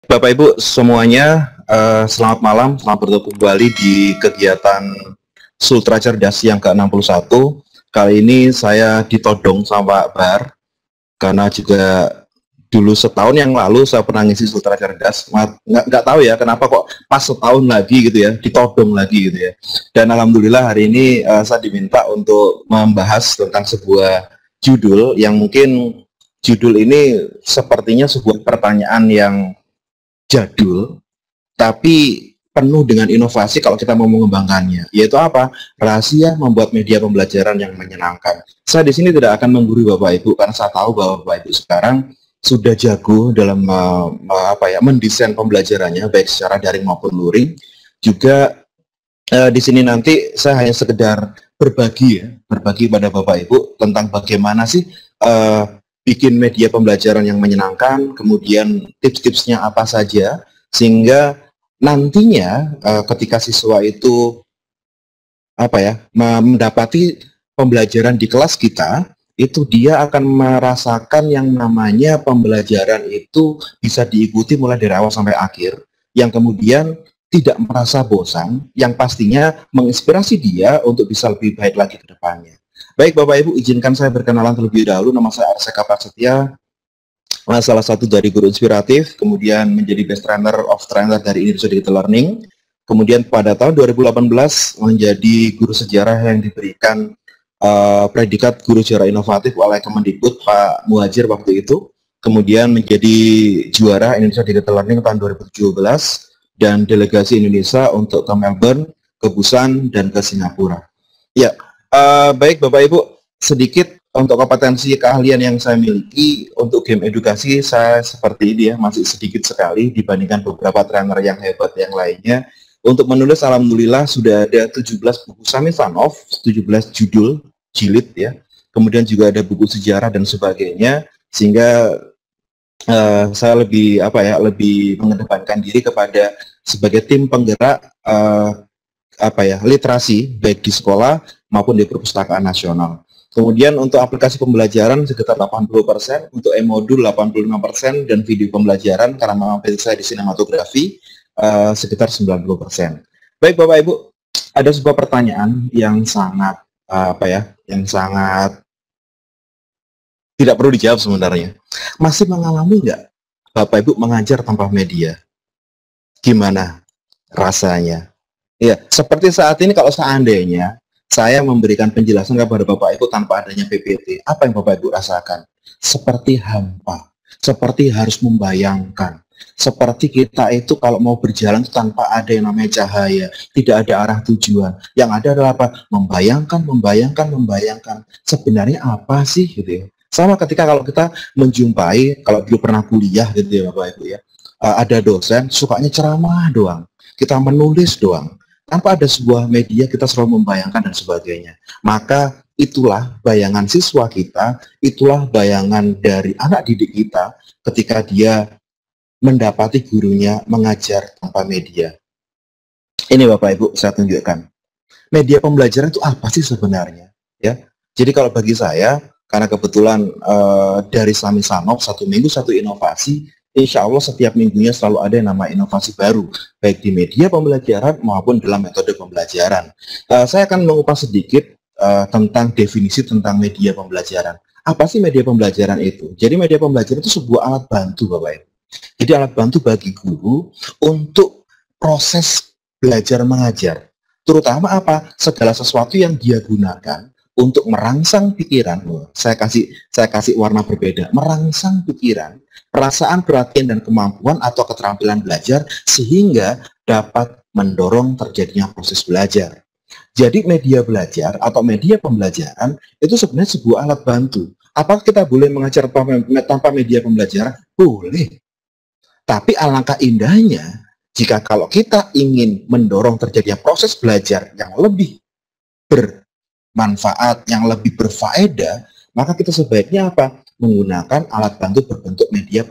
Bapak Ibu semuanya, selamat malam, selamat bertemu kembali di kegiatan Sultra Cerdas yang ke-61. Kali ini saya ditodong sama Pak Bar, karena juga dulu setahun yang lalu saya pernah ngisi Sultra Cerdas. Nggak tahu ya kenapa kok pas setahun lagi gitu ya, ditodong lagi gitu ya. Dan Alhamdulillah hari ini saya diminta untuk membahas tentang sebuah judul yang mungkin judul ini sepertinya sebuah pertanyaan yang jadul, tapi penuh dengan inovasi kalau kita mau mengembangkannya. Yaitu apa? Rahasia membuat media pembelajaran yang menyenangkan. Saya di sini tidak akan menggurui Bapak Ibu karena saya tahu bahwa Bapak Ibu sekarang sudah jago dalam mendesain pembelajarannya baik secara daring maupun luring. Juga di sini nanti saya hanya sekedar berbagi pada Bapak Ibu tentang bagaimana sih bikin media pembelajaran yang menyenangkan, kemudian tips-tipsnya apa saja, sehingga nantinya ketika siswa itu mendapati pembelajaran di kelas kita, itu dia akan merasakan yang namanya pembelajaran itu bisa diikuti mulai dari awal sampai akhir, yang kemudian tidak merasa bosan, yang pastinya menginspirasi dia untuk bisa lebih baik lagi ke depannya. Baik Bapak Ibu, izinkan saya berkenalan terlebih dahulu. Nama saya Arseka Prasetya, salah satu dari guru inspiratif, kemudian menjadi best trainer of trainer dari Indonesia Digital Learning. Kemudian pada tahun 2018 menjadi guru sejarah yang diberikan predikat guru sejarah inovatif oleh Kemendikbud Pak Muhajir waktu itu. Kemudian menjadi juara Indonesia Digital Learning tahun 2017 dan delegasi Indonesia untuk ke Melbourne, ke Busan, dan ke Singapura. Ya, baik Bapak Ibu, sedikit untuk kompetensi keahlian yang saya miliki untuk game edukasi, saya seperti ini ya, masih sedikit sekali dibandingkan beberapa trainer yang hebat yang lainnya. Untuk menulis, alhamdulillah sudah ada 17 buku Sami Vanov, 17 judul jilid ya. Kemudian juga ada buku sejarah dan sebagainya, sehingga saya lebih mengedepankan diri kepada sebagai tim penggerak literasi baik di sekolah maupun di perpustakaan nasional. Kemudian untuk aplikasi pembelajaran sekitar 80%, untuk e-modul 85%, dan video pembelajaran karena memang basic saya di sinematografi sekitar 90%. Baik Bapak Ibu, ada sebuah pertanyaan yang sangat yang sangat tidak perlu dijawab sebenarnya. Masih mengalami nggak Bapak Ibu mengajar tanpa media? Gimana rasanya? Ya, seperti saat ini kalau seandainya saya memberikan penjelasan kepada Bapak Ibu tanpa adanya PPT, apa yang Bapak Ibu rasakan? Seperti hampa, seperti harus membayangkan, seperti kita itu kalau mau berjalan tanpa ada yang namanya cahaya, tidak ada arah tujuan. Yang ada adalah apa? Membayangkan. Sebenarnya apa sih gitu ya? Sama ketika kalau kita menjumpai, kalau dulu pernah kuliah gitu ya Bapak Ibu ya, ada dosen sukanya ceramah doang, kita menulis doang, tanpa ada sebuah media kita selalu membayangkan dan sebagainya. Maka itulah bayangan siswa kita, itulah bayangan dari anak didik kita ketika dia mendapati gurunya mengajar tanpa media. Ini Bapak Ibu saya tunjukkan. Media pembelajaran itu apa sih sebenarnya? Ya. Jadi kalau bagi saya, karena kebetulan dari Sami Vanov satu minggu satu inovasi, insya Allah setiap minggunya selalu ada yang nama inovasi baru, baik di media pembelajaran maupun dalam metode pembelajaran. Saya akan mengupas sedikit tentang definisi tentang media pembelajaran. Apa sih media pembelajaran itu? Jadi media pembelajaran itu sebuah alat bantu Bapak Ibu. Jadi alat bantu bagi guru untuk proses belajar mengajar. Terutama apa? Segala sesuatu yang dia gunakan untuk merangsang pikiran. Saya kasih warna berbeda. Merangsang pikiran, perasaan, perhatian, dan kemampuan atau keterampilan belajar sehingga dapat mendorong terjadinya proses belajar. Jadi media belajar atau media pembelajaran itu sebenarnya sebuah alat bantu. Apakah kita boleh mengajar tanpa media pembelajaran? Boleh. Tapi alangkah indahnya jika kalau kita ingin mendorong terjadinya proses belajar yang lebih bermanfaat, yang lebih berfaedah, maka kita sebaiknya apa? Menggunakan alat bantu berbentuk media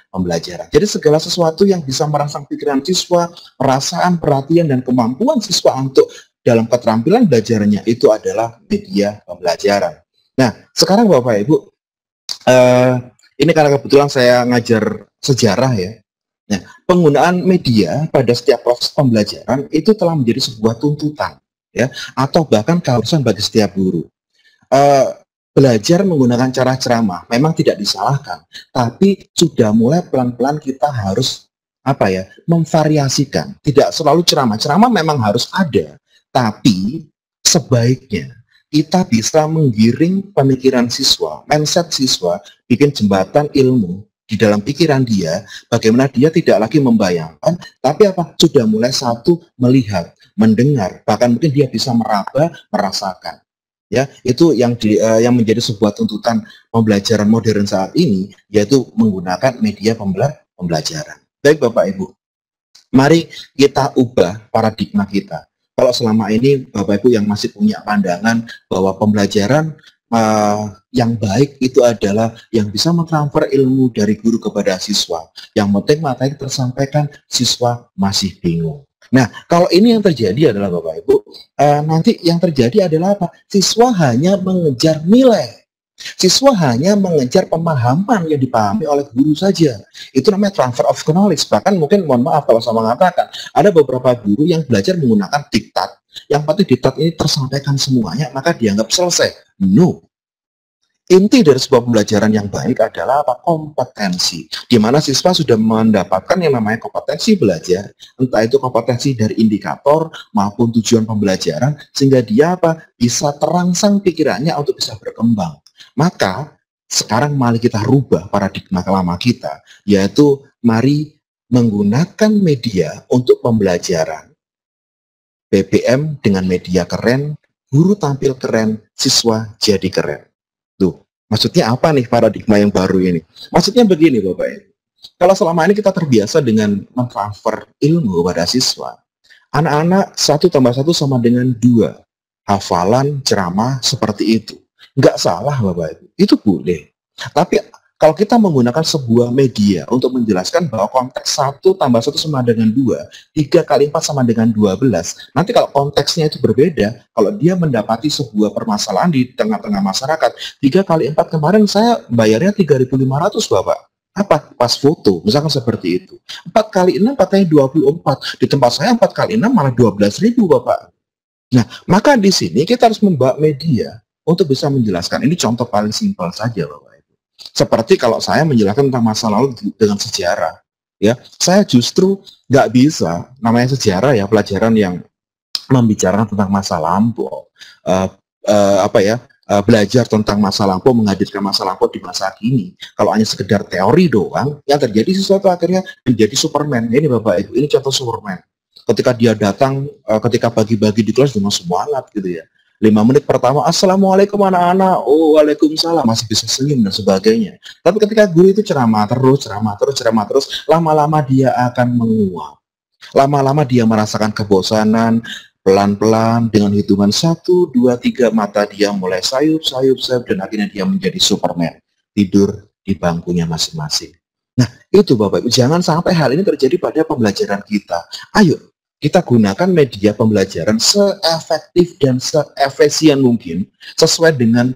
pembelajaran. Jadi segala sesuatu yang bisa merangsang pikiran siswa, perasaan, perhatian, dan kemampuan siswa untuk dalam keterampilan belajarnya itu adalah media pembelajaran. Nah, sekarang Bapak Ibu, ini karena kebetulan saya ngajar sejarah ya. Nah, penggunaan media pada setiap proses pembelajaran itu telah menjadi sebuah tuntutan, ya, atau bahkan keharusan bagi setiap guru. Eh, Belajar menggunakan cara ceramah memang tidak disalahkan, tapi sudah mulai pelan-pelan kita harus apa ya, memvariasikan. Tidak selalu ceramah. Ceramah memang harus ada, tapi sebaiknya kita bisa menggiring pemikiran siswa, mindset siswa, bikin jembatan ilmu di dalam pikiran dia, bagaimana dia tidak lagi membayangkan, tapi apa, sudah mulai satu melihat, mendengar, bahkan mungkin dia bisa meraba, merasakan. Ya, itu yang menjadi sebuah tuntutan pembelajaran modern saat ini, yaitu menggunakan media pembelajaran. Baik Bapak Ibu, mari kita ubah paradigma kita. Kalau selama ini Bapak Ibu yang masih punya pandangan bahwa pembelajaran yang baik itu adalah yang bisa mentransfer ilmu dari guru kepada siswa. Yang penting materi tersampaikan, siswa masih bingung. Nah, kalau ini yang terjadi adalah Bapak Ibu, nanti yang terjadi adalah apa? Siswa hanya mengejar nilai. Siswa hanya mengejar pemahaman yang dipahami oleh guru saja. Itu namanya transfer of knowledge. Bahkan mungkin, mohon maaf kalau saya mengatakan, ada beberapa guru yang belajar menggunakan diktat. Yang pasti diktat ini tersampaikan semuanya, maka dianggap selesai. No. Inti dari sebuah pembelajaran yang baik adalah apa? Kompetensi. Di mana siswa sudah mendapatkan yang namanya kompetensi belajar, entah itu kompetensi dari indikator maupun tujuan pembelajaran, sehingga dia apa? Bisa terangsang pikirannya untuk bisa berkembang. Maka sekarang mari kita rubah paradigma lama kita, yaitu mari menggunakan media untuk pembelajaran. BBM dengan media keren, guru tampil keren, siswa jadi keren. Tuh, maksudnya apa nih paradigma yang baru ini? Maksudnya begini Bapak Ibu. Kalau selama ini kita terbiasa dengan mentransfer ilmu kepada siswa, anak-anak 1+1 sama dengan 2. Hafalan, ceramah, seperti itu. Nggak salah Bapak Ibu, itu boleh. Tapi kalau kita menggunakan sebuah media untuk menjelaskan bahwa konteks 1+1 sama dengan 2, 3 x 4 sama dengan 12, nanti kalau konteksnya itu berbeda, kalau dia mendapati sebuah permasalahan di tengah-tengah masyarakat, 3 x 4 kemarin saya bayarnya 3.500 Bapak. Apa? Pas foto, misalkan seperti itu. 4 x 6 katanya 24, di tempat saya 4 x 6 malah 12.000 Bapak. Nah, maka di sini kita harus membawa media untuk bisa menjelaskan. Ini contoh paling simpel saja Bapak. Seperti kalau saya menjelaskan tentang masa lalu dengan sejarah, ya, saya justru nggak bisa, namanya sejarah ya, pelajaran yang membicarakan tentang masa lampau, belajar tentang masa lampau, menghadirkan masa lampau di masa kini. Kalau hanya sekedar teori doang, yang terjadi sesuatu akhirnya menjadi Superman. Ini Bapak Ibu, ini contoh Superman. Ketika dia datang, ketika bagi-bagi di kelas dengan semangat gitu ya. 5 menit pertama, Assalamualaikum anak-anak, oh waalaikumsalam, masih bisa senyum dan sebagainya. Tapi ketika guru itu ceramah terus, lama-lama dia akan menguap. Lama-lama dia merasakan kebosanan, pelan-pelan dengan hitungan 1, 2, 3, mata dia mulai sayup, dan akhirnya dia menjadi Superman. Tidur di bangkunya masing-masing. Nah, itu Bapak Ibu, jangan sampai hal ini terjadi pada pembelajaran kita. Ayo, kita gunakan media pembelajaran seefektif dan seefisien mungkin sesuai dengan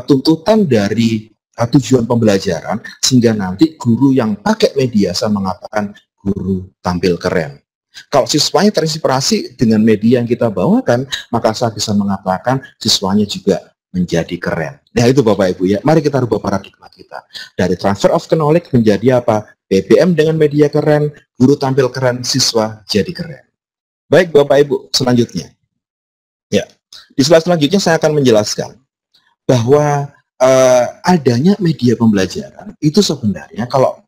tuntutan dari tujuan pembelajaran, sehingga nanti guru yang pakai media saya mengatakan guru tampil keren. Kalau siswanya terinspirasi dengan media yang kita bawakan, maka saya bisa mengatakan siswanya juga menjadi keren. Nah itu Bapak Ibu ya, mari kita rubah paradigma kita. Dari transfer of knowledge menjadi apa? BBM dengan media keren, guru tampil keren, siswa jadi keren. Baik Bapak Ibu, selanjutnya. Ya, di slide selanjutnya saya akan menjelaskan bahwa adanya media pembelajaran itu sebenarnya kalau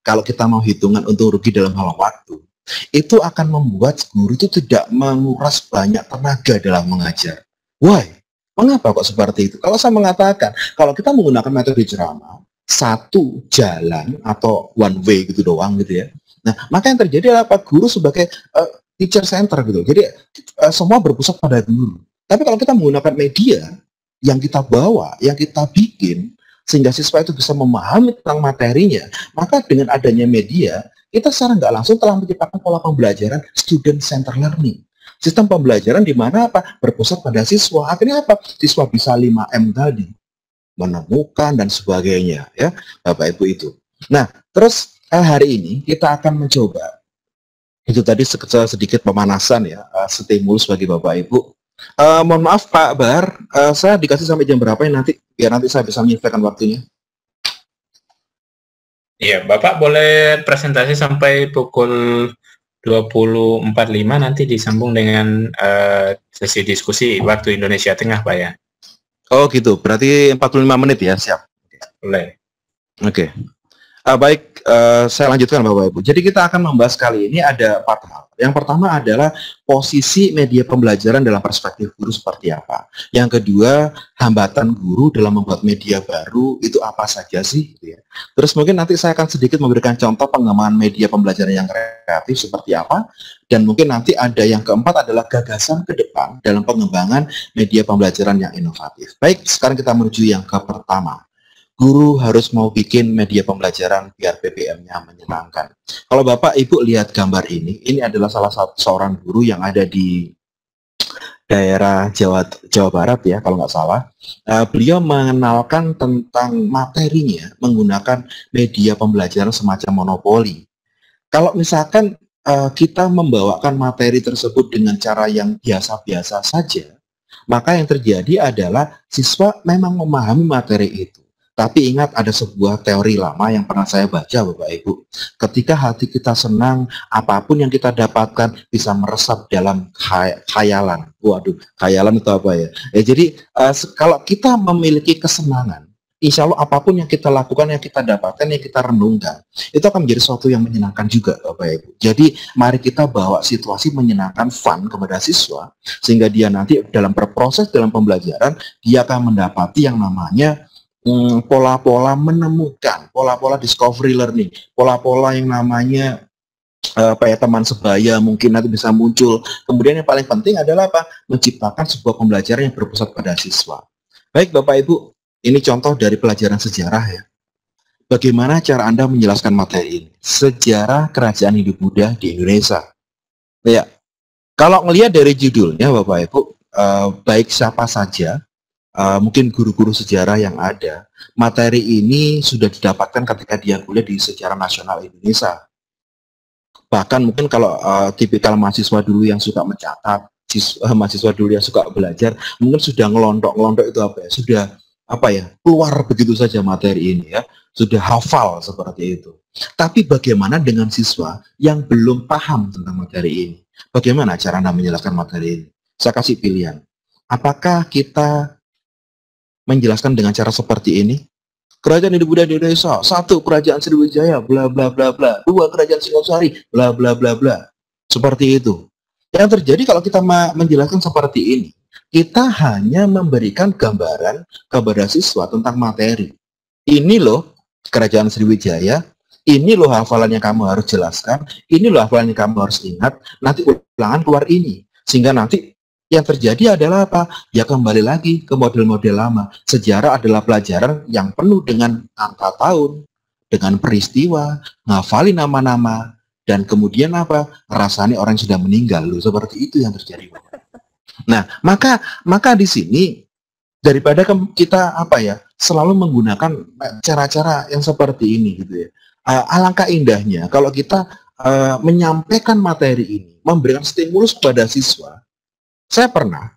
kalau kita mau hitungan untung rugi dalam hal waktu, itu akan membuat guru itu tidak menguras banyak tenaga dalam mengajar. Why? Mengapa kok seperti itu? Kalau saya mengatakan, kalau kita menggunakan metode ceramah, satu jalan atau one way gitu doang gitu ya. Nah, maka yang terjadi adalah Pak Guru sebagai teacher center gitu. Jadi semua berpusat pada guru. Tapi kalau kita menggunakan media yang kita bawa, yang kita bikin, sehingga siswa itu bisa memahami tentang materinya, maka dengan adanya media, kita secara nggak langsung telah menciptakan pola pembelajaran student center learning. Sistem pembelajaran di mana apa? Berpusat pada siswa. Akhirnya apa? Siswa bisa 5M tadi. Menemukan dan sebagainya, ya Bapak Ibu itu. Nah, terus Hari ini kita akan mencoba, itu tadi sedikit pemanasan ya, stimulus bagi Bapak Ibu. Mohon maaf Pak Bahar, saya dikasih sampai jam berapa ya nanti, biar nanti saya bisa menyelesaikan waktunya. Iya, Bapak boleh presentasi sampai pukul 20.45, nanti disambung dengan sesi diskusi waktu Indonesia Tengah, Pak ya. Oh gitu, berarti 45 menit ya, siap. Boleh. Oke. Baik, saya lanjutkan Bapak Ibu. Jadi kita akan membahas kali ini ada 4 hal. Yang pertama adalah posisi media pembelajaran dalam perspektif guru seperti apa. Yang kedua, hambatan guru dalam membuat media baru itu apa saja sih? Gitu ya. Terus mungkin nanti saya akan sedikit memberikan contoh pengembangan media pembelajaran yang kreatif seperti apa. Dan mungkin nanti ada yang keempat adalah gagasan ke depan dalam pengembangan media pembelajaran yang inovatif. Baik, sekarang kita menuju yang ke pertama. Guru harus mau bikin media pembelajaran biar PPM-nya menyenangkan. Kalau Bapak Ibu lihat gambar ini adalah salah satu seorang guru yang ada di daerah Jawa Barat ya, kalau nggak salah. Beliau mengenalkan tentang materinya menggunakan media pembelajaran semacam monopoli. Kalau misalkan kita membawakan materi tersebut dengan cara yang biasa-biasa saja, maka yang terjadi adalah siswa memang memahami materi itu. Tapi ingat, ada sebuah teori lama yang pernah saya baca Bapak Ibu. Ketika hati kita senang, apapun yang kita dapatkan bisa meresap dalam khayalan. Waduh, khayalan itu apa ya? Jadi kalau kita memiliki kesenangan, insya Allah apapun yang kita lakukan, yang kita dapatkan, yang kita renungkan, itu akan menjadi sesuatu yang menyenangkan juga Bapak Ibu. Jadi mari kita bawa situasi menyenangkan, fun kepada siswa, sehingga dia nanti dalam berproses dalam pembelajaran, dia akan mendapati yang namanya pola-pola menemukan, pola-pola discovery learning, pola-pola yang namanya teman sebaya mungkin nanti bisa muncul. Kemudian yang paling penting adalah apa? Menciptakan sebuah pembelajaran yang berpusat pada siswa. Baik Bapak Ibu, ini contoh dari pelajaran sejarah ya. Bagaimana cara Anda menjelaskan materi ini? Sejarah Kerajaan Hindu Buddha di Indonesia. Ya, kalau melihat dari judulnya Bapak Ibu, baik siapa saja, mungkin guru-guru sejarah yang ada, materi ini sudah didapatkan ketika dia kuliah di Sejarah Nasional Indonesia. Bahkan mungkin kalau tipikal mahasiswa dulu yang suka mencatat, mahasiswa dulu yang suka belajar, mungkin sudah ngelontok itu apa ya, sudah keluar begitu saja materi ini ya, sudah hafal seperti itu. Tapi bagaimana dengan siswa yang belum paham tentang materi ini? Bagaimana cara Anda menjelaskan materi ini? Saya kasih pilihan. Apakah kita menjelaskan dengan cara seperti ini? Kerajaan Hindu Buddha di Indonesia, 1 Kerajaan Sriwijaya, bla bla bla bla, 2 Kerajaan Singosari, bla bla bla bla. Seperti itu. Yang terjadi kalau kita menjelaskan seperti ini, kita hanya memberikan gambaran kepada siswa tentang materi. Ini loh Kerajaan Sriwijaya, ini loh hafalan yang kamu harus jelaskan, ini loh hafalan yang kamu harus ingat, nanti ulangan keluar ini. Sehingga nanti yang terjadi adalah apa? Ya kembali lagi ke model-model lama. Sejarah adalah pelajaran yang penuh dengan angka tahun, dengan peristiwa, ngafalin nama-nama, dan kemudian apa? Rasanya orang yang sudah meninggal. Loh, seperti itu yang terjadi. Nah, maka di sini daripada kita selalu menggunakan cara-cara yang seperti ini gitu ya. Alangkah indahnya kalau kita menyampaikan materi ini, memberikan stimulus kepada siswa. Saya pernah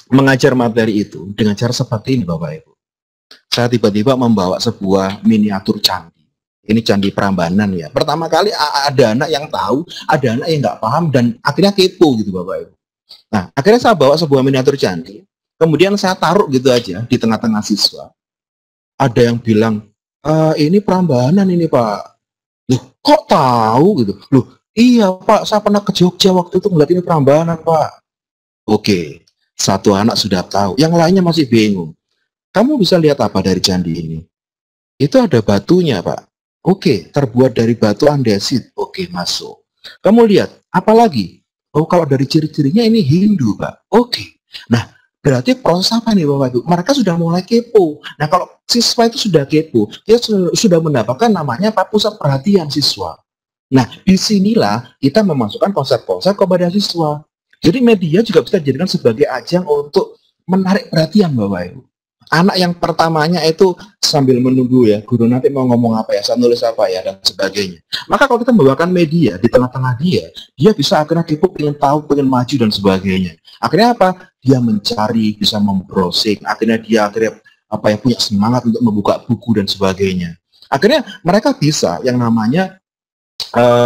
mengajar materi itu dengan cara seperti ini Bapak Ibu. Saya tiba-tiba membawa sebuah miniatur candi. Ini candi Prambanan ya. Pertama kali ada anak yang tahu, ada anak yang nggak paham, dan akhirnya kepo gitu Bapak Ibu. Nah, akhirnya saya bawa sebuah miniatur candi. Kemudian saya taruh gitu aja di tengah-tengah siswa. Ada yang bilang, ini Prambanan ini Pak. Loh, kok tahu gitu? Loh, iya Pak, saya pernah ke Jogja waktu itu ngeliat ini Prambanan Pak. Oke, 1 anak sudah tahu, yang lainnya masih bingung. Kamu bisa lihat apa dari candi ini? Itu ada batunya, Pak. Oke, terbuat dari batu andesit. Oke, masuk. Kamu lihat, apa lagi? Oh, kalau dari ciri-cirinya ini Hindu, Pak. Oke. Nah, berarti proses apa nih, Bapak Ibu? Mereka sudah mulai kepo. Nah, kalau siswa itu sudah kepo, dia sudah mendapatkan namanya pusat perhatian siswa. Nah, disinilah kita memasukkan konsep-konsep kepada siswa. Jadi media juga bisa dijadikan sebagai ajang untuk menarik perhatian Bapak Ibu. Anak yang pertamanya itu sambil menunggu ya, guru nanti mau ngomong apa ya, saya nulis apa ya, dan sebagainya. Maka kalau kita membawakan media di tengah-tengah dia bisa akhirnya kepo, pengen tahu, pengen maju, dan sebagainya. Akhirnya apa? Dia mencari, bisa membrowsing, akhirnya apa ya, punya semangat untuk membuka buku dan sebagainya. Akhirnya mereka bisa yang namanya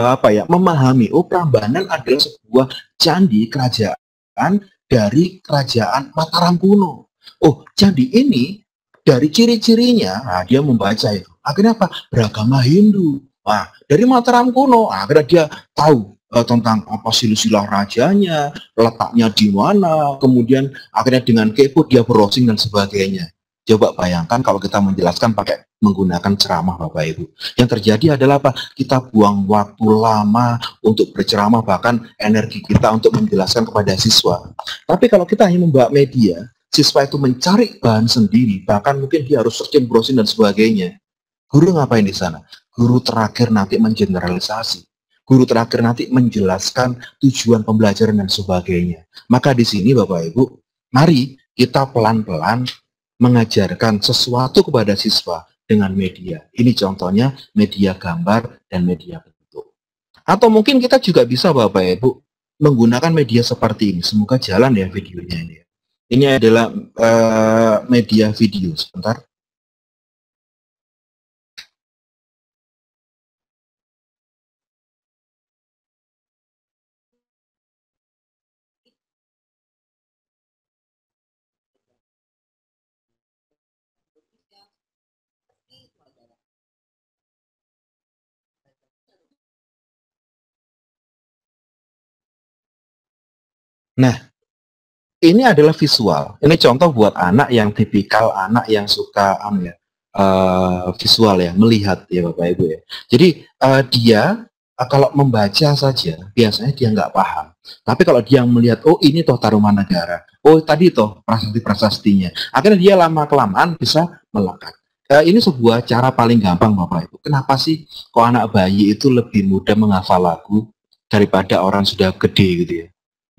apa ya, memahami, oh Prambanan adalah sebuah candi kerajaan dari kerajaan Mataram kuno. Oh, candi ini dari ciri-cirinya, nah, dia membaca itu. Akhirnya apa? Beragama Hindu. Nah, dari Mataram kuno, akhirnya dia tahu tentang apa silsilah rajanya, letaknya di mana, kemudian akhirnya dengan kepo dia browsing dan sebagainya. Coba bayangkan kalau kita menjelaskan pakai menggunakan ceramah Bapak Ibu. Yang terjadi adalah apa? Kita buang waktu lama untuk berceramah, bahkan energi kita untuk menjelaskan kepada siswa. Tapi kalau kita hanya membawa media, siswa itu mencari bahan sendiri, bahkan mungkin dia harus searching, browsing dan sebagainya. Guru ngapain di sana? Guru terakhir nanti mengeneralisasi. Guru terakhir nanti menjelaskan tujuan pembelajaran dan sebagainya. Maka di sini Bapak Ibu, mari kita pelan-pelan mengajarkan sesuatu kepada siswa dengan media. Ini contohnya media gambar dan media bentuk. Atau mungkin kita juga bisa Bapak Ibu menggunakan media seperti ini. Semoga jalan ya videonya ini. Ini adalah media video. Sebentar. Nah, ini adalah visual. Ini contoh buat anak yang tipikal anak yang suka visual ya, melihat ya Bapak Ibu ya. Jadi dia kalau membaca saja biasanya dia nggak paham. Tapi kalau dia melihat, oh ini toh Tarumanegara, oh tadi toh prasasti-prasastinya, akhirnya dia lama kelamaan bisa melekat. Ini sebuah cara paling gampang Bapak Ibu. Kenapa sih kok anak bayi itu lebih mudah menghafal lagu daripada orang sudah gede gitu ya?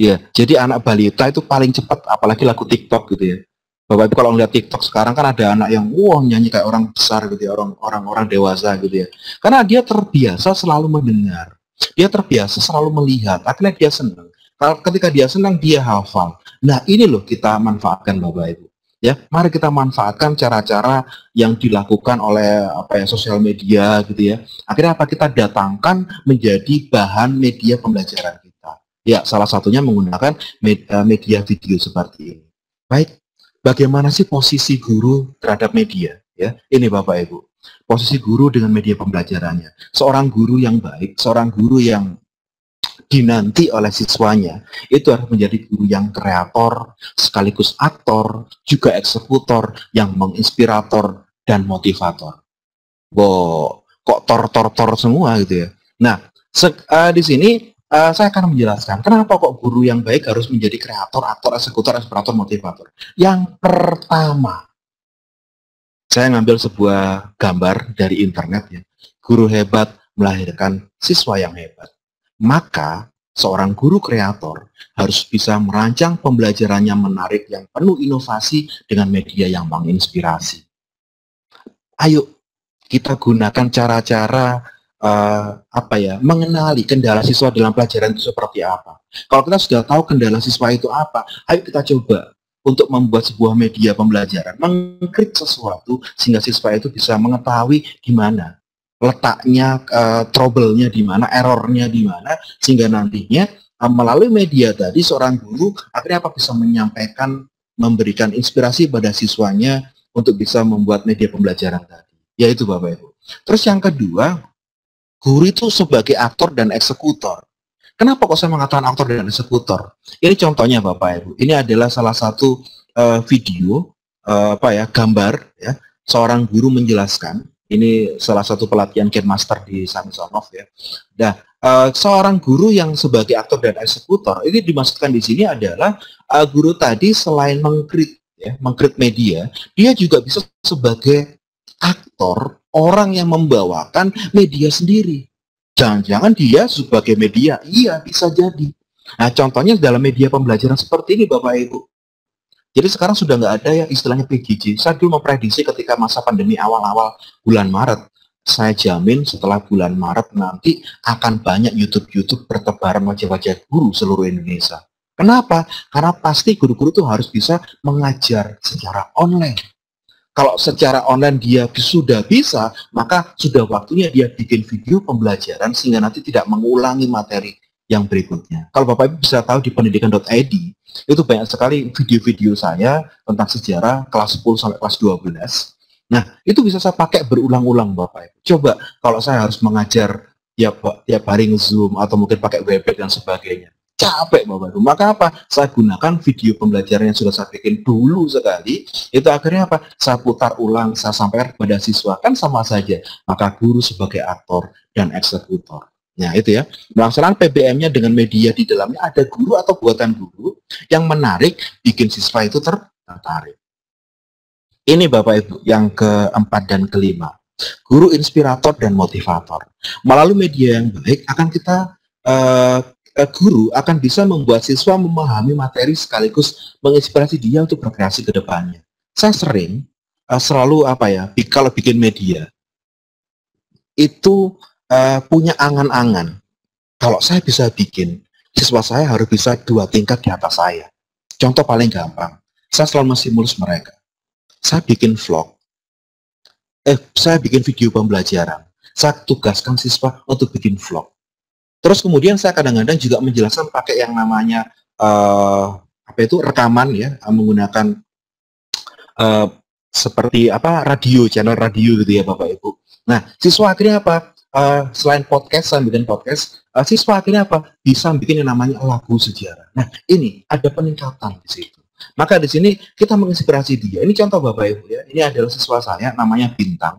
Iya, jadi anak balita itu paling cepat, apalagi lagu TikTok gitu ya. Bapak Ibu kalau ngeliat TikTok sekarang kan ada anak yang wah nyanyi kayak orang besar gitu ya, orang dewasa gitu ya. Karena dia terbiasa selalu mendengar, dia terbiasa selalu melihat, akhirnya dia senang. Kalau ketika dia senang dia hafal. Nah ini loh kita manfaatkan Bapak Ibu. Ya, mari kita manfaatkan cara-cara yang dilakukan oleh apa ya sosial media gitu ya. Akhirnya apa kita datangkan menjadi bahan media pembelajaran kita. Ya, salah satunya menggunakan media video seperti ini. Baik, bagaimana sih posisi guru terhadap media? Ya, ini Bapak Ibu. Posisi guru dengan media pembelajarannya. Seorang guru yang baik, seorang guru yang dinanti oleh siswanya, itu harus menjadi guru yang kreator, sekaligus aktor, juga eksekutor, yang menginspirator dan motivator. Wow, kok tor-tor-tor semua gitu ya. Nah, di sini saya akan menjelaskan kenapa kok guru yang baik harus menjadi kreator, aktor, eksekutor, inspirator, motivator. Yang pertama, saya ngambil sebuah gambar dari internet ya. Guru hebat melahirkan siswa yang hebat. Maka seorang guru kreator harus bisa merancang pembelajarannya menarik yang penuh inovasi dengan media yang menginspirasi. Ayo kita gunakan cara-cara mengenali kendala siswa dalam pelajaran itu seperti apa. Kalau kita sudah tahu kendala siswa itu apa, ayo kita coba untuk membuat sebuah media pembelajaran, mengkrit sesuatu sehingga siswa itu bisa mengetahui di mana letaknya, trouble-nya di mana, error-nya di mana, sehingga nantinya melalui media tadi seorang guru akhirnya bisa menyampaikan, memberikan inspirasi pada siswanya untuk bisa membuat media pembelajaran tadi. Yaitu Bapak Ibu. Terus yang kedua, guru itu sebagai aktor dan eksekutor. Kenapa kok saya mengatakan aktor dan eksekutor? Ini contohnya Bapak Ibu. Ini adalah salah satu video gambar ya, seorang guru menjelaskan. Ini salah satu pelatihan Game Master di Samsonov ya. Nah, seorang guru yang sebagai aktor dan eksekutor ini dimaksudkan di sini adalah guru tadi selain mengkrit media, dia juga bisa sebagai aktor, orang yang membawakan media sendiri. Jangan-jangan dia sebagai media, iya bisa jadi. Nah, contohnya dalam media pembelajaran seperti ini Bapak Ibu. Jadi sekarang sudah nggak ada yang istilahnya PJJ. Saya dulu memprediksi ketika masa pandemi awal-awal bulan Maret, saya jamin setelah bulan Maret nanti akan banyak YouTube bertebaran wajah-wajah guru seluruh Indonesia. Kenapa? Karena pasti guru-guru itu harus bisa mengajar secara online. Kalau secara online dia sudah bisa, maka sudah waktunya dia bikin video pembelajaran sehingga nanti tidak mengulangi materi yang berikutnya. Kalau Bapak Ibu bisa tahu di pendidikan.id, itu banyak sekali video-video saya tentang sejarah kelas 10 sampai kelas 12. Nah, itu bisa saya pakai berulang-ulang Bapak Ibu. Coba kalau saya harus mengajar tiap hari nge-Zoom atau mungkin pakai Webex dan sebagainya. Capek Bapak Ibu. Maka apa? Saya gunakan video pembelajaran yang sudah saya bikin dulu sekali. Itu akhirnya apa? Saya putar ulang, saya sampaikan kepada siswa. Kan sama saja. Maka guru sebagai aktor dan eksekutor. Nah itu ya, pelaksanaan PBM-nya dengan media di dalamnya ada guru atau buatan guru yang menarik, bikin siswa itu tertarik. Ini Bapak Ibu yang keempat dan kelima, guru inspirator dan motivator. Melalui media yang baik akan kita guru akan bisa membuat siswa memahami materi sekaligus menginspirasi dia untuk berkreasi ke depannya. Saya sering selalu kalau bikin media itu punya angan-angan. Kalau saya bisa bikin, siswa saya harus bisa 2 tingkat di atas saya. Contoh paling gampang, saya selalu menstimulus mereka. Saya bikin vlog, saya bikin video pembelajaran. Saya tugaskan siswa untuk bikin vlog. Terus kemudian saya kadang-kadang juga menjelaskan pakai yang namanya rekaman ya, menggunakan seperti radio, channel radio gitu ya Bapak Ibu. Nah, siswa akhirnya apa? Selain podcast, saya bikin podcast, siswa akhirnya apa? Bisa bikin yang namanya lagu sejarah. Nah, ini ada peningkatan di situ. Maka di sini kita menginspirasi dia. Ini contoh Bapak Ibu ya. Ini adalah siswa saya, namanya Bintang.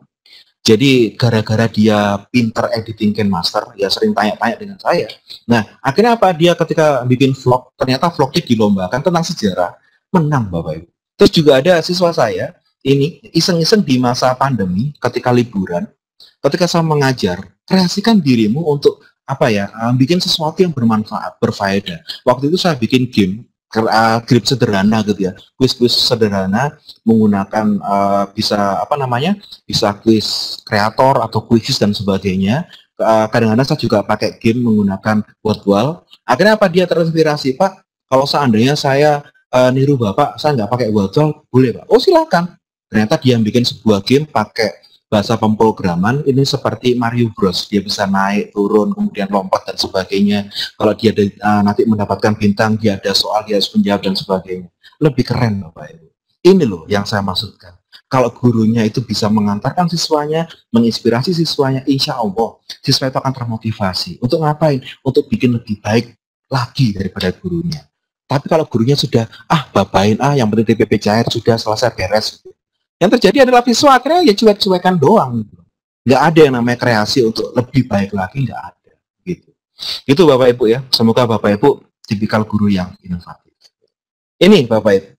Jadi gara-gara dia pinter editing KineMaster, ya sering tanya-tanya dengan saya. Nah, akhirnya apa? Dia ketika bikin vlog, ternyata vlognya dilombakan tentang sejarah, menang Bapak Ibu. Terus juga ada siswa saya, ini iseng-iseng di masa pandemi, ketika liburan, ketika saya mengajar, kreasikan dirimu untuk bikin sesuatu yang bermanfaat, berfaedah. Waktu itu saya bikin game sederhana gitu ya, kuis-kuis sederhana menggunakan bisa kuis kreator atau kuis dan sebagainya. Kadang-kadang saya juga pakai game menggunakan wordwall. Akhirnya apa? Dia terinspirasi, Pak, kalau seandainya saya niru Bapak, saya nggak pakai wordwall, boleh Pak? Oh silakan. Ternyata dia bikin sebuah game pakai bahasa pemrograman, ini seperti Mario Bros. Dia bisa naik, turun, kemudian lompat dan sebagainya. Kalau dia nanti mendapatkan bintang, dia ada soal, dia harus menjawab dan sebagainya. Lebih keren Bapak Ibu. Ini loh yang saya maksudkan. Kalau gurunya itu bisa mengantarkan siswanya, menginspirasi siswanya, insya Allah siswa itu akan termotivasi. Untuk ngapain? Untuk bikin lebih baik lagi daripada gurunya. Tapi kalau gurunya sudah, bapain, yang penting DPP cair, sudah selesai beres. Yang terjadi adalah siswa akhirnya ya cuek-cuekan doang. Gitu. Nggak ada yang namanya kreasi untuk lebih baik lagi, nggak ada. Gitu. Itu Bapak Ibu ya. Semoga Bapak Ibu tipikal guru yang inovatif. Ini Bapak Ibu,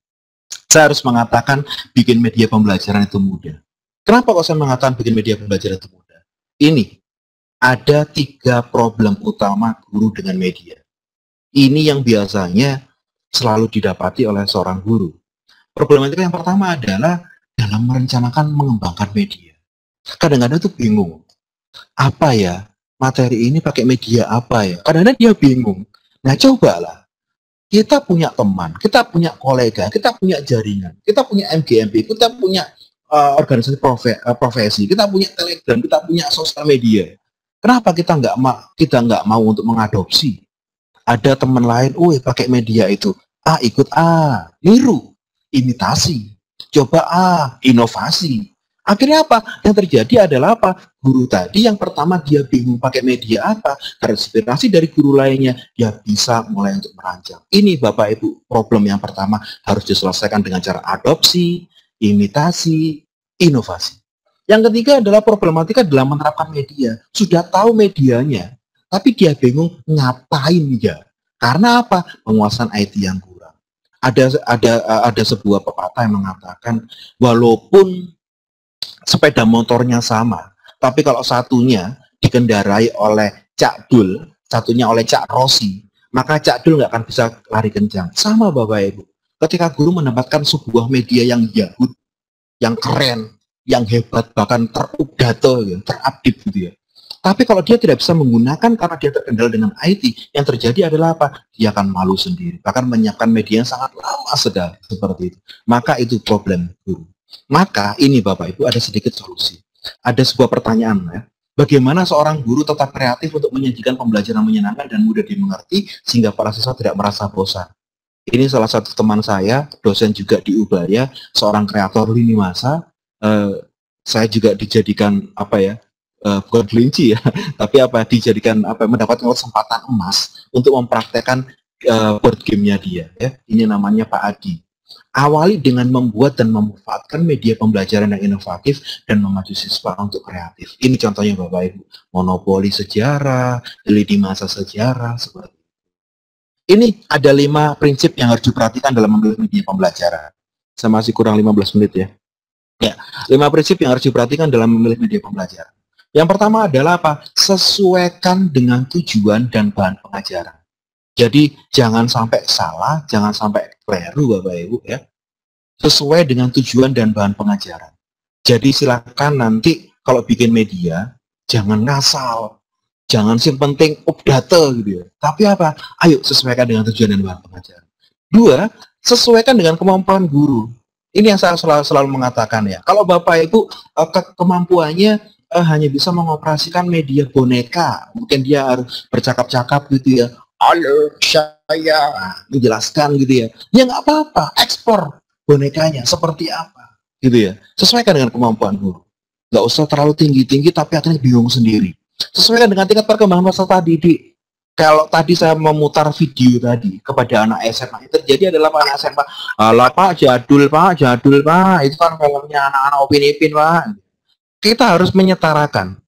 saya harus mengatakan bikin media pembelajaran itu mudah. Kenapa kok saya mengatakan bikin media pembelajaran itu mudah? Ini, ada 3 problem utama guru dengan media. Ini yang biasanya selalu didapati oleh seorang guru. Problematika yang pertama adalah dalam merencanakan mengembangkan media. Kadang-kadang tuh bingung. Apa ya? Materi ini pakai media apa ya? Kadang-kadang dia bingung. Nah, cobalah. Kita punya teman, kita punya kolega, kita punya jaringan, kita punya MGMP, kita punya organisasi profesi, kita punya Telegram, kita punya sosial media. Kenapa kita nggak mau untuk mengadopsi? Ada teman lain, pakai media itu. Ikut niru, imitasi. Coba inovasi. Akhirnya apa? Yang terjadi adalah apa? Guru tadi yang pertama dia bingung pakai media apa, terinspirasi dari guru lainnya, dia bisa mulai untuk merancang. Ini Bapak Ibu, problem yang pertama harus diselesaikan dengan cara adopsi, imitasi, inovasi. Yang ketiga adalah problematika dalam menerapkan media. Sudah tahu medianya, tapi dia bingung ngapain ya. Karena apa? Penguasaan IT yang kurang. Ada sebuah pepatah yang mengatakan walaupun sepeda motornya sama, tapi kalau satunya dikendarai oleh Cak Dul, satunya oleh Cak Rosi, maka Cak Dul nggak akan bisa lari kencang. Sama Bapak Ibu. Ketika guru mendapatkan sebuah media yang yahut, yang keren, yang hebat, bahkan terupdate, ya, terupdate gitu ya. Tapi kalau dia tidak bisa menggunakan karena dia terkendala dengan IT, yang terjadi adalah apa? Dia akan malu sendiri, bahkan menyiapkan media yang sangat lama sudah seperti itu. Maka itu problem guru. Maka ini Bapak Ibu ada sedikit solusi. Ada sebuah pertanyaan ya. Bagaimana seorang guru tetap kreatif untuk menyajikan pembelajaran menyenangkan dan mudah dimengerti sehingga para siswa tidak merasa bosan? Ini salah satu teman saya, dosen juga di Ubaya, seorang kreator lini masa. Saya juga dijadikan apa ya, bukan kelinci ya, tapi apa dijadikan apa mendapatkan kesempatan emas untuk mempraktekkan board game-nya dia. Ya. Ini namanya Pak Adi. Awali dengan membuat dan memanfaatkan media pembelajaran yang inovatif dan memacu siswa untuk kreatif. Ini contohnya Bapak Ibu, monopoli sejarah, lini masa sejarah, seperti itu. Ini ada 5 prinsip yang harus diperhatikan dalam memilih media pembelajaran. Saya masih kurang 15 menit ya. Ya, 5 prinsip yang harus diperhatikan dalam memilih media pembelajaran. Yang pertama adalah apa? Sesuaikan dengan tujuan dan bahan pengajaran. Jadi jangan sampai salah, jangan sampai keliru Bapak Ibu ya. Sesuai dengan tujuan dan bahan pengajaran. Jadi silakan nanti kalau bikin media jangan ngasal, jangan sih penting update gitu ya. Tapi apa? Ayo sesuaikan dengan tujuan dan bahan pengajaran. 2, sesuaikan dengan kemampuan guru. Ini yang saya selalu mengatakan ya. Kalau Bapak Ibu kemampuannya hanya bisa mengoperasikan media boneka, mungkin dia harus bercakap-cakap gitu ya. Halo, saya menjelaskan gitu ya. Ya nggak apa-apa, ekspor bonekanya seperti apa, gitu ya. Sesuaikan dengan kemampuan guru. Nggak usah terlalu tinggi-tinggi, tapi akhirnya bingung sendiri. Sesuaikan dengan tingkat perkembangan peserta didik. Kalau tadi saya memutar video tadi kepada anak SMA, yang terjadi adalah anak SMA, alah Pak, jadul Pak, itu kan filmnya anak-anak opini-pin Pak. Kita harus menyetarakan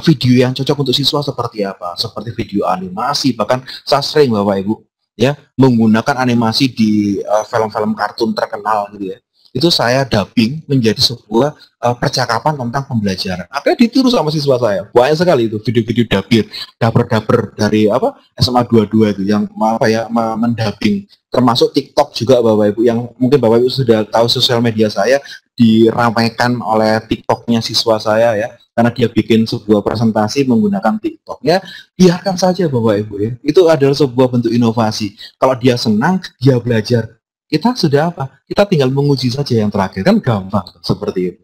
video yang cocok untuk siswa seperti apa, seperti video animasi, bahkan saya sering Bapak Ibu ya menggunakan animasi di film-film kartun terkenal gitu ya. Itu saya dubbing menjadi sebuah percakapan tentang pembelajaran. Akhirnya ditiru sama siswa saya. Banyak sekali itu video-video daber dari apa SMA 22 itu yang apa ya mendubbing, termasuk TikTok juga Bapak Ibu yang mungkin Bapak Ibu sudah tahu sosial media saya diramaikan oleh TikToknya siswa saya ya. Karena dia bikin sebuah presentasi menggunakan TikTok ya, biarkan saja Bapak Ibu ya. Itu adalah sebuah bentuk inovasi. Kalau dia senang, dia belajar. Kita sudah apa? Kita tinggal menguji saja yang terakhir. Kan gampang seperti itu.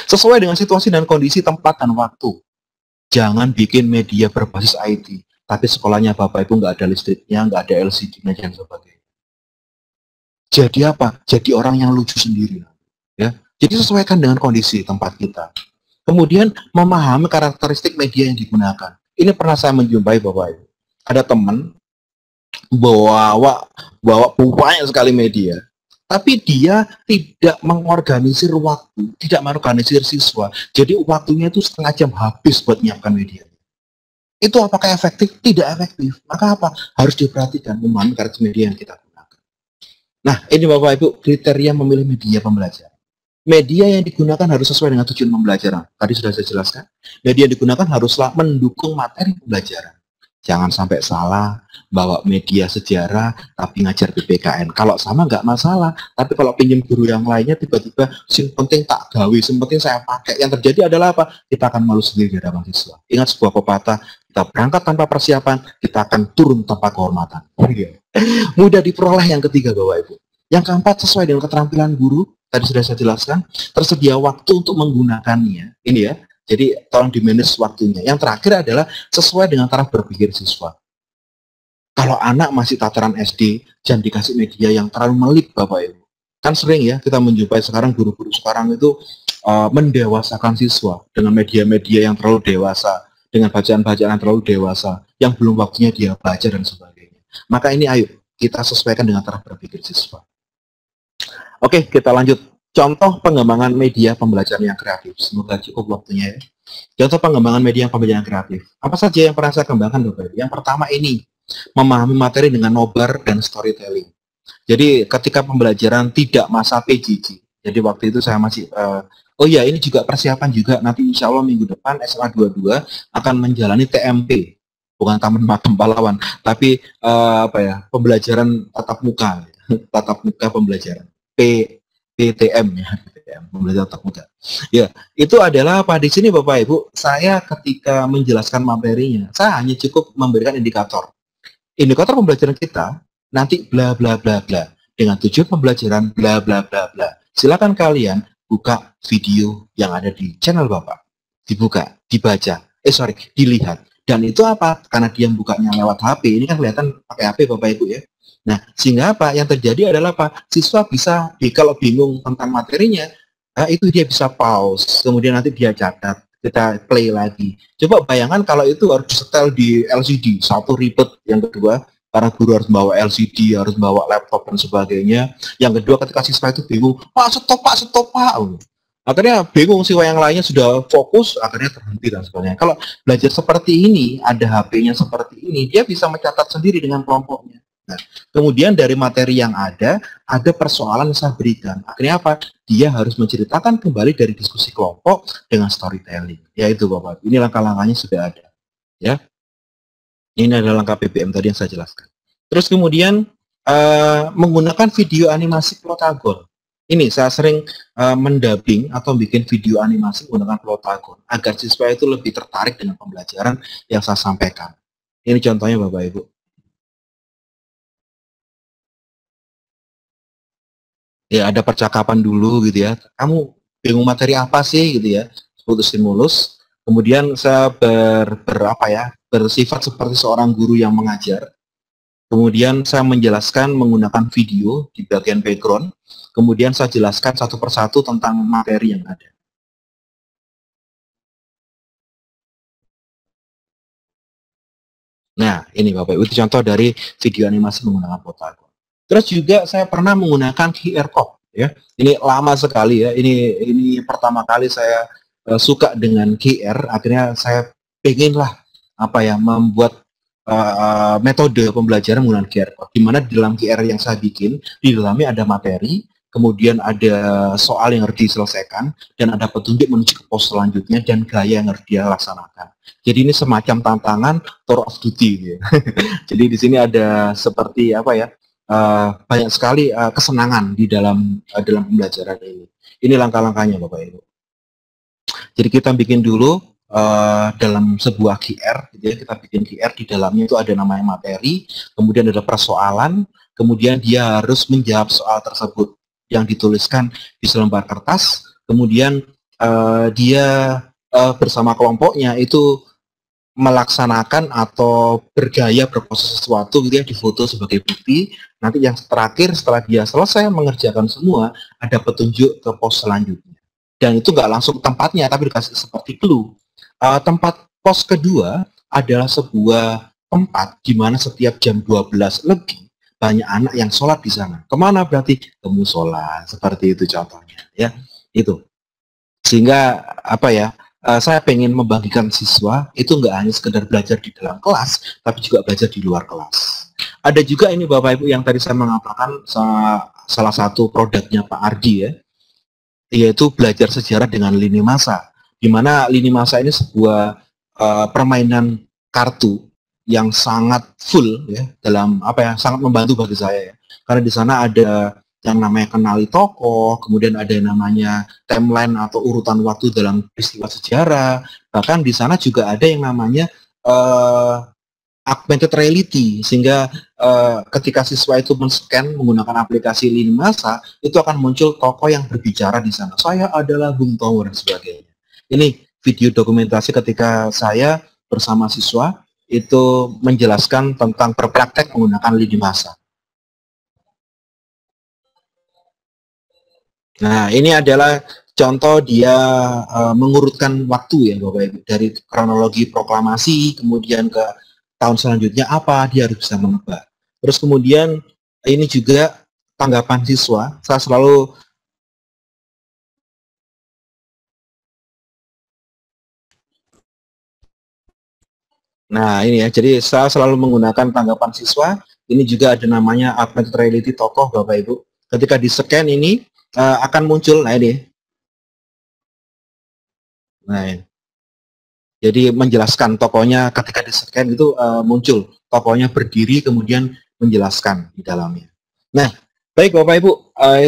Sesuai dengan situasi dan kondisi, tempat dan waktu. Jangan bikin media berbasis IT. Tapi sekolahnya Bapak Ibu nggak ada listriknya, nggak ada LCD-nya dan sebagainya. Jadi apa? Jadi orang yang lucu sendiri. Ya. Jadi sesuaikan dengan kondisi tempat kita. Kemudian memahami karakteristik media yang digunakan. Ini pernah saya menjumpai Bapak Ibu. Ada teman bawa banyak sekali media, tapi dia tidak mengorganisir waktu, tidak mengorganisir siswa. Jadi waktunya itu setengah jam habis buat menyiapkan media. Itu apakah efektif? Tidak efektif. Maka apa? Harus diperhatikan memahami karakteristik media yang kita gunakan. Nah, ini Bapak Ibu kriteria memilih media pembelajaran. Media yang digunakan harus sesuai dengan tujuan pembelajaran. Tadi sudah saya jelaskan. Media yang digunakan haruslah mendukung materi pembelajaran. Jangan sampai salah, bawa media sejarah, tapi ngajar PPKN. Kalau sama nggak masalah. Tapi kalau pinjam guru yang lainnya, tiba-tiba, sing penting tak gawe, sing penting saya pakai. Yang terjadi adalah apa? Kita akan malu sendiri di hadapan siswa. Ingat sebuah pepatah, kita berangkat tanpa persiapan, kita akan turun tanpa kehormatan. Mudah diperoleh yang ketiga, Bapak Ibu. Yang keempat, sesuai dengan keterampilan guru. Tadi sudah saya jelaskan, tersedia waktu untuk menggunakannya. Ini ya, jadi tolong di-manage waktunya. Yang terakhir adalah sesuai dengan taraf berpikir siswa. Kalau anak masih tataran SD, jangan dikasih media yang terlalu melik Bapak Ibu. Kan sering ya kita menjumpai sekarang guru-guru sekarang itu mendewasakan siswa dengan media-media yang terlalu dewasa, dengan bacaan-bacaan yang terlalu dewasa, yang belum waktunya dia baca dan sebagainya. Maka ini ayo kita sesuaikan dengan taraf berpikir siswa. Oke, kita lanjut. Contoh pengembangan media pembelajaran yang kreatif. Semoga cukup waktunya ya. Contoh pengembangan media pembelajaran kreatif. Apa saja yang pernah saya kembangkan, Bapak? Yang pertama ini, memahami materi dengan nobar dan storytelling. Jadi ketika pembelajaran tidak masa PJJ. Jadi waktu itu saya masih, oh iya ini juga persiapan juga. Nanti insya Allah minggu depan SMA 22 akan menjalani TMP. Bukan Taman Makam Pahlawan, tapi pembelajaran tatap muka. tatap muka pembelajaran. PTM ya, PTM, pembelajaran tatap muka. Ya, itu adalah apa di sini Bapak Ibu, saya ketika menjelaskan materinya, saya hanya cukup memberikan indikator. Indikator pembelajaran kita nanti bla bla bla bla dengan tujuan pembelajaran bla bla bla bla. Silakan kalian buka video yang ada di channel Bapak. Dibuka, dibaca, dilihat. Dan itu apa? Karena dia bukanya lewat HP, ini kan kelihatan pakai HP Bapak Ibu ya. Nah, sehingga apa? Yang terjadi adalah apa? Siswa bisa, kalau bingung tentang materinya, itu dia bisa pause, kemudian nanti dia catat, kita play lagi. Coba bayangkan kalau itu harus disetel di LCD, satu ribet, yang kedua, karena guru harus bawa LCD, harus bawa laptop dan sebagainya. Yang kedua, ketika siswa itu bingung, Pak, stop, Pak, stop, Pak. Akhirnya bingung, siswa yang lainnya sudah fokus, akhirnya terhenti dan sebagainya. Kalau belajar seperti ini, ada HP-nya seperti ini, dia bisa mencatat sendiri dengan kelompoknya. Nah, kemudian dari materi yang ada persoalan yang saya berikan. Akhirnya apa? Dia harus menceritakan kembali dari diskusi kelompok dengan storytelling. Yaitu Bapak, ini langkah-langkahnya sudah ada. Ya, ini adalah langkah PBM tadi yang saya jelaskan. Terus kemudian menggunakan video animasi Plotagon. Ini saya sering mendubbing atau bikin video animasi menggunakan Plotagon agar siswa itu lebih tertarik dengan pembelajaran yang saya sampaikan. Ini contohnya Bapak Ibu. Ya, ada percakapan dulu gitu ya. Kamu bingung materi apa sih gitu ya? Putus stimulus. Kemudian saya bersifat seperti seorang guru yang mengajar. Kemudian saya menjelaskan menggunakan video di bagian background. Kemudian saya jelaskan satu persatu tentang materi yang ada. Nah, ini Bapak Ibu, itu contoh dari video animasi menggunakan Plotagon. Terus juga saya pernah menggunakan QR code, ya. Ini lama sekali ya. Ini pertama kali saya suka dengan QR. Akhirnya saya pengenlah membuat metode pembelajaran menggunakan QR code. Di mana di dalam QR yang saya bikin, di dalamnya ada materi, kemudian ada soal yang harus diselesaikan, dan ada petunjuk menuju ke pos selanjutnya, dan gaya yang harus dia laksanakan. Jadi ini semacam tantangan tour of duty. Ya. Jadi di sini ada seperti banyak sekali kesenangan di dalam pembelajaran ini. Ini langkah-langkahnya Bapak Ibu. Jadi kita bikin dulu dalam sebuah QR, gitu ya, kita bikin QR, di dalamnya itu ada namanya materi, kemudian ada persoalan, kemudian dia harus menjawab soal tersebut yang dituliskan di selembar kertas, kemudian dia bersama kelompoknya itu melaksanakan atau bergaya berproses sesuatu gitu ya, difoto sebagai bukti. Nanti yang terakhir setelah dia selesai mengerjakan semua, ada petunjuk ke pos selanjutnya. Dan itu nggak langsung tempatnya, tapi dikasih seperti clue. Tempat pos kedua adalah sebuah tempat di mana setiap jam 12 lebih banyak anak yang sholat di sana. Kemana berarti? Ke musola, seperti itu contohnya. Ya, itu. Sehingga saya pengen membagikan siswa itu nggak hanya sekedar belajar di dalam kelas, tapi juga belajar di luar kelas. Ada juga ini Bapak Ibu yang tadi saya mengatakan salah satu produknya Pak Ardi ya, yaitu belajar sejarah dengan lini masa. Di mana lini masa ini sebuah permainan kartu yang sangat full ya, dalam sangat membantu bagi saya ya. Karena di sana ada yang namanya kenali tokoh, kemudian ada yang namanya timeline atau urutan waktu dalam peristiwa sejarah. Bahkan di sana juga ada yang namanya augmented reality, sehingga ketika siswa itu men-scan menggunakan aplikasi lini masa, itu akan muncul tokoh yang berbicara di sana. Saya adalah Bung Tomo dan sebagainya. Ini video dokumentasi ketika saya bersama siswa itu menjelaskan tentang berpraktek menggunakan lini masa. Nah, ini adalah contoh dia mengurutkan waktu ya Bapak Ibu, dari kronologi proklamasi, kemudian ke tahun selanjutnya apa, dia harus bisa menebak. Terus kemudian ini juga tanggapan siswa, saya selalu ini ya, jadi saya selalu menggunakan tanggapan siswa. Ini juga ada namanya augmented reality tokoh Bapak Ibu. Ketika di-scan ini akan muncul, ini. Jadi menjelaskan tokohnya ketika di-scan itu muncul tokohnya berdiri kemudian menjelaskan di dalamnya. Nah, Baik Bapak Ibu,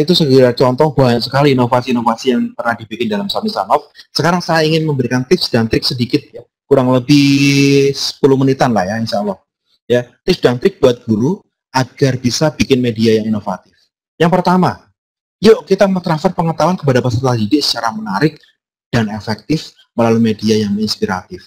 itu segera contoh banyak sekali inovasi-inovasi yang pernah dibikin dalam Sami Sanov. Sekarang saya ingin memberikan tips dan trik sedikit ya, kurang lebih 10 menitan lah ya insya Allah. Ya, tips dan trik buat guru agar bisa bikin media yang inovatif. Yang pertama, yuk kita mentransfer pengetahuan kepada peserta didik secara menarik dan efektif melalui media yang inspiratif.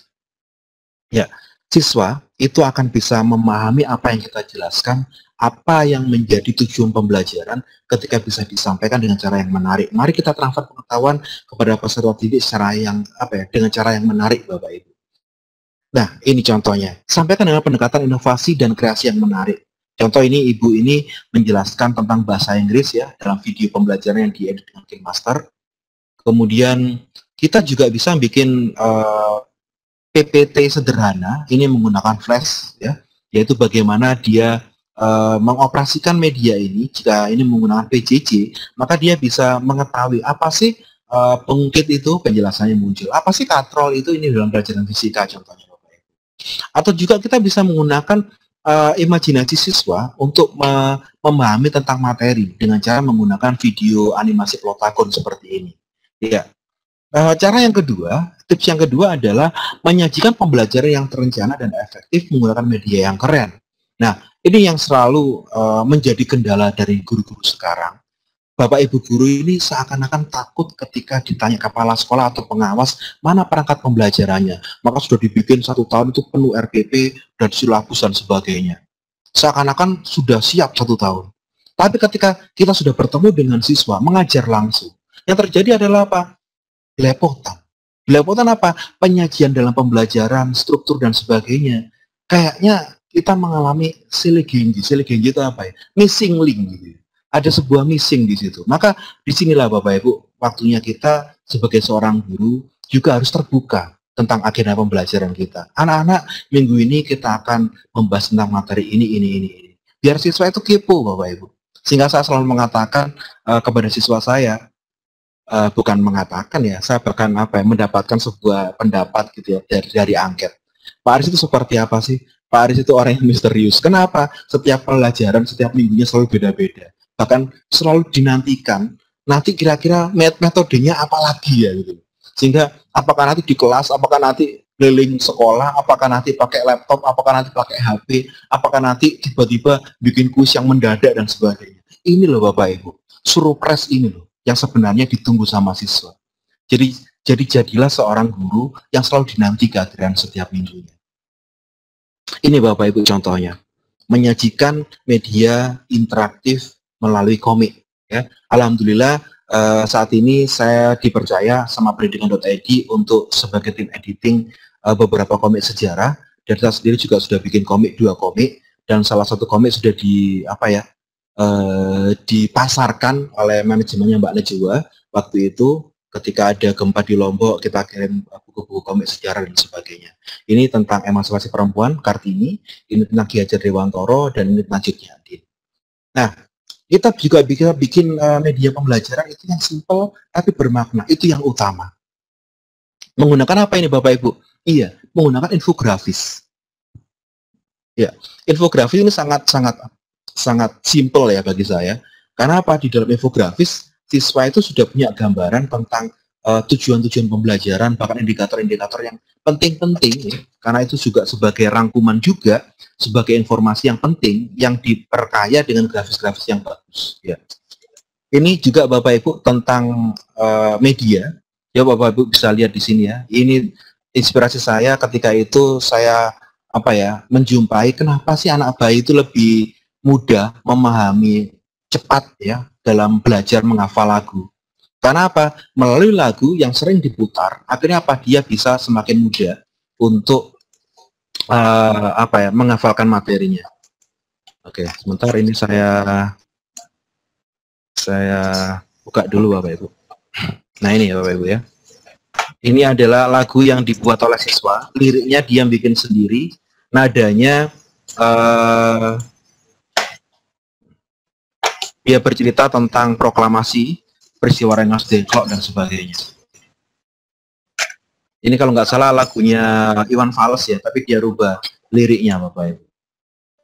Ya, siswa itu akan bisa memahami apa yang kita jelaskan, apa yang menjadi tujuan pembelajaran ketika bisa disampaikan dengan cara yang menarik. Mari kita transfer pengetahuan kepada peserta didik secara yang dengan cara yang menarik, Bapak Ibu. Nah, ini contohnya. Sampaikan dengan pendekatan inovasi dan kreasi yang menarik. Contoh ini, Ibu ini menjelaskan tentang bahasa Inggris ya dalam video pembelajaran yang diedit dengan KineMaster. Kemudian kita juga bisa bikin PPT sederhana, ini menggunakan Flash ya, yaitu bagaimana dia mengoperasikan media ini. Jika ini menggunakan PJJ, maka dia bisa mengetahui apa sih pengungkit itu, penjelasannya muncul. Apa sih katrol itu, ini dalam pelajaran fisika contohnya. Atau juga kita bisa menggunakan imajinasi siswa untuk memahami tentang materi dengan cara menggunakan video animasi plotagon seperti ini. Ya. Cara yang kedua, tips yang kedua adalah menyajikan pembelajaran yang terencana dan efektif menggunakan media yang keren. Nah, ini yang selalu menjadi kendala dari guru-guru sekarang. Bapak Ibu guru ini seakan-akan takut ketika ditanya kepala sekolah atau pengawas mana perangkat pembelajarannya. Maka sudah dibikin 1 tahun itu penuh RPP dan silabus dan sebagainya. Seakan-akan sudah siap 1 tahun. Tapi ketika kita sudah bertemu dengan siswa, mengajar langsung, yang terjadi adalah apa? Belepotan. Belepotan apa? Penyajian dalam pembelajaran, struktur dan sebagainya. Kayaknya kita mengalami silly genji. Silly genji itu apa ya? Missing link gitu. Ada sebuah missing di situ. Maka disinilah Bapak Ibu, waktunya kita sebagai seorang guru juga harus terbuka tentang agenda pembelajaran kita. Anak-anak, minggu ini kita akan membahas tentang materi ini. Biar siswa itu kepo Bapak Ibu. Sehingga saya selalu mengatakan kepada siswa saya, bukan mengatakan ya, saya bahkan mendapatkan sebuah pendapat gitu ya dari angket. Pak Aris itu seperti apa sih? Pak Aris itu orang yang misterius. Kenapa? Setiap pelajaran, setiap minggunya selalu beda-beda. Bahkan selalu dinantikan, nanti kira-kira metodenya apa lagi ya gitu. Sehingga apakah nanti di kelas, apakah nanti keliling sekolah, apakah nanti pakai laptop, apakah nanti pakai HP, apakah nanti tiba-tiba bikin kuis yang mendadak dan sebagainya. Ini loh Bapak Ibu, surprise ini loh yang sebenarnya ditunggu sama siswa. Jadi jadilah seorang guru yang selalu dinanti kehadiran setiap minggunya. Ini Bapak Ibu contohnya, menyajikan media interaktif melalui komik. Ya. Alhamdulillah saat ini saya dipercaya sama pendidikan.id untuk sebagai tim editing beberapa komik sejarah, dan saya sendiri juga sudah bikin komik 2 komik, dan salah satu komik sudah dipasarkan oleh manajemennya Mbak Najwa waktu itu. Ketika ada gempa di Lombok, kita kirim buku-buku komik sejarah dan sebagainya. Ini tentang emansipasi perempuan, Kartini, ini tentang Ki Hajar Dewantoro, dan ini tentang Cut Nyak. Nah, kita juga bisa bikin media pembelajaran itu yang simple tapi bermakna, itu yang utama. Menggunakan apa ini Bapak Ibu? Iya, menggunakan infografis. Ya, infografis ini sangat simple ya bagi saya. Karena apa? Di dalam infografis siswa itu sudah punya gambaran tentang tujuan-tujuan pembelajaran, bahkan indikator-indikator yang penting-penting ya. Karena itu juga sebagai rangkuman juga, sebagai informasi yang penting yang diperkaya dengan grafis-grafis yang bagus ya. Ini juga Bapak Ibu tentang media. Ya Bapak Ibu bisa lihat di sini ya. Ini inspirasi saya ketika itu saya menjumpai kenapa sih anak bayi itu lebih mudah memahami cepat ya dalam belajar menghafal lagu. Karena apa? Melalui lagu yang sering diputar, akhirnya dia bisa semakin mudah untuk menghafalkan materinya. Oke, sebentar ini saya buka dulu Bapak Ibu. Nah ini ya Bapak Ibu ya. Ini adalah lagu yang dibuat oleh siswa, liriknya dia bikin sendiri, nadanya dia bercerita tentang proklamasi, peristiwa Rengas Dengklok dan sebagainya. Ini kalau nggak salah lagunya Iwan Fals ya, tapi dia rubah liriknya Bapak Ibu.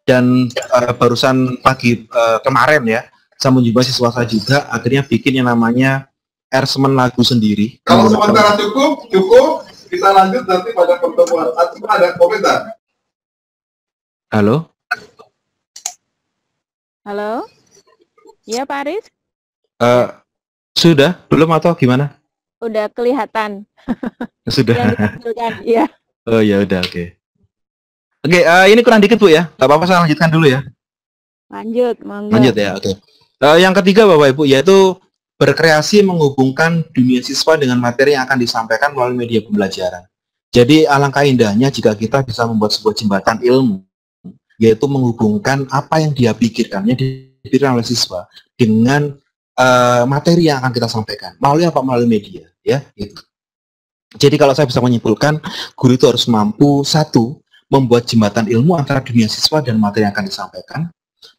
Dan barusan pagi kemarin ya, saya menjumpai siswa saya juga, akhirnya bikin yang namanya arrangement lagu sendiri. Kalau sementara cukup, kita lanjut nanti pada pertemuan. Ada komentar? Halo? Halo? Iya Pak Aris? Sudah? Belum atau gimana? Udah kelihatan. Sudah. Yang ditampilkan, iya. Oh ya udah, oke. Oke, ini kurang dikit Bu ya. Gak apa-apa, saya lanjutkan dulu ya. Lanjut, monggo. Lanjut ya, oke. Yang ketiga Bapak Ibu, yaitu berkreasi menghubungkan dunia siswa dengan materi yang akan disampaikan melalui media pembelajaran. Jadi alangkah indahnya jika kita bisa membuat sebuah jembatan ilmu, yaitu menghubungkan apa yang dia pikirkan, yang dipikirkan oleh siswa dengan materi yang akan kita sampaikan. Melalui apa? Melalui media, ya. Gitu. Jadi kalau saya bisa menyimpulkan, guru itu harus mampu, satu, membuat jembatan ilmu antara dunia siswa dan materi yang akan disampaikan,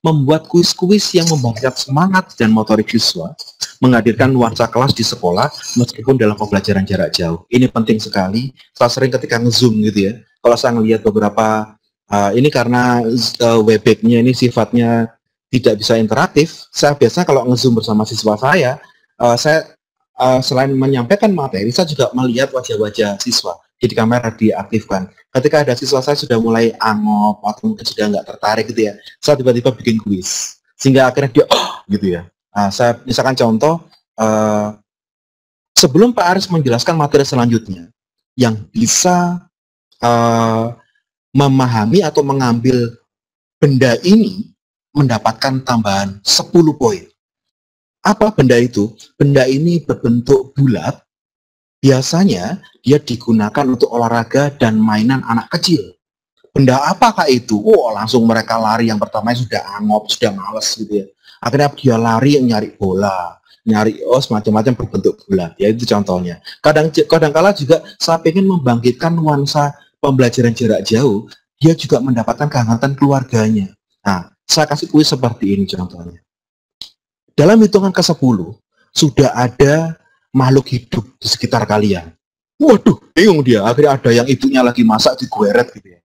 membuat kuis-kuis yang membangkitkan semangat dan motorik siswa, menghadirkan nuansa kelas di sekolah meskipun dalam pembelajaran jarak jauh. Ini penting sekali. Saya sering ketika nge-zoom gitu ya, kalau saya ngelihat beberapa, ini karena Webex-nya ini sifatnya tidak bisa interaktif, saya biasa kalau nge-zoom bersama siswa saya selain menyampaikan materi, saya juga melihat wajah-wajah siswa. Jadi kamera diaktifkan. Ketika ada siswa saya sudah mulai angop atau mungkin sudah nggak tertarik gitu ya, saya tiba-tiba bikin kuis. Sehingga akhirnya dia, gitu ya. Nah, saya misalkan contoh, sebelum Pak Aris menjelaskan materi selanjutnya, yang bisa memahami atau mengambil benda ini mendapatkan tambahan 10 poin. Apa benda itu? Benda ini berbentuk bulat. Biasanya dia digunakan untuk olahraga dan mainan anak kecil. Benda apakah itu? Langsung mereka lari. Yang pertama sudah angop, sudah males gitu ya. Akhirnya dia lari nyari bola, nyari semacam-macam berbentuk bulat. Ya itu contohnya. Kadang-kala juga saya ingin membangkitkan nuansa pembelajaran jarak jauh. Dia juga mendapatkan kehangatan keluarganya. Nah, saya kasih kuis seperti ini contohnya. Dalam hitungan ke-10, sudah ada makhluk hidup di sekitar kalian. Waduh, bingung dia. Akhirnya ada yang ibunya lagi masak digeret gitu ya.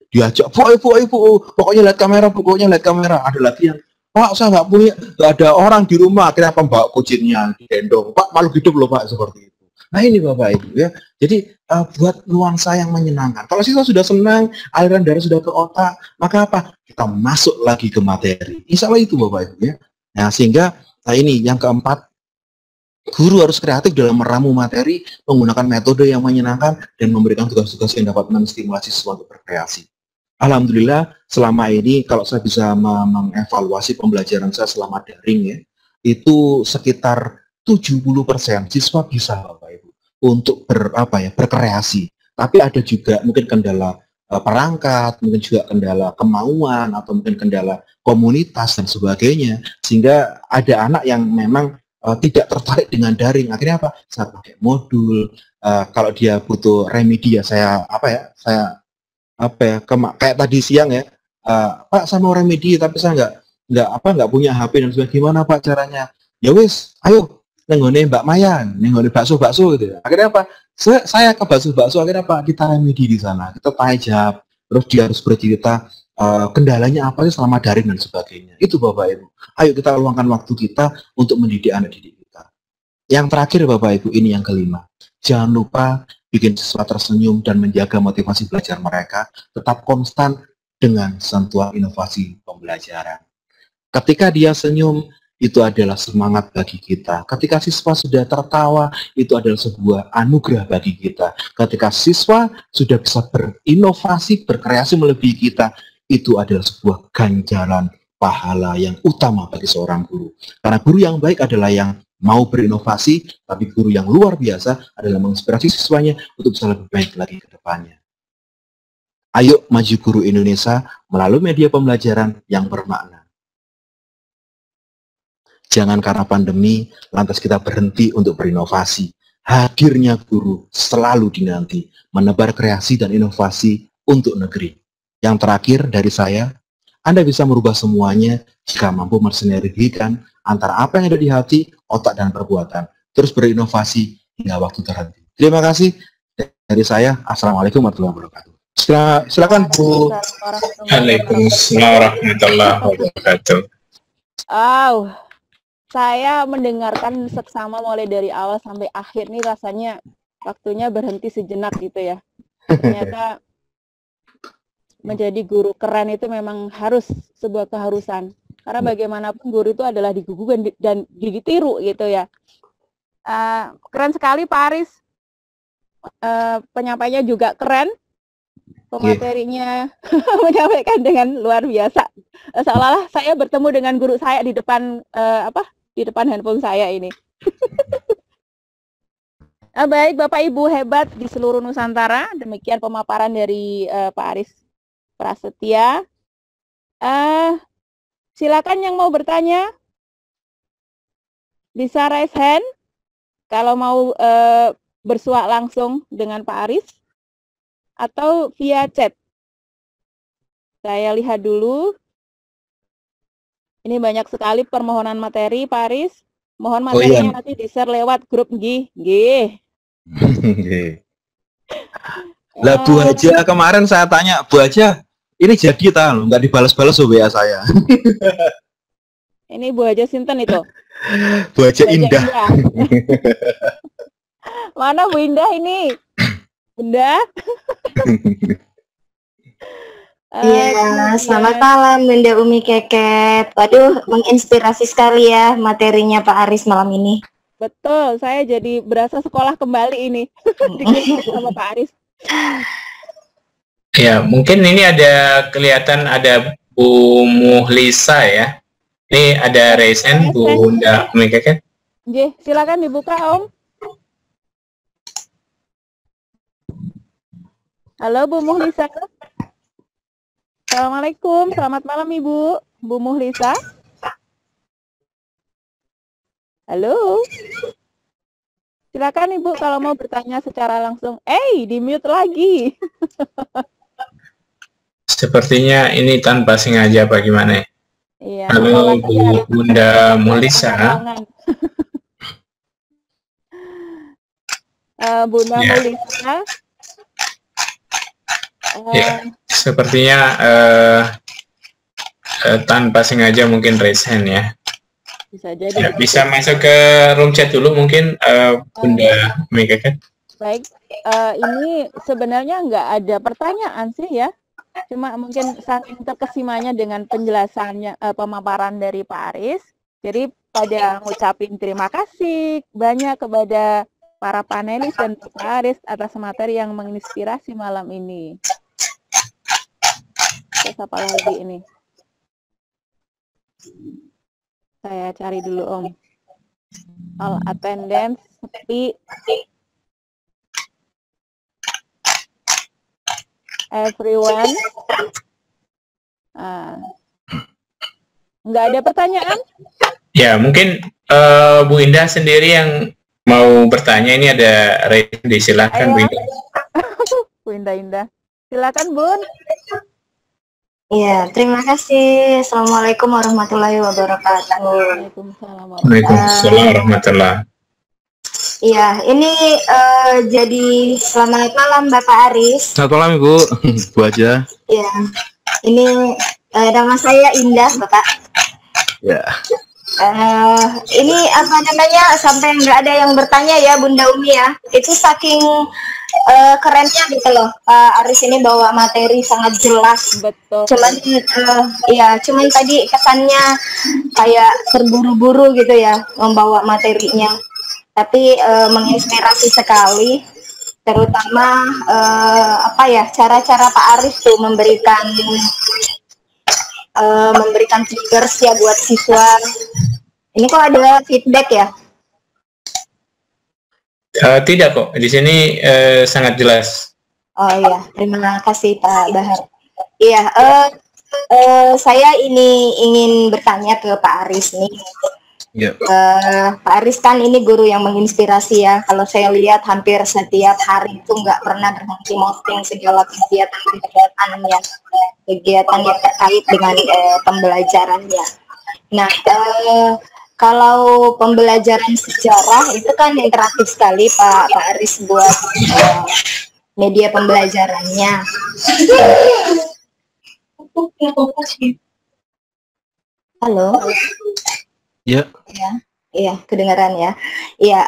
Diajak, ibu, pokoknya lihat kamera. Ada lagi yang, Pak, saya nggak ada orang di rumah. Akhirnya pembawa kucingnya digendong. Pak, makhluk hidup loh Pak, seperti itu. Nah ini Bapak Ibu ya. Jadi buat nuansa yang menyenangkan. Kalau siswa sudah senang, aliran darah sudah ke otak, maka apa? Kita masuk lagi ke materi. Insya Allah itu Bapak Ibu ya. Nah sehingga ini yang keempat, guru harus kreatif dalam meramu materi, menggunakan metode yang menyenangkan, dan memberikan tugas-tugas yang dapat menstimulasi siswa untuk berkreasi. Alhamdulillah, selama ini kalau saya bisa mengevaluasi pembelajaran saya selama daring ya, itu sekitar 70% siswa bisa Bapak Ibu untuk berkreasi. Tapi ada juga mungkin kendala perangkat, mungkin juga kendala kemauan, atau mungkin kendala komunitas dan sebagainya, sehingga ada anak yang memang tidak tertarik dengan daring. Akhirnya apa? Saya pakai modul. Kalau dia butuh remedi ya kayak tadi siang ya, Pak saya mau remedi tapi saya nggak punya HP dan sebagainya. Gimana Pak caranya? Ya wis, ayo nenggone Mbak Maya, nenggone bakso gitu ya. Akhirnya apa? Saya ke bakso, akhirnya apa? Kita remedi di sana. Kita tanya jawab, terus dia harus bercerita kendalanya apa sih selama daring dan sebagainya. Itu Bapak Ibu. Ayo kita luangkan waktu kita untuk mendidik anak didik kita. Yang terakhir Bapak Ibu, ini yang kelima. Jangan lupa bikin siswa tersenyum dan menjaga motivasi belajar mereka tetap konstan dengan sentuhan inovasi pembelajaran. Ketika dia senyum, itu adalah semangat bagi kita. Ketika siswa sudah tertawa, itu adalah sebuah anugerah bagi kita. Ketika siswa sudah bisa berinovasi, berkreasi melebihi kita, itu adalah sebuah ganjaran pahala yang utama bagi seorang guru. Karena guru yang baik adalah yang mau berinovasi, tapi guru yang luar biasa adalah menginspirasi siswanya untuk bisa lebih baik lagi ke depannya. Ayo maju guru Indonesia melalui media pembelajaran yang bermakna. Jangan karena pandemi, lantas kita berhenti untuk berinovasi. Hadirnya guru selalu dinanti, menebar kreasi dan inovasi untuk negeri. Yang terakhir dari saya, Anda bisa merubah semuanya jika mampu mensinergikan antara apa yang ada di hati, otak, dan perbuatan. Terus berinovasi hingga waktu terhenti. Terima kasih dari saya. Assalamualaikum warahmatullahi wabarakatuh. Silakan Bu. Waalaikumsalam warahmatullahi wabarakatuh. saya mendengarkan seksama mulai dari awal sampai akhir nih rasanya waktunya berhenti sejenak gitu ya. Ternyata menjadi guru keren itu memang harus sebuah keharusan. Karena bagaimanapun guru itu adalah digugu dan ditiru gitu ya. Keren sekali Pak Aris. Penyampainya juga keren. Pematerinya menyampaikan dengan luar biasa. Seolah-olah saya bertemu dengan guru saya di depan di depan handphone saya ini. Baik Bapak Ibu hebat di seluruh Nusantara, demikian pemaparan dari Pak Aris Prasetya. Silakan yang mau bertanya bisa raise hand kalau mau bersuak langsung dengan Pak Aris atau via chat. Saya lihat dulu. Ini banyak sekali permohonan materi Pak Aris. Mohon materinya nanti di-share lewat grup nggih. Lah Bu Haja kemarin saya tanya, Bu Haja ini jadi tahu nggak dibalas-balas WA saya. Ini Bu Haja Sinten itu? Bu Haja Indah. Mana Bu Indah ini? Bunda? Iya, selamat malam Bunda Umi Keket. Waduh, menginspirasi sekali ya materinya Pak Aris malam ini. Betul, saya jadi berasa sekolah kembali ini sama Pak Aris. Ya, mungkin ini ada kelihatan ada Bu Muhlisa ya. Ini ada raise hand Bunda Umi Keket. Nggih, silakan dibuka Om. Halo Bu Muhlisa. Assalamualaikum, selamat malam Ibu. Bu Muhlisa. Halo. Silakan Ibu kalau mau bertanya secara langsung. Di mute lagi. Sepertinya ini tanpa sengaja apa gimana ya? Iya. Halo Bu Bunda Muhlisa. Bunda Muhlisa. Ya, sepertinya tanpa sengaja mungkin raise hand ya. Bisa jadi. Ya, bisa masuk ke room chat dulu mungkin Bunda Mega. Baik, ini sebenarnya nggak ada pertanyaan sih ya. Cuma mungkin saking terkesimanya dengan penjelasannya, pemaparan dari Pak Aris. Jadi pada ngucapin terima kasih banyak kepada para panelis dan Pak Aris atas materi yang menginspirasi malam ini. Terus apa lagi ini? Saya cari dulu Om. All attendance sepi. Everyone. Nggak ada pertanyaan? Ya, mungkin Bu Indah sendiri yang mau bertanya, ini ada raise, silakan Bu Indah. Bu Indah. Silakan Bun. Iya, terima kasih. Assalamualaikum warahmatullahi wabarakatuh. Waalaikumsalam warahmatullahi. Iya, ini jadi selamat malam Bapak Aris. Selamat malam Ibu. Bu Haja. Iya, ini nama saya Indah Bapak. Ya. Ini apa namanya sampai nggak ada yang bertanya ya Bunda Umi ya. Itu saking kerennya gitu loh. Pak Aris ini bawa materi sangat jelas. Betul. Cuman tadi kesannya kayak terburu-buru gitu ya membawa materinya. Tapi menginspirasi sekali, terutama cara-cara Pak Aris tuh memberikan triggers ya buat siswa. Ini kok ada feedback ya? Tidak kok, di sini sangat jelas. Oh iya, terima kasih Pak Bahar. Iya, saya ini ingin bertanya ke Pak Aris nih. Yeah. Pak Aris kan ini guru yang menginspirasi ya. Kalau saya lihat hampir setiap hari itu nggak pernah berhenti posting segala kegiatan yang terkait dengan pembelajarannya. Nah, kalau pembelajaran sejarah itu kan interaktif sekali Pak Aris buat media pembelajarannya. Halo. Ya. Iya, kedengaran ya. Iya,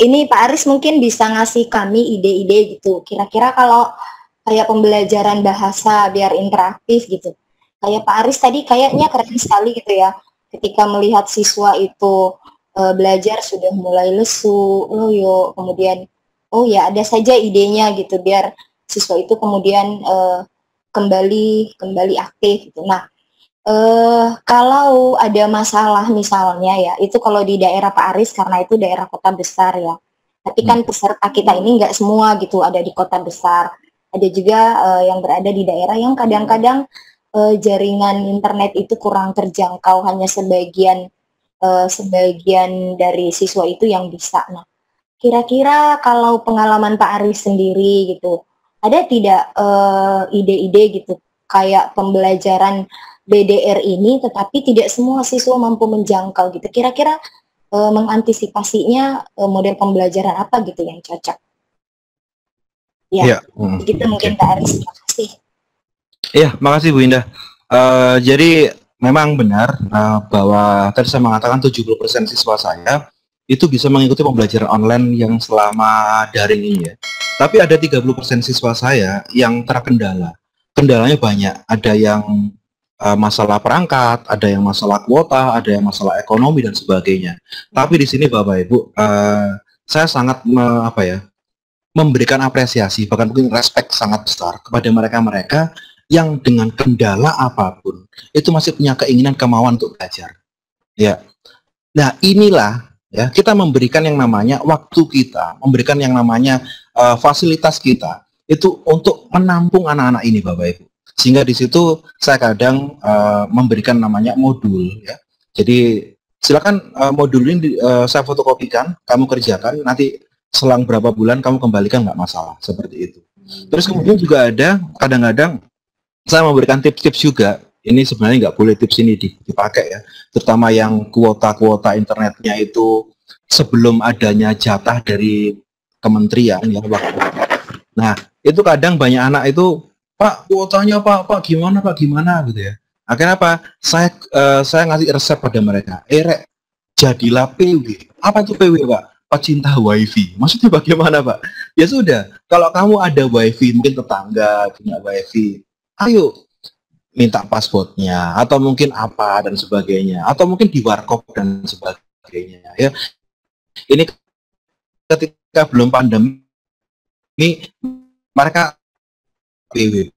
ini Pak Aris mungkin bisa ngasih kami ide-ide gitu. Kira-kira kalau kayak pembelajaran bahasa biar interaktif gitu. Kayak Pak Aris tadi kayaknya keren sekali gitu ya. Ketika melihat siswa itu belajar sudah mulai lesu, loyo, kemudian oh ya ada saja idenya gitu biar siswa itu kemudian kembali aktif gitu. Nah, kalau ada masalah misalnya ya, itu kalau di daerah Pak Aris karena itu daerah kota besar ya. Tapi kan peserta kita ini nggak semua gitu ada di kota besar. Ada juga yang berada di daerah yang kadang-kadang jaringan internet itu kurang terjangkau, hanya sebagian dari siswa itu yang bisa. Nah, kira-kira kalau pengalaman Pak Aris sendiri gitu, ada tidak ide-ide gitu kayak pembelajaran BDR ini, tetapi tidak semua siswa mampu menjangkau gitu. Kira-kira mengantisipasinya model pembelajaran apa gitu yang cocok? Ya, begitu mungkin Pak Aris. Terima kasih. Iya, makasih Bu Indah. Jadi memang benar bahwa tadi saya mengatakan 70% siswa saya itu bisa mengikuti pembelajaran online yang selama daring ini ya. Tapi ada 30% siswa saya yang terkendala. Kendalanya banyak. Ada yang masalah perangkat, ada yang masalah kuota, ada yang masalah ekonomi dan sebagainya. Tapi di sini Bapak Ibu, saya sangat memberikan apresiasi, bahkan mungkin respect sangat besar kepada mereka-mereka yang dengan kendala apapun itu masih punya keinginan, kemauan untuk belajar. Ya. Nah, inilah ya, kita memberikan yang namanya waktu kita, memberikan yang namanya fasilitas kita itu untuk menampung anak-anak ini Bapak Ibu. Sehingga di situ saya kadang memberikan namanya modul ya. Jadi silakan modul ini saya fotokopikan, kamu kerjakan, nanti selang berapa bulan kamu kembalikan, nggak masalah, seperti itu. Terus kemudian juga ada kadang-kadang saya memberikan tips-tips juga. Ini sebenarnya nggak boleh tips ini dipakai ya, terutama yang kuota internetnya itu sebelum adanya jatah dari kementerian ya waktu. Nah itu kadang banyak anak itu, Pak kuotanya Pak gimana gitu ya. Akhirnya apa? Saya ngasih resep pada mereka. Rek, jadilah PW. Apa itu PW Pak? Pecinta WiFi. Maksudnya bagaimana Pak? Ya sudah, kalau kamu ada WiFi, mungkin tetangga punya WiFi, ayo minta passwordnya, atau mungkin apa dan sebagainya, atau mungkin di warkop dan sebagainya. Ya, ini ketika belum pandemi, mereka PW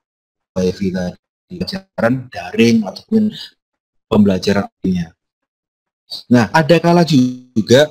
WiFi tadi, pembelajaran daring ataupun pembelajaran lainnya. Nah, ada kala juga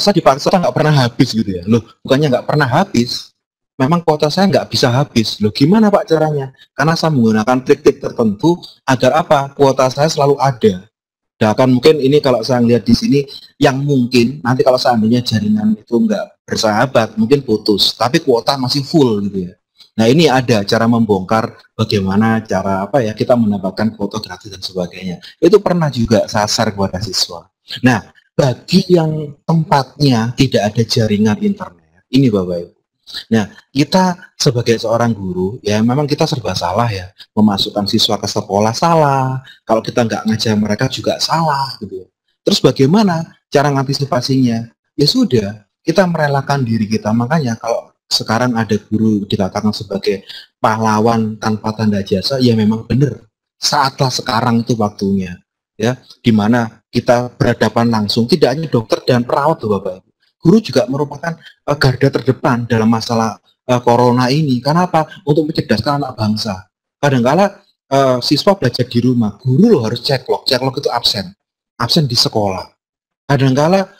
saya dipaksa nggak pernah habis gitu ya. Loh, bukannya nggak pernah habis, memang kuota saya nggak bisa habis. Loh, gimana Pak caranya? Karena saya menggunakan trik-trik tertentu agar apa? Kuota saya selalu ada. Bahkan mungkin ini kalau saya lihat di sini, yang mungkin nanti kalau seandainya jaringan itu nggak bersahabat, mungkin putus, tapi kuota masih full gitu ya. Nah ini ada cara membongkar bagaimana cara kita mendapatkan kuota gratis dan sebagainya. Itu pernah juga saya share kepada siswa. Nah bagi yang tempatnya tidak ada jaringan internet, ini Bapak Ibu. Nah, kita sebagai seorang guru, ya memang kita serba salah ya. Memasukkan siswa ke sekolah salah, kalau kita nggak ngajar mereka juga salah gitu. Terus bagaimana cara mengantisipasinya? Ya sudah, kita merelakan diri kita. Makanya kalau sekarang ada guru dikatakan sebagai pahlawan tanpa tanda jasa, ya memang benar. Saatlah sekarang itu waktunya. Ya, dimana kita berhadapan langsung, tidak hanya dokter dan perawat tuh Bapak Ibu. Guru juga merupakan garda terdepan dalam masalah corona ini. Karena apa? Untuk mencerdaskan anak bangsa. Kadang-kala siswa belajar di rumah, guru loh harus ceklok. Ceklok itu absen di sekolah. Kadang-kala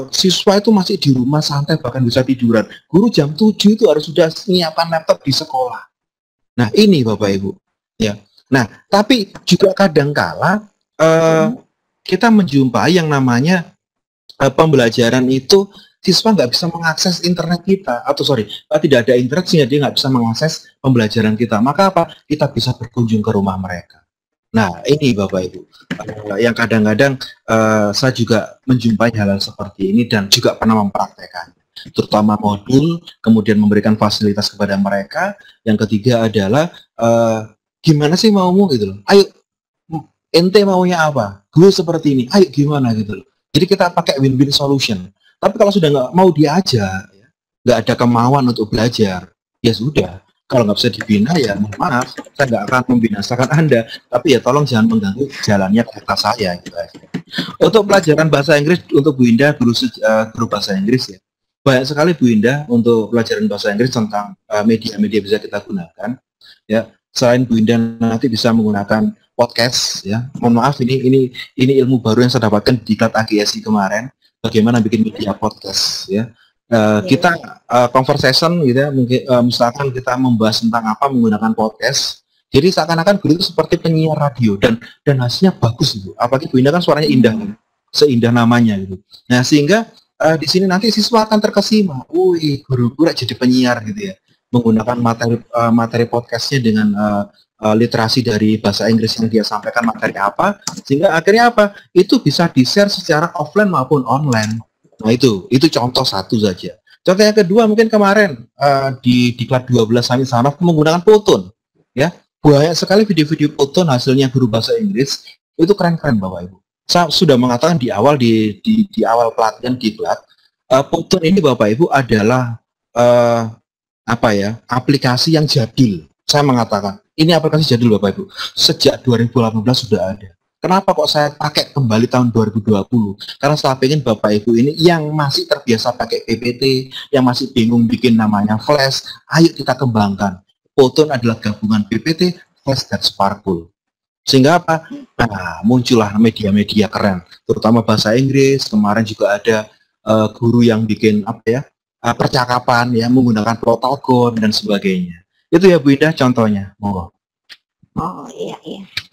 siswa itu masih di rumah santai, bahkan bisa tiduran. Guru jam 7 itu harus sudah menyiapkan laptop di sekolah. Nah ini Bapak Ibu. Ya. Nah tapi juga kadang-kala kita menjumpai yang namanya pembelajaran itu siswa nggak bisa mengakses internet kita, atau tidak ada internet sehingga dia nggak bisa mengakses pembelajaran kita. Maka apa? Kita bisa berkunjung ke rumah mereka. Nah ini Bapak Ibu, yang kadang-kadang saya juga menjumpai hal-hal seperti ini dan juga pernah mempraktekannya, terutama modul, kemudian memberikan fasilitas kepada mereka. Yang ketiga adalah gimana sih maumu gitu loh. Ayo ente maunya apa? Gue seperti ini, ayo gimana gitu loh. Jadi kita pakai win-win solution. Tapi kalau sudah nggak mau diajak, ya, nggak ada kemauan untuk belajar, ya sudah. Kalau nggak bisa dibina, ya mohon maaf, saya nggak akan membinasakan Anda. Tapi ya tolong jangan mengganggu jalannya kata saya. Gitu aja. Untuk pelajaran bahasa Inggris, untuk Bu Indah, guru bahasa Inggris ya. Banyak sekali Bu Indah untuk pelajaran bahasa Inggris tentang media-media bisa kita gunakan. Ya, selain Bu Indah nanti bisa menggunakan podcast ya. Mohon maaf ini ilmu baru yang saya dapatkan di Diklat AGSI kemarin. Bagaimana bikin media podcast ya. Kita conversation gitu ya, mungkin misalkan kita membahas tentang apa menggunakan podcast. Jadi seakan-akan guru itu seperti penyiar radio dan hasilnya bagus gitu. Apalagi Bu Indah kan suaranya indah gitu. Seindah namanya gitu. Nah, sehingga di sini nanti siswa akan terkesima. Wih, guru jadi penyiar gitu ya. Menggunakan materi podcastnya dengan literasi dari bahasa Inggris yang dia sampaikan materi apa, sehingga akhirnya apa? Itu bisa di-share secara offline maupun online. Nah itu contoh satu saja. Contoh yang kedua mungkin kemarin di Diklat 12 Sami Sanov menggunakan Photon, ya banyak sekali video-video Photon hasilnya guru bahasa Inggris itu keren-keren Bapak Ibu. Saya sudah mengatakan di awal di awal pelatihan Diklat, Photon ini Bapak Ibu adalah aplikasi yang jadul. Saya mengatakan ini aplikasi jadul Bapak Ibu. Sejak 2018 sudah ada. Kenapa kok saya pakai kembali tahun 2020? Karena saya pengen Bapak Ibu ini yang masih terbiasa pakai PPT, yang masih bingung bikin namanya Flash, ayo kita kembangkan. Photon adalah gabungan PPT, Flash, dan Sparkle. Sehingga apa? Nah, muncullah media-media keren, terutama bahasa Inggris. Kemarin juga ada guru yang bikin percakapan ya menggunakan Protagon dan sebagainya. Itu ya Bu Indah contohnya. Oh iya.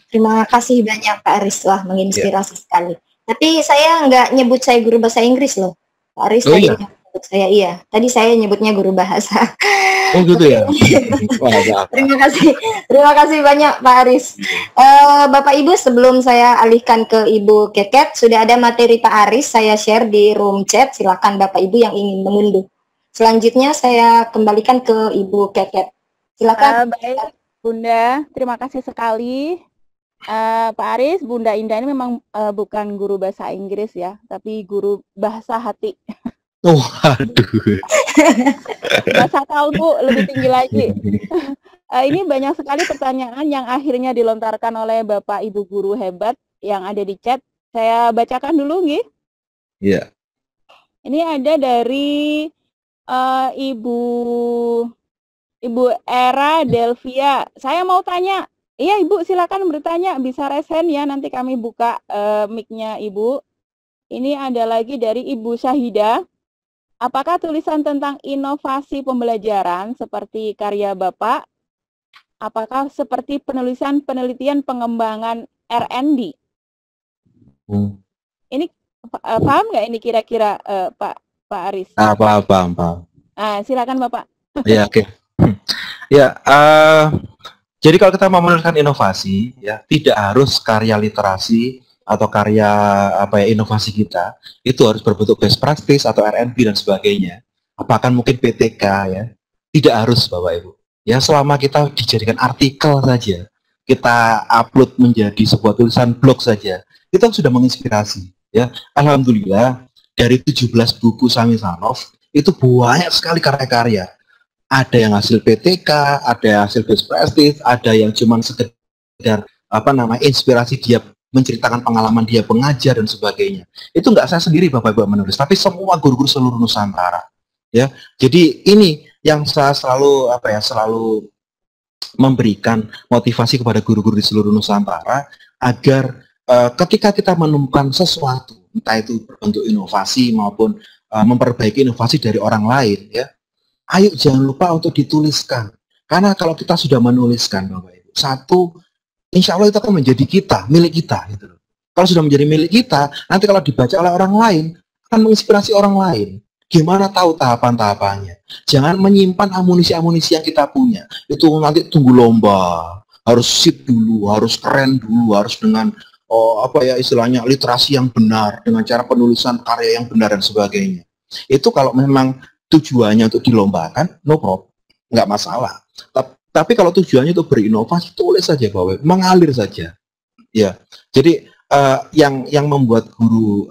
Terima kasih banyak Pak Aris, wah menginspirasi sekali. Tapi saya nggak nyebut saya guru bahasa Inggris loh, Pak Aris tadi nyebut saya Tadi saya nyebutnya guru bahasa. Oh gitu ya. Terima kasih banyak Pak Aris. Bapak Ibu, sebelum saya alihkan ke Ibu Keket, sudah ada materi Pak Aris saya share di room chat. Silakan Bapak Ibu yang ingin mengunduh. Selanjutnya saya kembalikan ke Ibu Keket. Silakan. Baik, Bunda, terima kasih sekali. Pak Aris, Bunda Indah ini memang bukan guru bahasa Inggris ya, tapi guru bahasa hati. Oh, aduh. Bahasa kalbu lebih tinggi lagi. Ini banyak sekali pertanyaan yang akhirnya dilontarkan oleh Bapak Ibu guru hebat yang ada di chat. Saya bacakan dulu, nggih. Iya. Ini ada dari Ibu Era Delvia. Saya mau tanya. Iya Ibu, silakan bertanya, bisa raise hand ya, nanti kami buka mic-nya Ibu. Ini ada lagi dari Ibu Syahida. Apakah tulisan tentang inovasi pembelajaran seperti karya Bapak, apakah seperti penulisan penelitian pengembangan R&D? Ini paham nggak ini kira-kira Pak Aris? Paham. Silakan Bapak. Ya, oke. Ya, jadi kalau kita mau menuliskan inovasi, ya tidak harus karya literasi atau karya inovasi kita itu harus berbentuk best practice atau R&D dan sebagainya. Apakah mungkin PTK ya? Tidak harus Bapak Ibu. Ya selama kita dijadikan artikel saja, kita upload menjadi sebuah tulisan blog saja, kita sudah menginspirasi. Ya, alhamdulillah dari 17 buku Sami Sanov itu banyak sekali karya-karya. Ada yang hasil PTK, ada yang hasil best practice, ada yang cuman sekedar inspirasi dia menceritakan pengalaman dia pengajar dan sebagainya. Itu nggak saya sendiri Bapak Ibu menulis, tapi semua guru-guru seluruh Nusantara. Ya, jadi ini yang saya selalu memberikan motivasi kepada guru-guru di seluruh Nusantara agar ketika kita menemukan sesuatu, entah itu berbentuk inovasi maupun memperbaiki inovasi dari orang lain, ya. Ayo jangan lupa untuk dituliskan. Karena kalau kita sudah menuliskan, Bapak Ibu, satu, insya Allah itu akan menjadi milik kita. Gitu. Kalau sudah menjadi milik kita, nanti kalau dibaca oleh orang lain, akan menginspirasi orang lain. Gimana tahu tahapan-tahapannya? Jangan menyimpan amunisi-amunisi yang kita punya. Itu nanti tunggu lomba, harus sip dulu, harus keren dulu, harus dengan istilahnya literasi yang benar, dengan cara penulisan karya yang benar dan sebagainya. Itu kalau memang tujuannya untuk dilombakan, no problem, nggak masalah. Tapi kalau tujuannya untuk berinovasi, tulis saja Bapak, mengalir saja. Ya, jadi yang membuat guru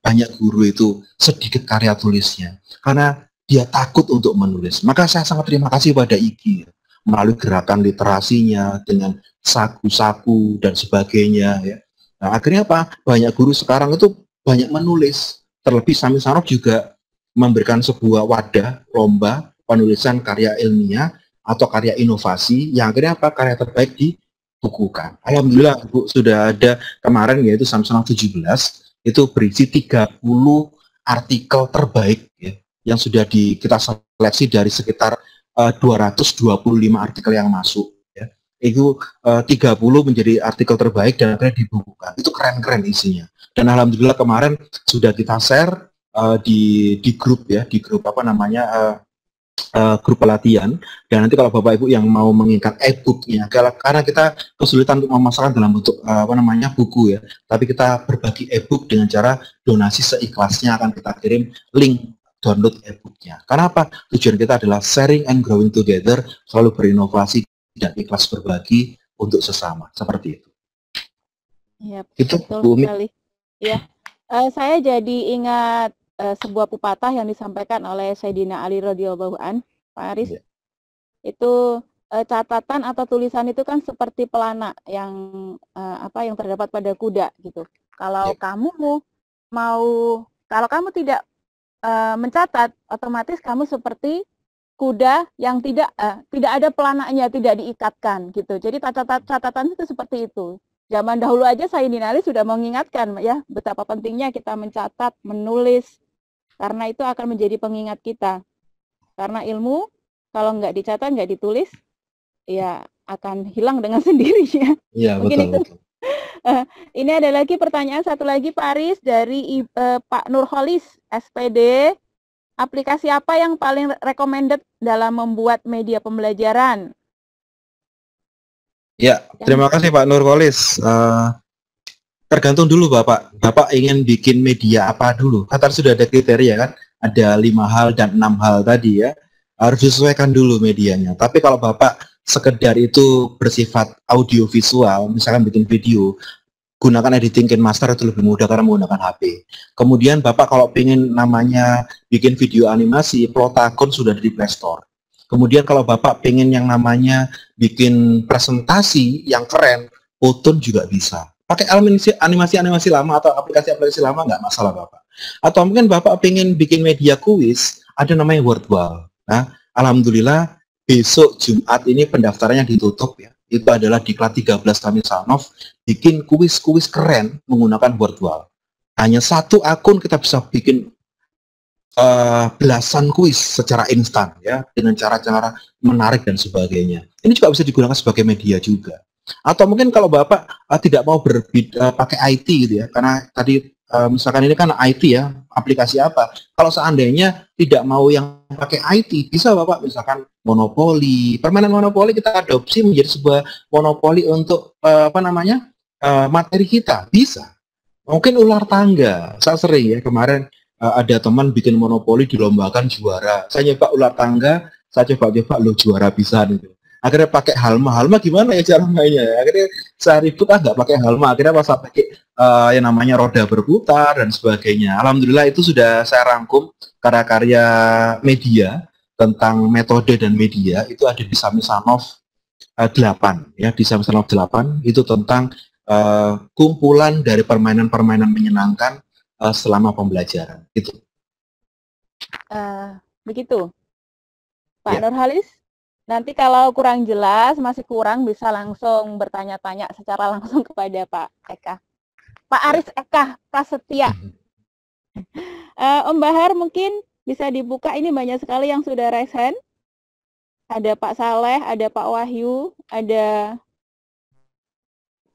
banyak guru itu sedikit karya tulisnya karena dia takut untuk menulis. Maka saya sangat terima kasih pada Iki melalui gerakan literasinya dengan saku-saku dan sebagainya ya. Nah, akhirnya apa? Banyak guru sekarang itu banyak menulis. Terlebih Sami Sanov juga memberikan sebuah wadah lomba penulisan karya ilmiah atau karya inovasi yang akhirnya apa? Karya terbaik dibukukan. Alhamdulillah Bu, sudah ada kemarin yaitu Sami Sanov 17 itu berisi 30 artikel terbaik ya, yang sudah kita seleksi dari sekitar 225 artikel yang masuk ya. Itu 30 menjadi artikel terbaik dan akhirnya dibukukan. Itu keren-keren isinya. Dan alhamdulillah kemarin sudah kita share di grup ya, di grup grup pelatihan. Dan nanti kalau Bapak Ibu yang mau mengingat e-booknya, karena kita kesulitan untuk memasarkan dalam bentuk buku ya, tapi kita berbagi e-book dengan cara donasi seikhlasnya, akan kita kirim link download e-booknya. Karena apa? Tujuan kita adalah sharing and growing together, selalu berinovasi dan ikhlas berbagi untuk sesama, seperti itu. Ya, Itu betul Bu Umi. sekali. Ya, saya jadi ingat sebuah pepatah yang disampaikan oleh Sayyidina Ali radhiyallahu an, Pak Aris. Ya. Itu catatan atau tulisan itu kan seperti pelana yang yang terdapat pada kuda gitu. Kalau kamu tidak mencatat, otomatis kamu seperti kuda yang tidak ada pelananya, tidak diikatkan gitu. Jadi catatan itu seperti itu. Zaman dahulu aja Sayyidina Ali sudah mengingatkan ya betapa pentingnya kita mencatat, menulis, karena itu akan menjadi pengingat kita. Karena ilmu kalau nggak dicatat, nggak ditulis, ya akan hilang dengan sendirinya. Iya, betul. Ini ada lagi pertanyaan satu lagi Pak Aris dari Pak Nurholis SPD. Aplikasi apa yang paling recommended dalam membuat media pembelajaran? Ya, terima kasih Pak Nurholis. Tergantung dulu Bapak ingin bikin media apa dulu. Kata sudah ada kriteria kan, ada 5 hal dan 6 hal tadi ya. Harus disesuaikan dulu medianya. Tapi kalau Bapak sekedar itu bersifat audio visual, misalkan bikin video, gunakan editing KineMaster itu lebih mudah karena menggunakan HP. Kemudian Bapak kalau ingin namanya bikin video animasi, Plotagon sudah ada di Play Store. Kemudian kalau Bapak pengen yang namanya bikin presentasi yang keren, Photon juga bisa. Pakai animasi lama atau aplikasi lama nggak masalah Bapak. Atau mungkin Bapak pengen bikin media kuis, ada namanya Wordwall. Nah, alhamdulillah besok Jumat ini pendaftarannya ditutup ya. Itu adalah Diklat 13 Sami Sanov bikin kuis-kuis keren menggunakan Wordwall. Hanya satu akun kita bisa bikin belasan kuis secara instan ya, dengan cara-cara menarik dan sebagainya. Ini juga bisa digunakan sebagai media juga. Atau mungkin kalau Bapak tidak mau pakai IT gitu ya, karena tadi misalkan ini kan IT ya, aplikasi apa. Kalau seandainya tidak mau yang pakai IT, bisa Bapak misalkan monopoli, permainan monopoli kita adopsi menjadi sebuah monopoli untuk materi kita, bisa. Mungkin ular tangga, saya sering ya kemarin ada teman bikin monopoli dilombakan juara. Saya nyoba ular tangga, saya coba lo juara bisa gitu. Akhirnya pakai halma gimana ya cara mainnya? Akhirnya saya ribut nggak pakai halma. Akhirnya pas pakai yang namanya roda berputar dan sebagainya. Alhamdulillah itu sudah saya rangkum karya-karya media tentang metode dan media itu ada di Sami Sanov 8 ya, di Sami Sanov 8 itu tentang kumpulan dari permainan-permainan menyenangkan selama pembelajaran itu. Begitu, Pak Ya. Nurholis. Nanti kalau kurang jelas, masih kurang bisa langsung bertanya-tanya secara langsung kepada Pak Eka, Pak Aris Eka Prasetya. Om Bahar mungkin bisa dibuka, ini banyak sekali yang sudah raise hand. Ada Pak Saleh, ada Pak Wahyu, ada.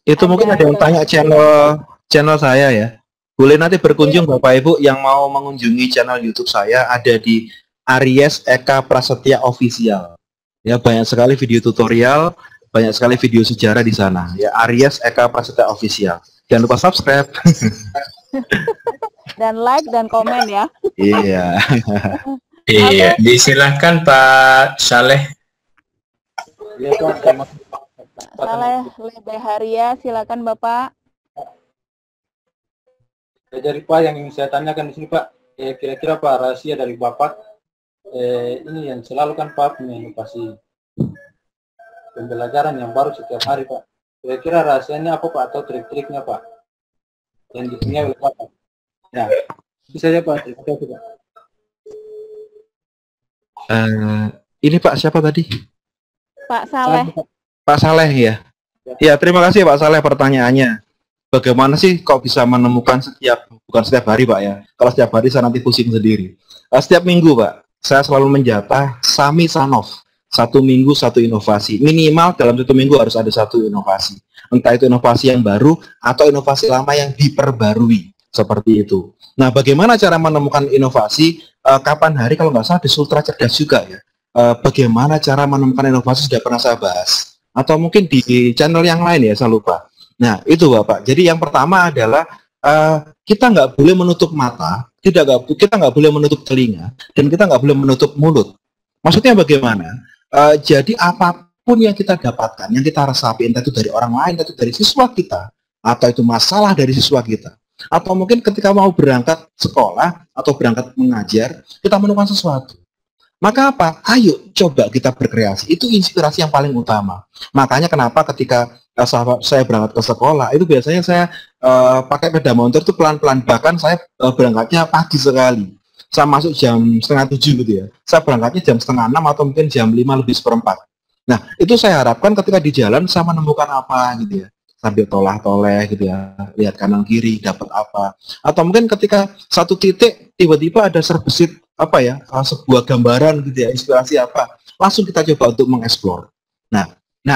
Itu mungkin ada yang tanya channel saya ya. Boleh nanti berkunjung Bapak Ibu yang mau mengunjungi channel YouTube saya, ada di Aries Eka Prasetya Official. Ya, banyak sekali video tutorial, banyak sekali video sejarah di sana. Ya, Aries Eka Prasetya Official. Jangan lupa subscribe. Dan like dan komen ya. Iya. Iya, disilahkan Pak Saleh. Saleh Lebeharia, silakan Bapak. Jadi Pak, yang ingin saya tanyakan di sini Pak, kira-kira Pak rahasia dari Bapak ini yang selalu kan Pak punya inovasi pembelajaran yang baru setiap hari Pak. Kira-kira rahasianya apa Pak atau trik-triknya Pak yang dipunyai oleh Bapak? Ya, bisa saja Pak. Terima kasih Pak. Ini Pak siapa tadi? Pak Saleh. Pak Saleh ya. Ya, terima kasih Pak Saleh pertanyaannya. Bagaimana sih kok bisa menemukan bukan setiap hari Pak ya. Kalau setiap hari saya nanti pusing sendiri. Setiap minggu Pak, saya selalu menjatah Sami Sanof. 1 minggu 1 inovasi. Minimal dalam 1 minggu harus ada 1 inovasi. Entah itu inovasi yang baru atau inovasi lama yang diperbarui. Seperti itu. Nah, bagaimana cara menemukan inovasi? Kapan hari kalau nggak salah di Sultra Cerdas juga ya. Bagaimana cara menemukan inovasi sudah pernah saya bahas. Atau mungkin di channel yang lain ya, saya lupa. Nah, itu Bapak. Jadi yang pertama adalah kita nggak boleh menutup mata, kita nggak boleh menutup telinga, dan kita nggak boleh menutup mulut. Maksudnya bagaimana? Jadi apapun yang kita dapatkan, yang kita resapi, entah itu dari orang lain, entah itu dari siswa kita, atau itu masalah dari siswa kita, atau mungkin ketika mau berangkat sekolah atau berangkat mengajar, kita menemukan sesuatu. Maka apa? Ayo coba kita berkreasi. Itu inspirasi yang paling utama. Makanya kenapa ketika saya berangkat ke sekolah, itu biasanya saya pakai sepeda motor itu pelan-pelan. Bahkan saya berangkatnya pagi sekali. Saya masuk jam 6:30 gitu ya. Saya berangkatnya jam 5:30 atau mungkin jam 5:45. Nah, itu saya harapkan ketika di jalan saya menemukan apa gitu ya. Sambil toleh-toleh gitu ya. Lihat kanan kiri dapat apa. Atau mungkin ketika satu titik tiba-tiba ada serbesit apa ya, sebuah gambaran gitu ya, inspirasi apa, langsung kita coba untuk mengeksplor. Nah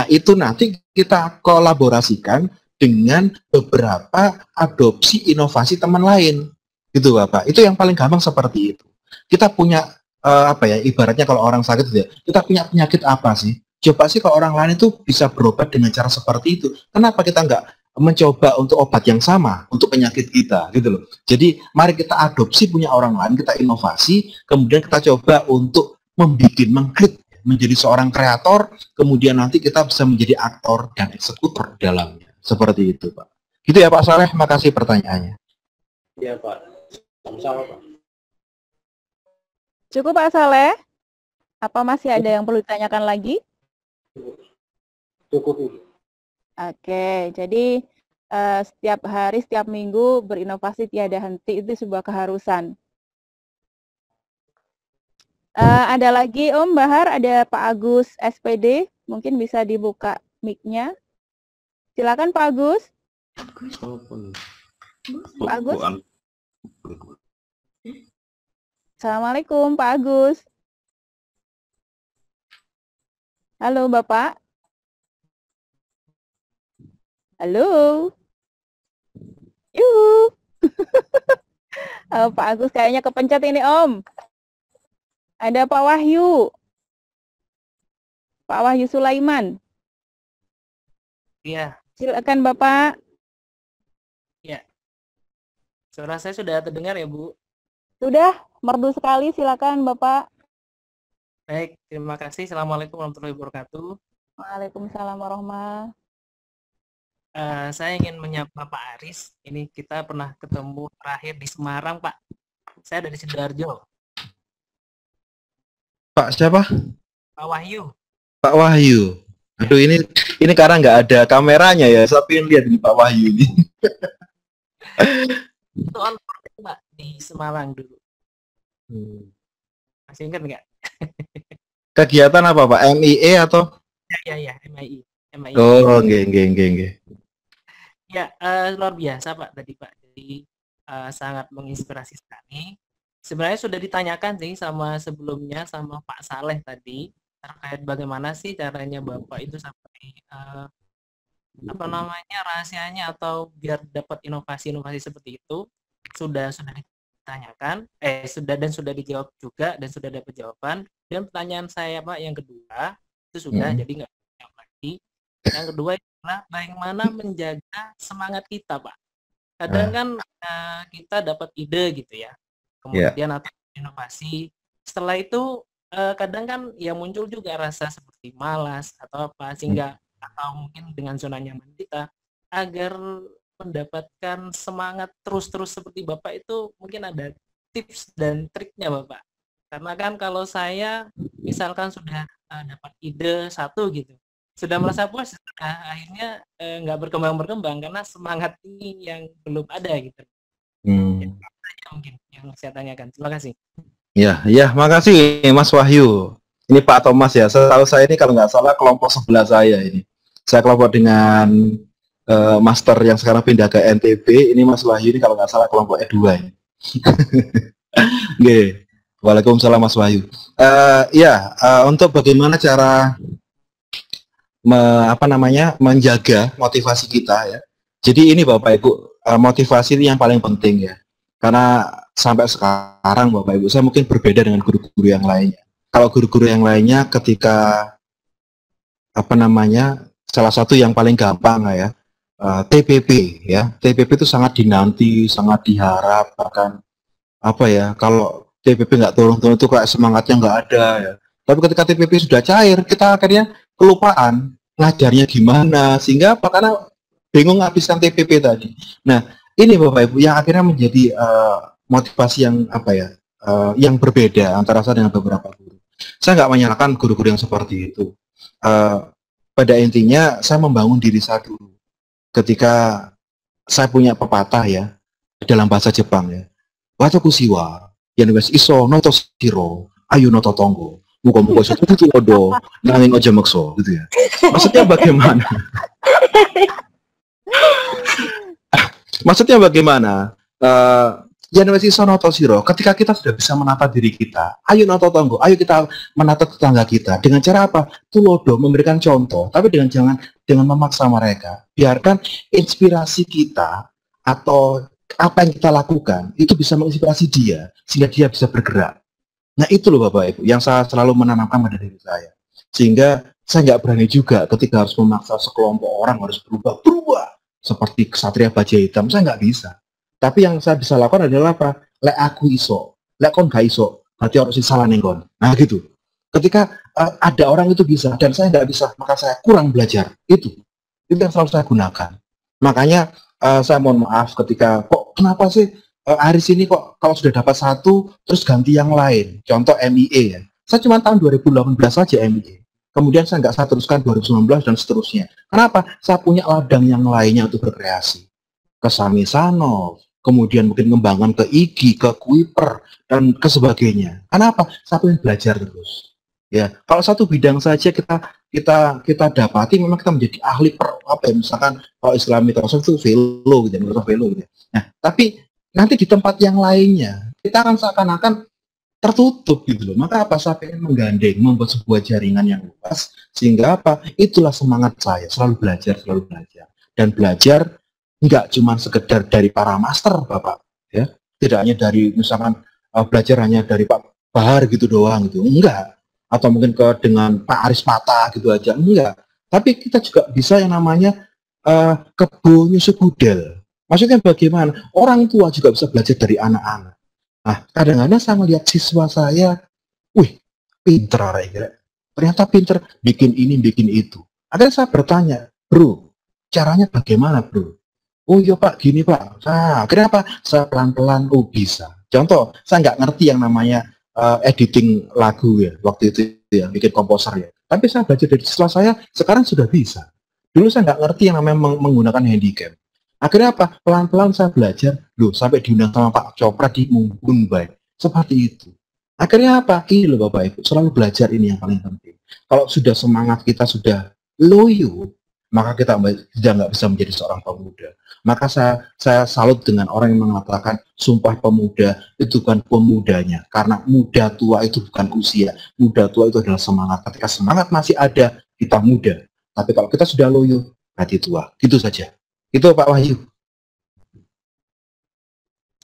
itu nanti kita kolaborasikan dengan beberapa adopsi inovasi teman lain, gitu Bapak. Itu yang paling gampang seperti itu. Kita punya apa ya, ibaratnya kalau orang sakit gitu ya, kita punya penyakit apa sih? Coba sih kalau orang lain itu bisa berobat dengan cara seperti itu. Kenapa kita nggak mencoba untuk obat yang sama untuk penyakit kita gitu loh. Jadi mari kita adopsi punya orang lain, kita inovasi, kemudian kita coba untuk mengkreat menjadi seorang kreator, kemudian nanti kita bisa menjadi aktor dan eksekutor dalamnya. Seperti itu Pak. Gitu ya Pak Saleh, makasih pertanyaannya. Iya Pak, sama-sama Pak. Cukup Pak Saleh? Apa masih ada yang perlu ditanyakan lagi? Cukup Ibu. Oke, jadi setiap hari, setiap minggu berinovasi tiada henti itu sebuah keharusan. Ada lagi Om Bahar, ada Pak Agus SPD, mungkin bisa dibuka mic-nya. Silakan Pak Agus. Pak Agus. Assalamualaikum Pak Agus. Halo Bapak. Halo. Yuhu. Pak Agus kayaknya kepencet ini Om. Ada Pak Wahyu. Pak Wahyu Sulaiman. Iya. Silakan Bapak. Ya. Suara saya sudah terdengar ya Bu? Sudah, merdu sekali. Silakan Bapak. Baik, terima kasih. Assalamualaikum warahmatullahi wabarakatuh. Waalaikumsalam warahmatullahi. Saya ingin menyapa Pak Aris. Ini kita pernah ketemu terakhir di Semarang, Pak. Saya dari Sidoarjo. Pak siapa? Pak Wahyu. Pak Wahyu. Aduh ini karena nggak ada kameranya ya. Saya pengen lihat ini Pak Wahyu ini. Itu on Pak di Semarang dulu. Masih ingat nggak? Kegiatan apa Pak? MIE atau? Ya, MIE. Oh, nggih. Ya, luar biasa Pak tadi Pak. Jadi sangat menginspirasi sekali. Sebenarnya sudah ditanyakan sih sama sebelumnya sama Pak Saleh tadi terkait bagaimana sih caranya Bapak itu sampai rahasianya atau biar dapat inovasi-inovasi seperti itu sudah ditanyakan, sudah dijawab juga dan sudah dapat jawaban. Dan pertanyaan saya Pak yang kedua itu sudah jadi nggak jawab lagi. Yang kedua adalah bagaimana menjaga semangat kita Pak. Kadang kan kita dapat ide gitu ya, kemudian atau inovasi. Setelah itu kadang kan ya muncul juga rasa seperti malas atau apa sehingga atau mungkin dengan zona nyaman kita agar mendapatkan semangat terus-terus seperti Bapak itu mungkin ada tips dan triknya Bapak. Karena kan kalau saya misalkan sudah dapat ide satu gitu, sudah merasa puas, akhirnya nggak berkembang karena semangat ini yang belum ada gitu. Mungkin yang saya tanyakan. Terima kasih. Ya, makasih Mas Wahyu. Ini Pak Thomas ya. Setahu saya ini kalau nggak salah kelompok sebelah saya ini. Saya kelompok dengan master yang sekarang pindah ke NTB. Ini Mas Wahyu ini kalau nggak salah kelompok E2 ini. Oke. Waalaikumsalam Mas Wahyu. Untuk bagaimana cara menjaga motivasi kita ya. Jadi ini Bapak Ibu, motivasi ini yang paling penting ya. Karena sampai sekarang Bapak Ibu, saya mungkin berbeda dengan guru-guru yang lainnya. Kalau guru-guru yang lainnya ketika salah satu yang paling gampang ya, TPP ya. TPP itu sangat dinanti, sangat diharap, bahkan kalau TPP nggak turun-turun itu kayak semangatnya nggak ada ya. Tapi ketika TPP sudah cair, kita akhirnya kelupaan ngajarnya gimana, sehingga karena bingung ngabisan TPP tadi. Nah, ini Bapak Ibu yang akhirnya menjadi motivasi yang berbeda antara saya dengan beberapa guru. Saya nggak menyalahkan guru-guru yang seperti itu. Pada intinya saya membangun diri saya dulu. Ketika saya punya pepatah ya dalam bahasa Jepang ya, Wataku siwa yang wes iso noto shiro ayu noto tonggo muka-muka iso tutu odo nanging ojo makso gitu ya. Maksudnya bagaimana? Maksudnya bagaimana? Yang wes iso noto shiro, ketika kita sudah bisa menata diri kita, ayo noto tonggo, ayo kita menata tetangga kita. Dengan cara apa? Tulodo, memberikan contoh, tapi dengan memaksa mereka. Biarkan inspirasi kita atau apa yang kita lakukan itu bisa menginspirasi dia sehingga dia bisa bergerak. Nah itu loh Bapak Ibu yang saya selalu menanamkan pada diri saya, sehingga saya nggak berani juga ketika harus memaksa sekelompok orang harus berubah seperti kesatria baja hitam. Saya nggak bisa. Tapi yang saya bisa lakukan adalah apa? Lek aku iso, lek kon gak iso, berarti harus salah nenggon. Nah gitu. Ketika ada orang itu bisa dan saya nggak bisa, maka saya kurang belajar. Itu yang selalu saya gunakan. Makanya saya mohon maaf ketika kenapa sih Aris ini kok kalau sudah dapat satu terus ganti yang lain. Contoh MIE ya. Saya cuma tahun 2018 saja MIE. Kemudian saya nggak saya teruskan 2019 dan seterusnya. Kenapa? Saya punya ladang yang lainnya untuk berkreasi. Ke Samisanov, kemudian mungkin ngembangkan ke IGI, ke Kuiper, dan ke sebagainya. Kenapa? Saya pengen belajar terus. Ya, kalau satu bidang saja kita dapati memang kita menjadi ahli misalkan kalau Islamic Trust itu velo gitu, Nah, tapi nanti di tempat yang lainnya kita akan seakan-akan tertutup gitu loh. Maka apa? Saya pengen menggandeng, membuat sebuah jaringan yang luas sehingga apa? Itulah semangat saya, selalu belajar dan belajar nggak cuma sekedar dari para master Bapak ya, tidak hanya dari misalkan belajar hanya dari Pak Bahar gitu doang gitu, enggak. Atau mungkin dengan Pak Aris Mata gitu aja, enggak. Tapi kita juga bisa yang namanya kebo nyusu budel. Maksudnya bagaimana? Orang tua juga bisa belajar dari anak-anak. Nah, kadang-kadang saya melihat siswa saya, pinter kira. Ternyata pinter, bikin ini, bikin itu. Akhirnya saya bertanya, bro, caranya bagaimana bro? Oh iya Pak, gini Pak. Nah, kenapa? Saya pelan-pelan, bisa. Contoh, saya nggak ngerti yang namanya editing lagu ya, waktu itu ya, bikin komposer ya. Tapi saya belajar dari siswa saya, sekarang sudah bisa. Dulu saya nggak ngerti yang namanya menggunakan handycam. Akhirnya apa? Pelan-pelan saya belajar, sampai diundang sama Pak Chopra di Mumbai. Seperti itu. Akhirnya apa? Ini loh Bapak Ibu, selalu belajar ini yang paling penting. Kalau sudah semangat kita sudah loyo, maka kita sudah nggak bisa menjadi seorang pemuda. Maka saya salut dengan orang yang mengatakan Sumpah Pemuda itu bukan pemudanya, karena muda tua itu bukan usia, muda tua itu adalah semangat. Ketika semangat masih ada, kita muda. Tapi kalau kita sudah loyo, berarti tua. Gitu saja. Itu Pak Wahyu.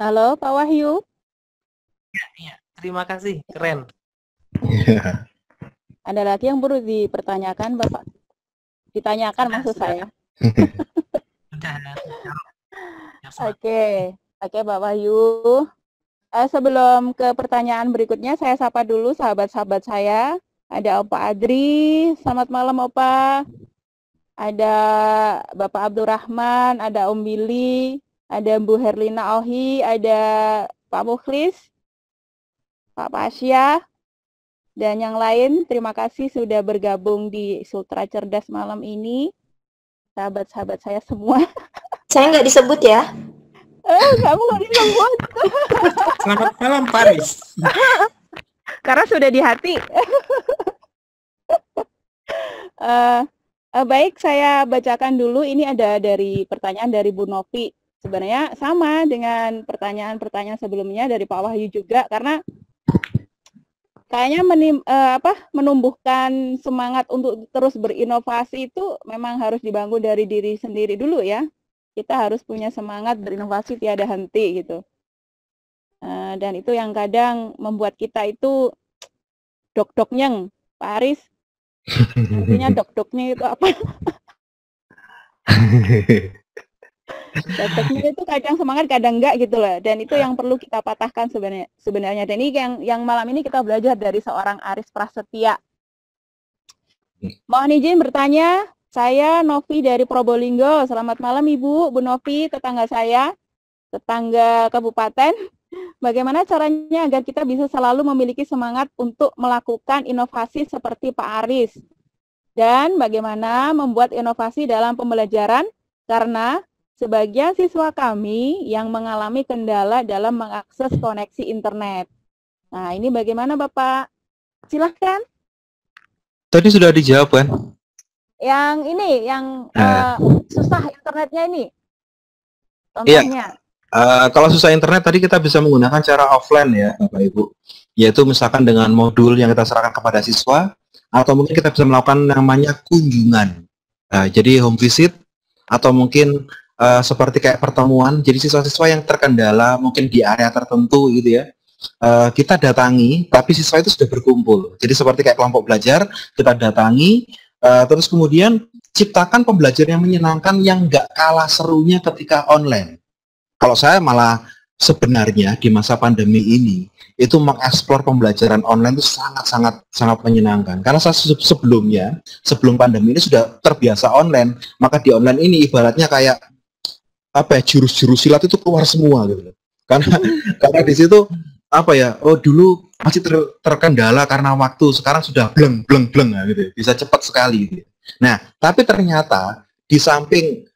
Halo Pak Wahyu. Ya, terima kasih, keren. Ada lagi yang perlu dipertanyakan Bapak? Ditanyakan maksud saya. Oke, Pak Wahyu. Sebelum ke pertanyaan berikutnya, saya sapa dulu sahabat-sahabat saya. Ada Opa Adri. Selamat malam, Opa. ada Bapak Abdurrahman, ada Om Billy, ada Bu Herlina Ohi, ada Pak Mukhlis, Pak Pasya, dan yang lain. Terima kasih sudah bergabung di Sultra Cerdas malam ini. Sahabat-sahabat saya semua. Saya nggak disebut ya. Kamu nggak disebut. Selamat malam Paris. Karena sudah di hati. Baik, saya bacakan dulu. Ini ada dari pertanyaan dari Bu Novi. Sebenarnya sama dengan pertanyaan-pertanyaan sebelumnya dari Pak Wahyu juga, karena kayaknya menumbuhkan semangat untuk terus berinovasi itu memang harus dibangun dari diri sendiri dulu ya. Kita harus punya semangat berinovasi tiada henti gitu. Dan itu yang kadang membuat kita itu dok-doknyeng, Pak Aris. Artinya dok-doknya itu apa? Dok-doknya itu kadang semangat, kadang enggak gitu loh. Dan itu yang perlu kita patahkan sebenarnya. Dan ini yang malam ini kita belajar dari seorang Aris Prasetya. Mohon izin bertanya, saya Novi dari Probolinggo. Selamat malam Ibu, Bu Novi, tetangga saya, tetangga kabupaten. Bagaimana caranya agar kita bisa selalu memiliki semangat untuk melakukan inovasi seperti Pak Aris? Dan bagaimana membuat inovasi dalam pembelajaran? Karena sebagian siswa kami yang mengalami kendala dalam mengakses koneksi internet. Nah, ini bagaimana Bapak? Silahkan. Tadi sudah dijawab kan? Yang ini, yang susah internetnya ini. Contohnya. Kalau susah internet tadi kita bisa menggunakan cara offline ya Bapak Ibu, yaitu misalkan dengan modul yang kita serahkan kepada siswa, atau mungkin kita bisa melakukan namanya kunjungan. Jadi home visit, atau mungkin seperti kayak pertemuan. Jadi siswa-siswa yang terkendala mungkin di area tertentu gitu ya, kita datangi, tapi siswa itu sudah berkumpul. Jadi seperti kayak kelompok belajar, kita datangi, terus kemudian ciptakan pembelajaran yang menyenangkan yang nggak kalah serunya ketika online. Kalau saya malah sebenarnya di masa pandemi ini itu mengeksplor pembelajaran online itu sangat menyenangkan. Karena saya sebelum pandemi ini sudah terbiasa online, maka di online ini ibaratnya kayak apa ya, jurus-jurus silat itu keluar semua gitu. Karena di situ apa ya, dulu masih terkendala karena waktu, sekarang sudah bleng gitu. Bisa cepat sekali gitu. Nah, tapi ternyata di samping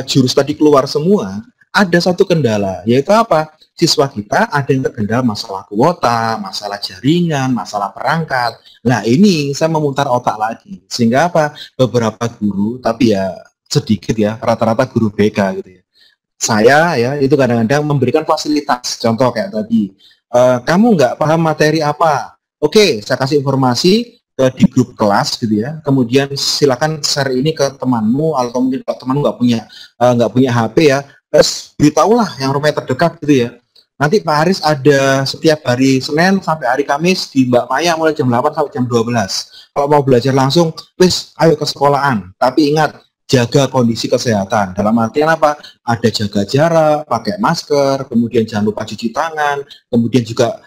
jurus tadi keluar semua, ada satu kendala, yaitu apa? Siswa kita ada yang terkendala masalah kuota, masalah jaringan, masalah perangkat. Nah, ini saya memutar otak lagi. Sehingga apa? Beberapa guru, tapi ya sedikit ya, rata-rata guru BK gitu ya. Saya ya, itu kadang-kadang memberikan fasilitas. Contoh kayak tadi, kamu nggak paham materi apa? Oke, saya kasih informasi di grup kelas gitu ya. Kemudian silakan share ini ke temanmu, atau mungkin kalau temanmu nggak punya HP ya, terus beritahulah yang rumahnya terdekat gitu ya. Nanti Pak Haris ada setiap hari Senin sampai hari Kamis di Mbak Maya mulai jam 8 sampai jam 12. Kalau mau belajar langsung, wis ayo ke sekolahan. Tapi ingat, jaga kondisi kesehatan. Dalam artian apa? Ada jaga jarak, pakai masker, kemudian jangan lupa cuci tangan, kemudian juga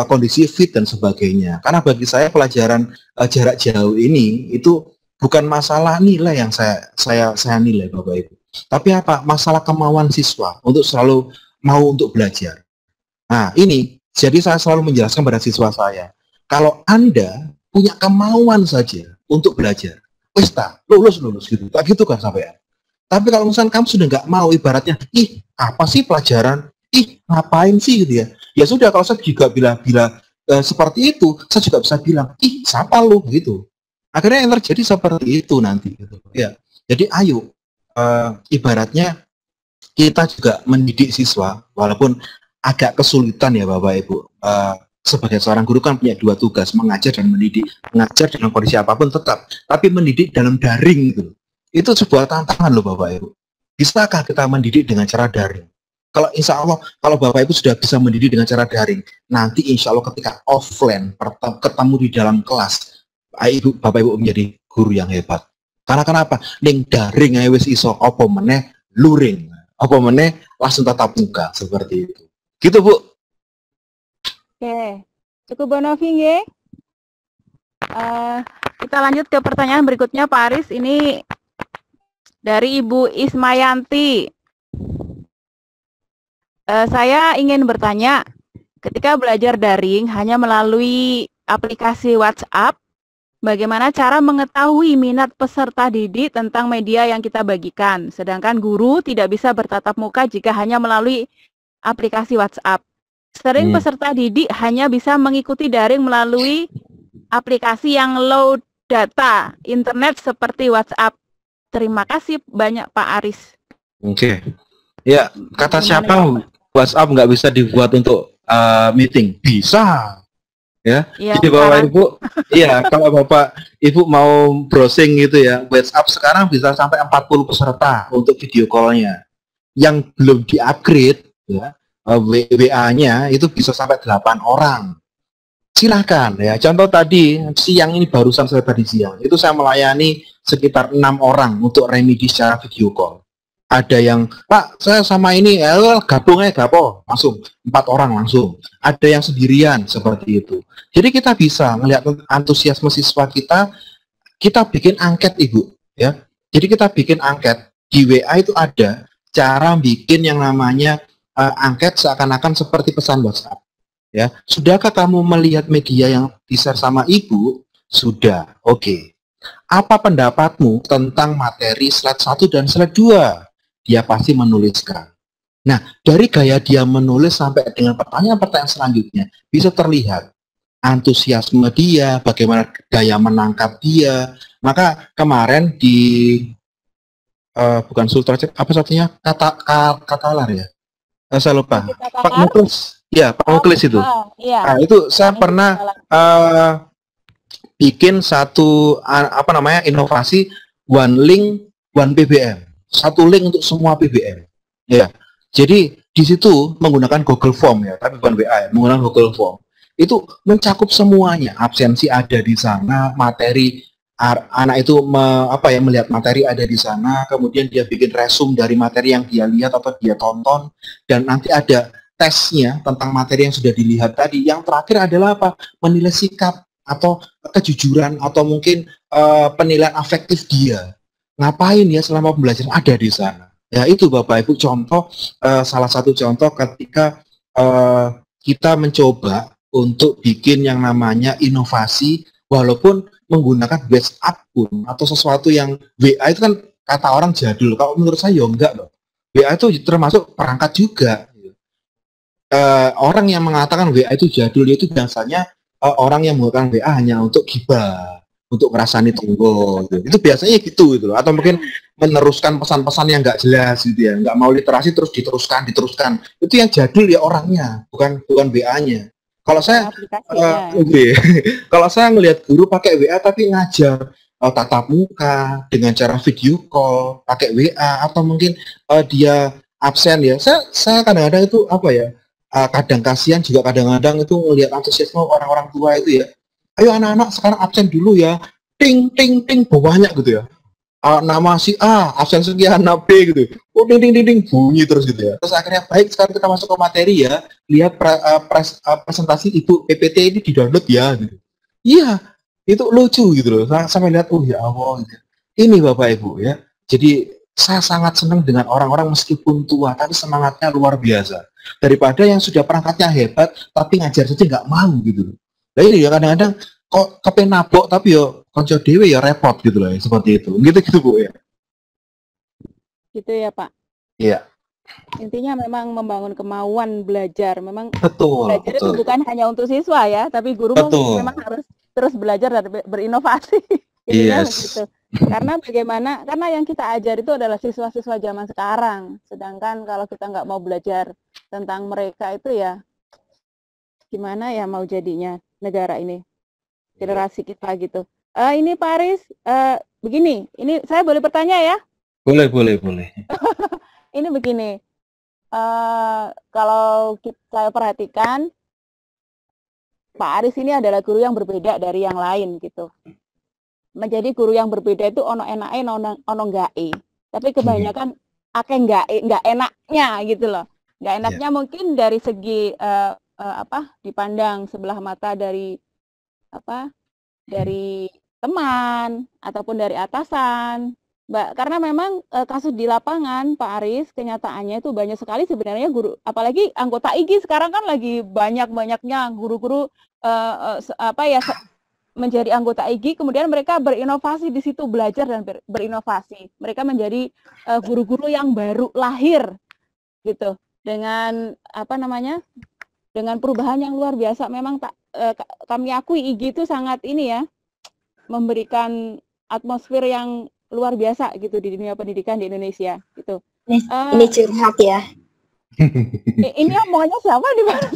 kondisi fit dan sebagainya. Karena bagi saya pelajaran jarak jauh ini itu bukan masalah nilai yang saya nilai Bapak Ibu. Tapi apa? Masalah kemauan siswa untuk selalu mau untuk belajar. Nah, ini jadi saya selalu menjelaskan pada siswa saya, kalau Anda punya kemauan saja untuk belajar, wis lulus gitu. Tak gitu kan sampai. Tapi kalau misalnya kamu sudah nggak mau, ibaratnya, apa sih pelajaran? Ngapain sih gitu ya? Ya sudah, kalau saya juga bila seperti itu, saya juga bisa bilang, siapa lu gitu. Akhirnya yang terjadi seperti itu nanti gitu. Ya. Jadi ayo, ibaratnya kita juga mendidik siswa, walaupun agak kesulitan ya Bapak Ibu. Sebagai seorang guru kan punya dua tugas, mengajar dan mendidik. Mengajar dalam kondisi apapun tetap, tapi mendidik dalam daring gitu. Itu sebuah tantangan loh Bapak Ibu. Bisakah kita mendidik dengan cara daring? Kalau insya Allah, kalau Bapak Ibu sudah bisa mendidik dengan cara daring, nanti insya Allah ketika offline, ketemu di dalam kelas, Bapak Ibu menjadi guru yang hebat. Karena kenapa? Ning daring ae wis iso, apa meneh luring. Apa meneh langsung tatap muka seperti itu. Gitu Bu. Oke, cukup Bu Novi nggih. Kita lanjut ke pertanyaan berikutnya, Pak Aris. Ini dari Ibu Ismayanti. Saya ingin bertanya, ketika belajar daring hanya melalui aplikasi WhatsApp, bagaimana cara mengetahui minat peserta didik tentang media yang kita bagikan? Sedangkan guru tidak bisa bertatap muka jika hanya melalui aplikasi WhatsApp. Sering peserta didik hanya bisa mengikuti daring melalui aplikasi yang low data internet seperti WhatsApp. Terima kasih banyak Pak Aris. Oke. Ya, kata Gimana siapa ya, Pak? WhatsApp nggak bisa dibuat untuk meeting? Bisa. Ya. Iya, Jadi Bapak sekarang. Ibu, iya kalau Bapak Ibu mau browsing gitu ya, WhatsApp sekarang bisa sampai 40 peserta untuk video call-nya. Yang belum di-upgrade ya, WA-nya itu bisa sampai 8 orang. Silahkan ya. Contoh tadi siang ini barusan saya tadi siang itu saya melayani sekitar 6 orang untuk remedi secara video call. Ada yang Pak saya sama ini gabung aja gapo langsung 4 orang langsung. Ada yang sendirian seperti itu. Jadi kita bisa melihat antusiasme siswa kita bikin angket Ibu ya. Jadi kita bikin angket di WA itu ada cara bikin yang namanya angket seakan-akan seperti pesan WhatsApp. Ya, sudahkah kamu melihat media yang di-share sama ibu? Sudah, oke. Apa pendapatmu tentang materi slide 1 dan slide 2? Dia pasti menuliskan. Nah, dari gaya dia menulis sampai dengan pertanyaan-pertanyaan selanjutnya, bisa terlihat antusiasme dia, bagaimana gaya menangkap dia. Maka kemarin di, bukan Sultra, apa satunya? Katalar ya? Saya lupa. Pak Muklis. Ya, Pak Muklis itu. Iya. Nah, itu saya pernah bikin satu inovasi one link one PBM. Satu link untuk semua PBM. Ya. Jadi di situ menggunakan Google Form ya, tapi bukan WA ya, menggunakan Google Form. Itu mencakup semuanya. Absensi ada di sana, materi anak itu melihat materi ada di sana, kemudian dia bikin resume dari materi yang dia lihat atau dia tonton, dan nanti ada tesnya tentang materi yang sudah dilihat tadi. Yang terakhir adalah apa? Menilai sikap atau kejujuran atau mungkin penilaian afektif dia. Ngapain ya selama pembelajaran ada di sana. Ya itu Bapak Ibu contoh, salah satu contoh ketika kita mencoba untuk bikin yang namanya inovasi walaupun menggunakan WhatsApp pun atau sesuatu yang WA itu kan kata orang jadul. Kalau menurut saya ya enggak loh. WA itu termasuk perangkat juga. Orang yang mengatakan WA itu jadul itu biasanya orang yang menggunakan WA hanya untuk gibah, untuk ngerasani tonggo gitu. Itu biasanya gitu loh. Atau mungkin meneruskan pesan-pesan yang nggak jelas gitu ya, nggak mau literasi terus diteruskan. Itu yang jadul ya orangnya, bukan WA-nya. Kalau saya kalau saya ngelihat guru pakai WA tapi ngajar tatap muka dengan cara video call, pakai WA atau mungkin dia absen ya. Saya kadang-kadang itu kadang kasihan juga kadang-kadang itu melihat antusiasme orang-orang tua itu ya. Ayo anak-anak sekarang absen dulu ya. Ting ting ting banyak gitu ya. Nama si A absen sekian, nama B gitu. Oh ding ding ding ding bunyi terus gitu ya. Terus akhirnya baik sekarang kita masuk ke materi ya. Lihat presentasi Ibu PPT ini di-download ya gitu. Iya, itu lucu gitu loh. Sampai lihat ya Allah gitu. Ini Bapak Ibu ya. Jadi saya sangat senang dengan orang-orang meskipun tua tapi semangatnya luar biasa. Daripada yang sudah perangkatnya hebat tapi ngajar saja nggak mau gitu. Nah ini ya kadang-kadang kok kepenabok tapi yo konco dewe ya repot gitu loh ya, seperti itu. Gitu Bu ya. Gitu ya Pak. Iya. Intinya memang membangun kemauan belajar. Memang belajar itu bukan hanya untuk siswa ya, tapi guru memang harus terus belajar dan berinovasi. Intinya begitu. Karena yang kita ajar itu adalah siswa-siswa zaman sekarang. Sedangkan kalau kita nggak mau belajar tentang mereka itu ya gimana ya mau jadinya negara ini, generasi kita gitu. Ini Pak Aris, begini, ini saya boleh bertanya ya? Boleh. Ini begini, kalau saya perhatikan Pak Aris ini adalah guru yang berbeda dari yang lain gitu. Menjadi guru yang berbeda itu ono enake ono enggake. Tapi kebanyakan akeh enggak enaknya gitu loh. Enggak enaknya mungkin dari segi dipandang sebelah mata dari teman ataupun dari atasan, Mbak. Karena memang kasus di lapangan, Pak Aris, kenyataannya itu banyak sekali sebenarnya guru, apalagi anggota IGI sekarang kan lagi banyak-banyaknya guru-guru menjadi anggota IGI, kemudian mereka berinovasi di situ, belajar dan berinovasi. Mereka menjadi guru-guru yang baru lahir gitu, dengan dengan perubahan yang luar biasa. Memang kami akui IGI itu sangat ini ya, memberikan atmosfer yang luar biasa gitu di dunia pendidikan di Indonesia gitu. Ini curhat ya. Ini omongannya siapa di mana?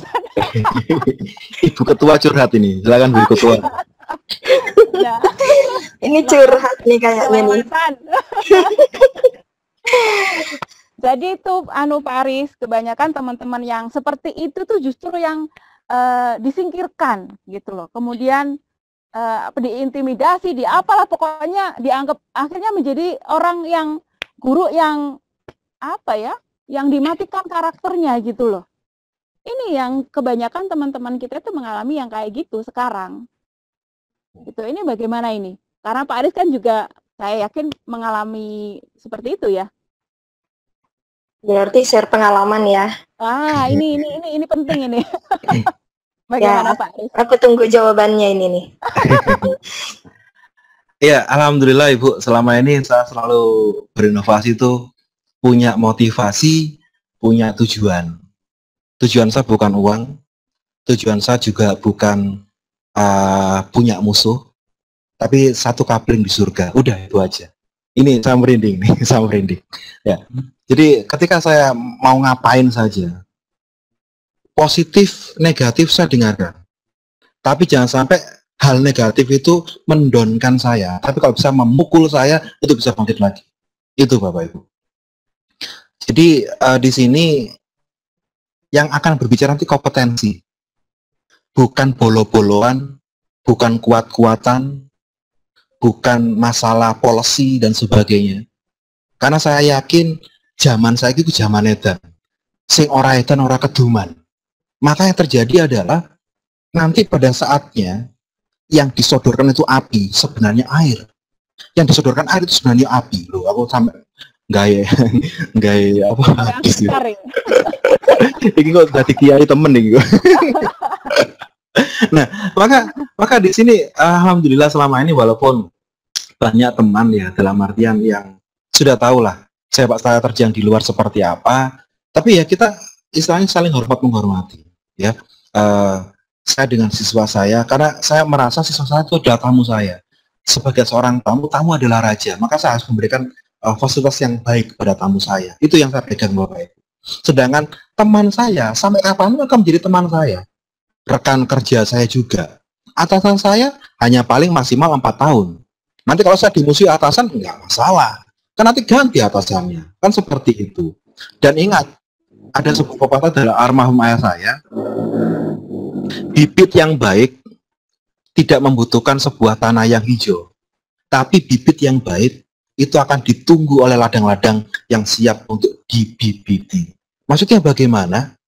Ibu ketua curhat ini, silakan Bu Ketua. Ya. Ini curhat nih kayaknya nih. Jadi itu Pak Aris, kebanyakan teman-teman yang seperti itu tuh justru yang disingkirkan gitu loh. Kemudian diintimidasi, apalah pokoknya dianggap akhirnya menjadi orang yang guru yang yang dimatikan karakternya gitu loh. Ini yang kebanyakan teman-teman kita itu mengalami yang kayak gitu sekarang. Gitu. Ini bagaimana ini? Karena Pak Aris kan juga saya yakin mengalami seperti itu ya. Berarti share pengalaman ya. Ini penting ini. Bagaimana ya, Pak Aris? Aku tunggu jawabannya ini nih. Ya, alhamdulillah Ibu, selama ini saya selalu berinovasi itu punya motivasi, punya tujuan. Tujuan saya bukan uang, tujuan saya juga bukan punya musuh, tapi satu coupling di surga. Udah itu aja. Ini saya merinding nih, saya merinding. Ya. Jadi ketika saya mau ngapain saja, positif, negatif saya dengarkan. Tapi jangan sampai hal negatif itu mendonkan saya. Tapi kalau bisa memukul saya, itu bisa bangkit lagi. Itu Bapak Ibu. Jadi di sini yang akan berbicara nanti kompetensi. Bukan bolo-boloan, bukan kuat-kuatan, bukan masalah policy dan sebagainya. Karena saya yakin zaman saya itu zaman edan. Sing ora edan ora keduman. Maka yang terjadi adalah nanti pada saatnya yang disodorkan itu api, sebenarnya air. Yang disodorkan air itu sebenarnya api. Loh, aku sampai gaya apa gitu. Ini kok tadi kiai temen nih. Nah, maka di sini alhamdulillah selama ini walaupun banyak teman ya dalam artian yang sudah tahu lah sepak saya terjang di luar seperti apa, tapi ya kita istilahnya saling menghormati ya. Saya dengan siswa saya, karena saya merasa siswa saya itu adalah tamu saya. Sebagai seorang tamu adalah raja, maka saya harus memberikan fasilitas yang baik kepada tamu saya. Itu yang saya pegang Bapak Ibu. Sedangkan teman saya sampai kapan akan menjadi teman saya. Rekan kerja saya juga. Atasan saya hanya paling maksimal 4 tahun. Nanti kalau saya dimusuhi atasan, enggak masalah. Kan nanti ganti atasannya. Kan seperti itu. Dan ingat, ada sebuah pepatah dari almarhum ayah saya, bibit yang baik tidak membutuhkan sebuah tanah yang hijau. Tapi bibit yang baik itu akan ditunggu oleh ladang-ladang yang siap untuk dibibiti. Maksudnya bagaimana?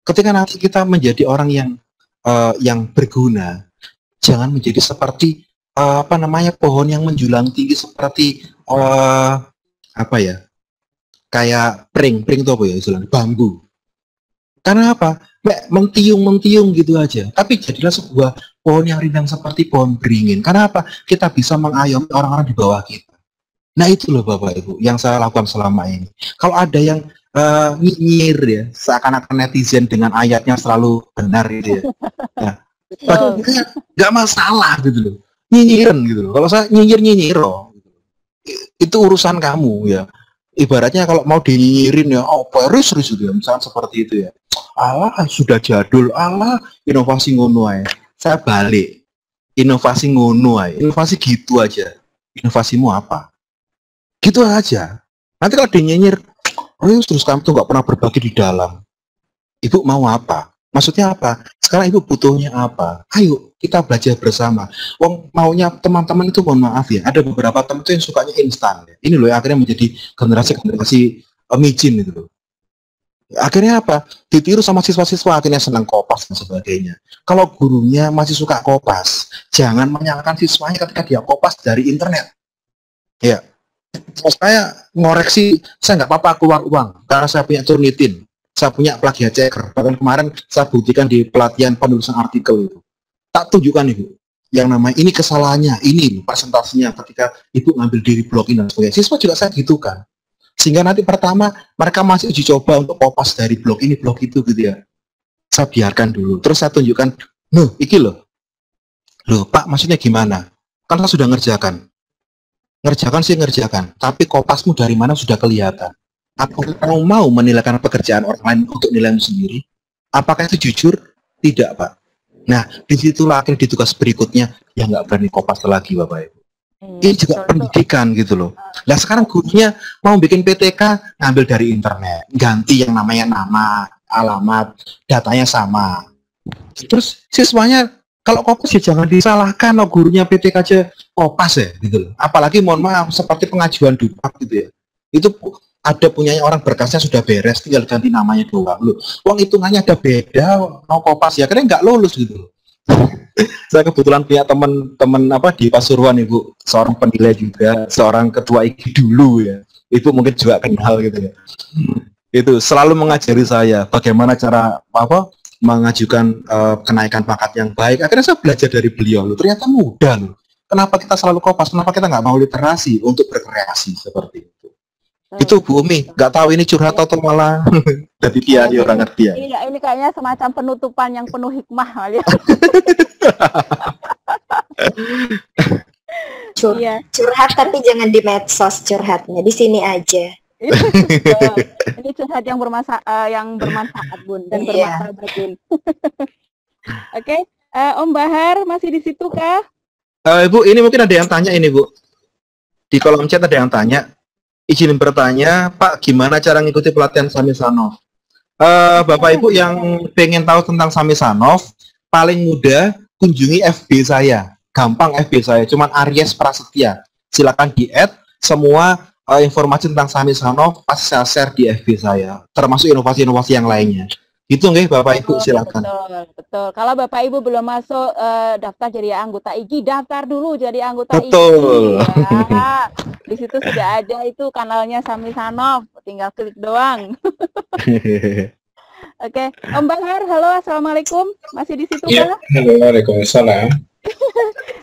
Ketika nanti kita menjadi orang yang berguna, jangan menjadi seperti pohon yang menjulang tinggi seperti kayak pring itu apa ya istilahnya, bambu. Karena apa? Mentiung gitu aja. Tapi jadilah sebuah pohon yang rindang seperti pohon beringin. Karena apa? Kita bisa mengayomi orang-orang di bawah kita. Nah itu loh Bapak Ibu yang saya lakukan selama ini. Kalau ada yang nyinyir ya, seakan-akan netizen dengan ayatnya selalu benar gitu ya. Nah, bagi saya nggak masalah gitu loh. Nyinyirin gitu loh. Kalau saya nyinyir itu urusan kamu ya. Ibaratnya kalau mau dinyinyirin ya, peris gitu ya, misalnya seperti itu ya. Allah sudah jadul, Allah inovasi ngono aja. Saya balik, inovasi ngono aja, inovasi gitu aja. Inovasimu apa? Gitu aja. Nanti kalau dinyinyir, terus kamu tuh nggak pernah berbagi di dalam. Ibu mau apa? Maksudnya apa? Sekarang ibu butuhnya apa? Ayo kita belajar bersama. Wong maunya teman-teman itu mohon maaf ya. Ada beberapa teman itu yang sukanya instan. Ya. Ini loh yang akhirnya menjadi generasi micin itu loh. Akhirnya apa? Ditiru sama siswa-siswa, akhirnya senang Kopas dan sebagainya. Kalau gurunya masih suka Kopas, jangan menyalahkan siswanya ketika dia Kopas dari internet. Ya, saya ngoreksi, saya nggak apa-apa keluar uang karena saya punya Turnitin, saya punya plagiat checker. Bahkan kemarin saya buktikan di pelatihan penulisan artikel itu. Tak tunjukkan Ibu, yang namanya ini kesalahannya, ini presentasinya ketika Ibu ngambil diri blog ini dan sebagainya. Siswa juga saya gitu kan. Sehingga nanti pertama mereka masih uji coba untuk Kopas dari blog ini, blog itu gitu ya. Saya biarkan dulu. Terus saya tunjukkan, iki loh. Loh Pak, maksudnya gimana? Kan saya sudah ngerjakan. Ngerjakan sih ngerjakan. Tapi Kopasmu dari mana sudah kelihatan. Apakah kamu mau menilaikan pekerjaan orang lain untuk nilaimu sendiri? Apakah itu jujur? Tidak Pak. Nah, disitulah akhirnya di tugas berikutnya yang nggak berani Kopas lagi Bapak Ibu. Ini juga pendidikan gitu loh. Nah sekarang gurunya mau bikin PTK ngambil dari internet, ganti yang namanya nama, alamat, datanya sama. Terus siswanya kalau Kopas ya jangan disalahkan, loh gurunya PTK aja Kopas ya gitu loh. Apalagi mohon maaf seperti pengajuan dupak gitu ya. Itu ada punyanya orang berkasnya sudah beres, tinggal ganti namanya doang loh. Uang hitungannya ada beda, mau Kopas ya karena nggak lulus gitu loh. Saya kebetulan punya teman-teman di Pasuruan Ibu, seorang penilai juga, seorang ketua IKI dulu ya. Ibu mungkin juga kenal gitu ya. Itu selalu mengajari saya bagaimana cara mengajukan kenaikan pangkat yang baik. Akhirnya saya belajar dari beliau loh. Ternyata mudah loh. Kenapa kita selalu Kopas? Kenapa kita nggak mau literasi untuk berkreasi seperti itu? Itu Bu Umi, nggak tahu ini curhat atau malah jadi kiai orang ngerti ya. Iya, ini kayaknya semacam penutupan yang penuh hikmah kali ya. Curhat tapi jangan di medsos curhatnya, di sini aja. Ini curhat yang bermanfaat Bun dan bermanfaat Bun. Oke, Om Bahar masih di situ kah? Ibu, ini mungkin ada yang tanya ini Bu. Di kolom chat ada yang tanya. Izin bertanya, Pak, gimana cara ngikuti pelatihan Samisanov? Bapak Ibu yang pengen tahu tentang Samisanov, paling mudah kunjungi FB saya. Gampang FB saya, cuman Aries Prasetya. Silakan di-add semua informasi tentang Samisanov, pasti saya share di FB saya. Termasuk inovasi-inovasi yang lainnya. Gitu nggih Bapak Ibu, silakan. Betul. Kalau Bapak Ibu belum masuk daftar jadi anggota IGI, daftar dulu jadi anggota Betul. IGI. Ya. Di situ sudah ada itu kanalnya Samisanov, tinggal klik doang. Oke, Om Bahar, halo, assalamualaikum, masih di situ Ya, kah? halo, waalaikumsalam.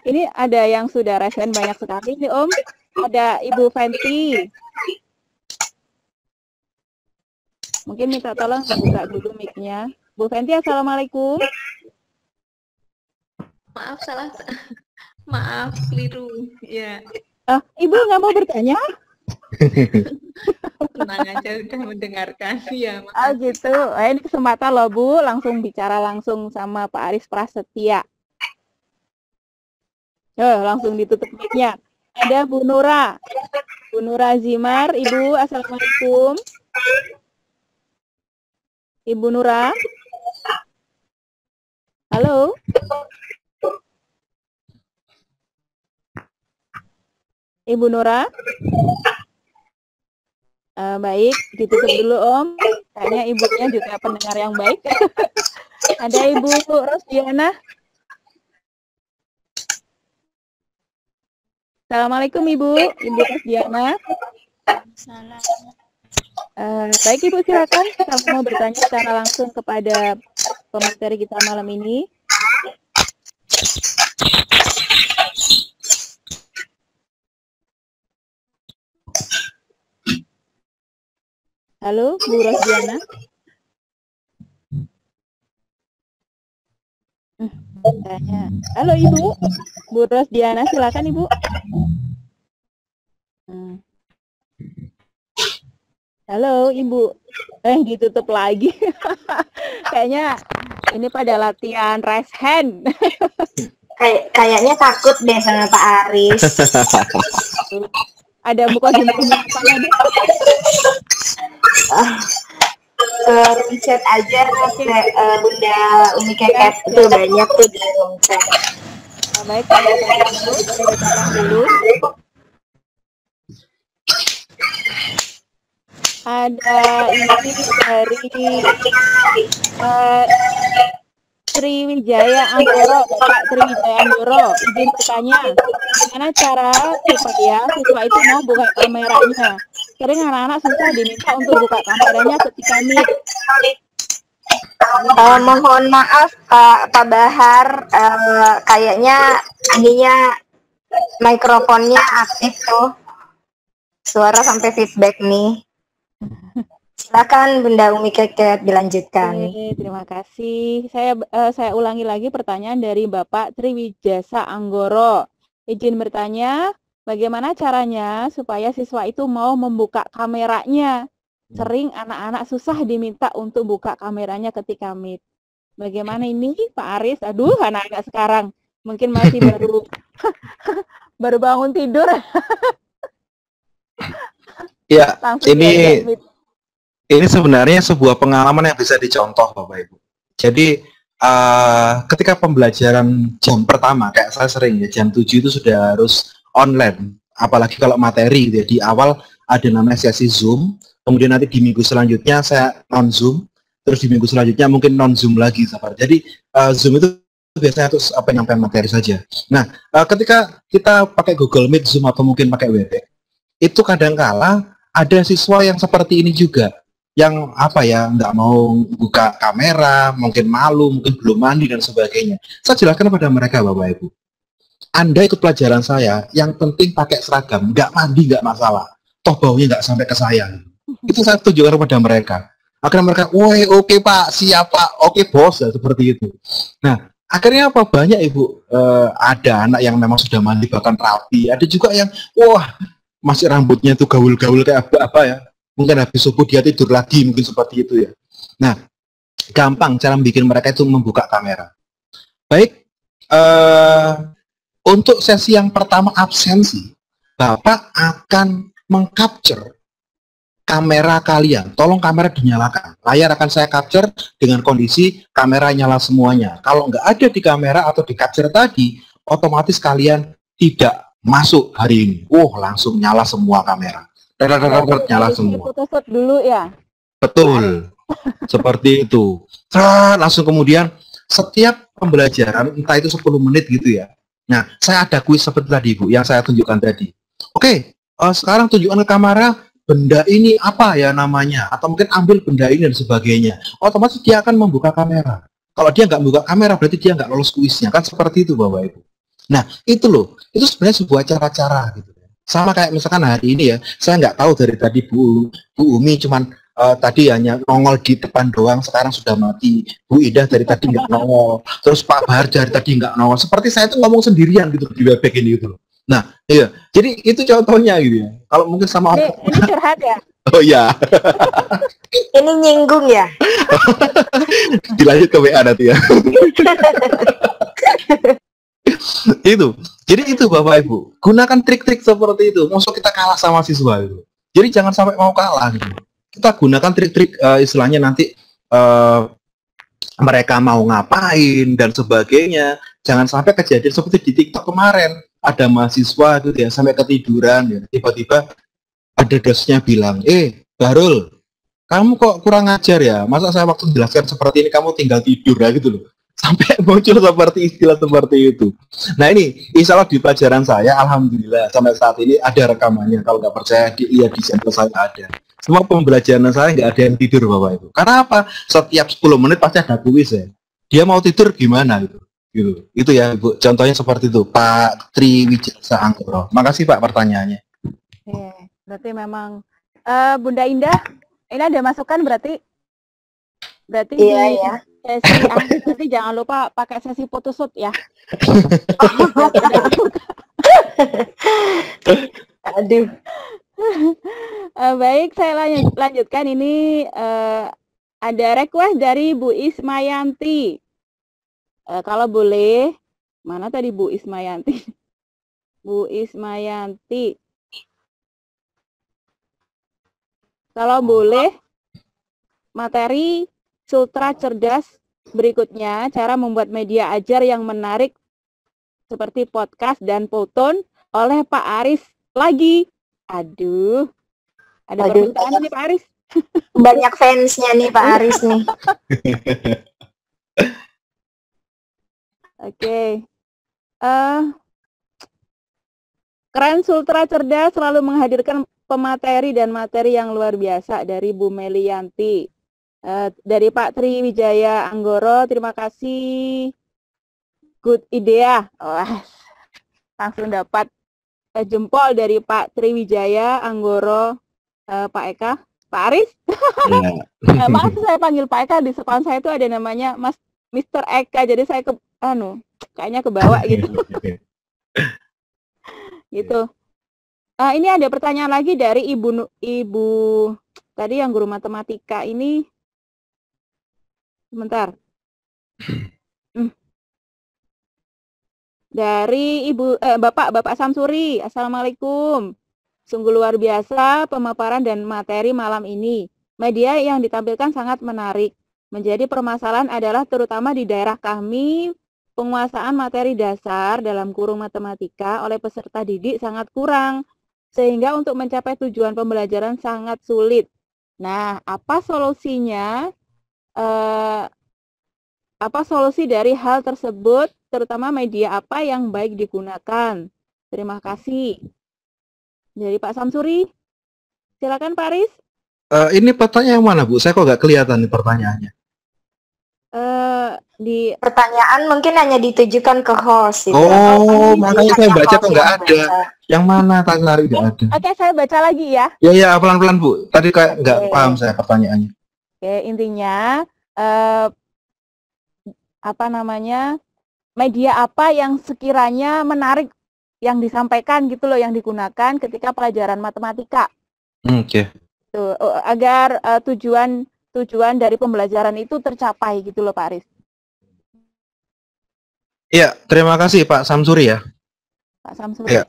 Ini ada yang sudah resen banyak sekali nih Om. Ada Ibu Fenty. Mungkin minta tolong buka dulu mic-nya. Bu Fenty, assalamualaikum. Maaf salah. Maaf keliru. Ya. Ibu nggak mau bertanya? Tenang aja udah mendengarkan. Ya. Gitu. Ini kesempatan loh Bu, langsung bicara langsung sama Pak Aries Prasetya. Langsung ditutup mic-nya. Ada Bu Nura. Bu Nura Zimar, Ibu, assalamualaikum. Ibu Nura. Halo. Ibu Nura. Baik, ditutup dulu Om. Kayaknya ibunya juga pendengar yang baik. Ada Ibu Rosdiana. Assalamualaikum Ibu Rosdiana. Baik Ibu, silakan. Kamu mau bertanya secara langsung kepada pemateri kita malam ini. Halo, Bu Rosdiana. Halo Ibu, Bu Rosdiana, silakan Ibu. Halo Ibu, ditutup lagi. Kayaknya ini pada latihan raise hand. Kayaknya takut deh sama Pak Aries. Ada mukadimah apa lagi? Room chat aja, Bunda Umi Keket itu banyak tuh di room chat. Baik, saya bacakan dulu. Ada ini dari eh, Sriwijaya Anggoro, Bapak Sriwijaya Anggoro, izin bertanya, gimana cara supaya siswa itu mau buka kameranya? Sering anak-anak susah diminta untuk buka kameranya ketika meet. Mohon maaf Pak Bahar, kayaknya ininya mikrofonnya aktif tuh. Suara sampai feedback nih. Silakan Bunda Umi Keket dilanjutkan. Oke, terima kasih. Saya ulangi lagi pertanyaan dari Bapak Triwijasa Anggoro. Izin bertanya, bagaimana caranya supaya siswa itu mau membuka kameranya? Sering anak-anak susah diminta untuk buka kameranya ketika meet. Bagaimana ini Pak Aris? Aduh, anak-anak sekarang mungkin masih baru bangun tidur. Ya, Langsung diajak meet. ini sebenarnya sebuah pengalaman yang bisa dicontoh Bapak Ibu. Jadi ketika pembelajaran jam pertama, kayak saya sering ya, jam 7 itu sudah harus online. Apalagi kalau materi gitu ya. Di awal ada namanya sesi Zoom, kemudian nanti di minggu selanjutnya saya non-Zoom, terus di minggu selanjutnya mungkin non-Zoom lagi. Jadi Zoom itu biasanya terus penyampaian materi saja. Nah, ketika kita pakai Google Meet, Zoom, atau mungkin pakai Webex, itu kadangkala ada siswa yang seperti ini juga, yang nggak mau buka kamera, mungkin malu, mungkin belum mandi dan sebagainya. Saya jelaskan pada mereka Bapak Ibu, Anda ikut pelajaran saya, yang penting pakai seragam, nggak mandi nggak masalah, toh baunya nggak sampai ke saya. Itu saya tunjukkan kepada mereka. Akhirnya mereka, woi oke Pak, siap Pak, oke bos, ya, seperti itu. Nah, akhirnya apa, banyak Ibu, ada anak yang memang sudah mandi bahkan rapi, ada juga yang wah masih rambutnya itu gaul-gaul kayak apa ya, mungkin habis subuh dia tidur lagi, mungkin seperti itu ya. Nah, gampang cara bikin mereka itu membuka kamera. Baik, untuk sesi yang pertama absensi, Bapak akan mengcapture kamera kalian. Tolong kamera dinyalakan. Layar akan saya capture dengan kondisi kamera nyala semuanya. Kalau nggak ada di kamera atau di capture tadi, otomatis kalian tidak masuk hari ini. Langsung nyala semua kamera. Nyala semua. Foto-foto dulu ya. Betul. Seperti itu. Langsung kemudian setiap pembelajaran, entah itu 10 menit gitu ya. Nah, saya ada kuis seperti tadi Bu, yang saya tunjukkan tadi. Oke, sekarang tunjukkan ke kamera, benda ini apa ya namanya, atau mungkin ambil benda ini dan sebagainya. Otomatis dia akan membuka kamera. Kalau dia nggak buka kamera, berarti dia nggak lolos kuisnya. Kan seperti itu Bapak Ibu. Nah, itu loh, itu sebenarnya sebuah cara-cara gitu. Sama kayak misalkan hari ini ya, saya nggak tahu dari tadi Bu Umi cuman tadi hanya nongol di depan doang, sekarang sudah mati. Bu Ida dari tadi nggak nongol, terus Pak Bahar dari tadi nggak nongol. Seperti saya itu ngomong sendirian gitu di Webex ini gitu. Nah, iya. Jadi itu contohnya gitu ya. Kalau mungkin sama ini curhat ya. Oh iya. Ini nyinggung ya. Dilanjut ke WA nanti ya. Itu. Jadi itu Bapak Ibu. Gunakan trik-trik seperti itu. Maksud kita kalah sama siswa itu. Jadi jangan sampai mau kalah gitu. Kita gunakan trik-trik istilahnya nanti mereka mau ngapain dan sebagainya. Jangan sampai kejadian seperti di TikTok kemarin. Ada mahasiswa gitu ya, sampai ketiduran ya. Tiba-tiba ada dosnya bilang, Barul, kamu kok kurang ajar ya? Masa saya waktu menjelaskan seperti ini kamu tinggal tidur ya gitu loh. Sampai muncul seperti istilah seperti itu. Nah ini, insya Allah di pelajaran saya, alhamdulillah sampai saat ini ada rekamannya. Kalau nggak percaya, lihat di channel saya ada. Semua pembelajaran saya nggak ada yang tidur Bapak Ibu. Karena apa? Setiap 10 menit pasti ada kuis ya. Dia mau tidur gimana gitu. Itu ya Bu, contohnya seperti itu Pak Triwijasa Anggoro. Makasih Pak pertanyaannya. Berarti memang Bunda Indah, ini ada masukan berarti iya. Sesi nanti jangan lupa pakai sesi photoshoot ya. Aduh. Baik, saya lanjutkan ini ada request dari Bu Ismayanti. Kalau boleh, mana tadi Bu Ismayanti? Bu Ismayanti. Kalau boleh, materi Sultra Cerdas berikutnya, cara membuat media ajar yang menarik seperti podcast dan Poton oleh Pak Aris lagi. Aduh, ada permintaan nih Pak Aris. Banyak fansnya nih Pak Aris nih. Oke. Keren, Sultra cerdas, selalu menghadirkan pemateri dan materi yang luar biasa dari Bu Melianti. Dari Pak Tri Wijaya Anggoro, terima kasih. Good idea. Wah, langsung dapat jempol dari Pak Tri Wijaya Anggoro. Pak Eka, Pak Aris. Ya. Maaf, saya panggil Pak Eka, di sekolah saya itu ada namanya Mr. Eka, jadi saya kayaknya kebawa gitu. Gitu. Ini ada pertanyaan lagi dari Ibu tadi yang guru matematika ini. Sebentar. Dari Bapak Samsuri. Assalamualaikum. Sungguh luar biasa pemaparan dan materi malam ini. Media yang ditampilkan sangat menarik. Menjadi permasalahan adalah terutama di daerah kami, penguasaan materi dasar dalam kurung matematika oleh peserta didik sangat kurang. Sehingga untuk mencapai tujuan pembelajaran sangat sulit. Nah, apa solusinya? Apa solusi dari hal tersebut, terutama media apa yang baik digunakan? Terima kasih. Dari Pak Samsuri. Silakan Pak Aris. Ini pertanyaan yang mana, Bu? Saya kok nggak kelihatan nih pertanyaannya. Di Pertanyaan mungkin hanya ditujukan ke host. Gitu. Oh, makanya saya baca kok nggak ada. Baca. Yang mana tadi nggak ada? Oke, saya baca lagi ya. Ya, pelan-pelan Bu. Tadi kayak nggak paham saya pertanyaannya. Oke, intinya media apa yang sekiranya menarik yang disampaikan gitu loh, yang digunakan ketika pelajaran matematika. Oke. Tuh, agar tujuan dari pembelajaran itu tercapai gitu loh Pak Aris. Iya, terima kasih Pak Samsuri ya. Pak Samsuri.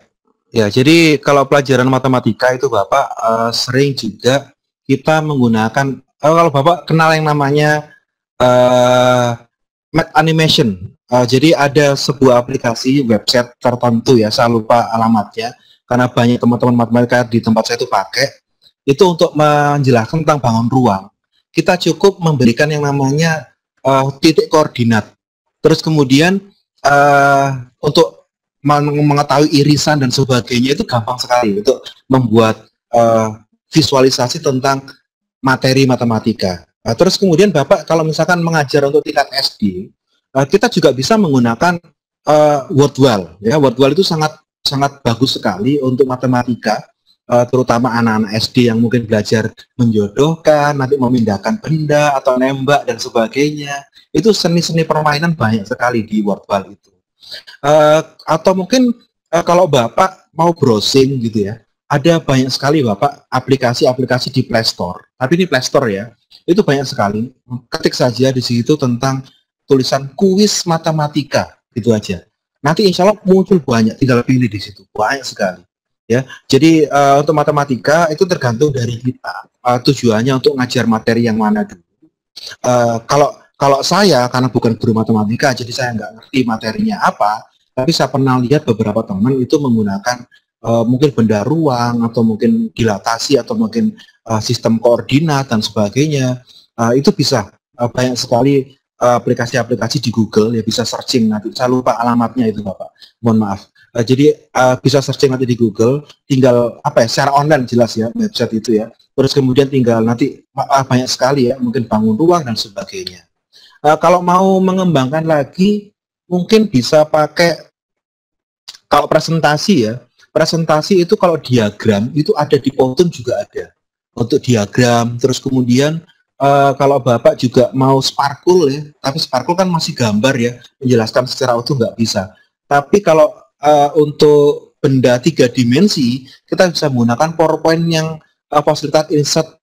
Ya, jadi kalau pelajaran matematika itu Bapak sering juga kita menggunakan, kalau Bapak kenal yang namanya Math Animation. Jadi ada sebuah aplikasi website tertentu ya, saya lupa alamatnya, karena banyak teman-teman matematika di tempat saya itu pakai, itu untuk menjelaskan tentang bangun ruang. Kita cukup memberikan yang namanya titik koordinat. Terus kemudian untuk mengetahui irisan dan sebagainya itu gampang sekali untuk membuat visualisasi tentang materi matematika. Terus kemudian Bapak kalau misalkan mengajar untuk tingkat SD, kita juga bisa menggunakan Wordwall. Ya, Wordwall itu sangat bagus sekali untuk matematika, terutama anak-anak SD yang mungkin belajar menjodohkan, nanti memindahkan benda atau nembak dan sebagainya. Itu seni-seni permainan banyak sekali di Wordwall itu. Atau mungkin kalau Bapak mau browsing gitu ya, ada banyak sekali Bapak aplikasi-aplikasi di Play Store. Tapi di Play Store ya, itu banyak sekali. Ketik saja di situ tentang tulisan kuis matematika, gitu aja. Nanti insya Allah muncul banyak, tinggal pilih di situ, banyak sekali. Ya, jadi untuk matematika itu tergantung dari kita. Tujuannya untuk ngajar materi yang mana dulu. Kalau saya karena bukan guru matematika, jadi saya nggak ngerti materinya apa. Tapi saya pernah lihat beberapa teman itu menggunakan mungkin benda ruang atau mungkin dilatasi atau mungkin sistem koordinat dan sebagainya. Itu bisa banyak sekali aplikasi-aplikasi di Google ya, bisa searching nanti. Saya lupa alamatnya itu Bapak. Mohon maaf. Jadi bisa searching nanti di Google, tinggal secara online jelas ya website itu ya. Terus kemudian tinggal nanti banyak sekali ya, mungkin bangun ruang dan sebagainya. Kalau mau mengembangkan lagi, mungkin bisa pakai kalau presentasi ya. Presentasi itu kalau diagram itu ada di Powtoon juga ada untuk diagram. Terus kemudian kalau Bapak juga mau Sparkle ya, tapi Sparkle kan masih gambar ya, menjelaskan secara utuh nggak bisa. Tapi kalau untuk benda 3 dimensi, kita bisa menggunakan PowerPoint yang fasilitas insert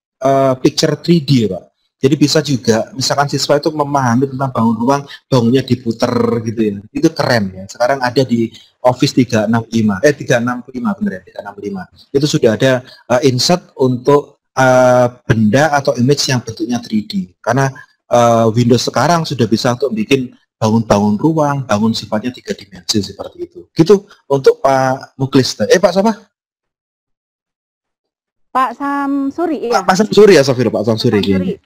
picture 3D ya, Pak. Jadi bisa juga, misalkan siswa itu memahami tentang bangun ruang, bangunnya diputer gitu ya. Itu keren ya. Sekarang ada di Office 365, 365 bener ya, 365. Itu sudah ada insert untuk benda atau image yang bentuknya 3D. Karena Windows sekarang sudah bisa untuk bikin bangun ruang, bangun sifatnya 3 dimensi seperti itu. Gitu untuk Pak Muklis. Pak siapa? Pak Samsuri ya? Pak Samsuri ya, Safir, Pak Samsuri. Samsuri.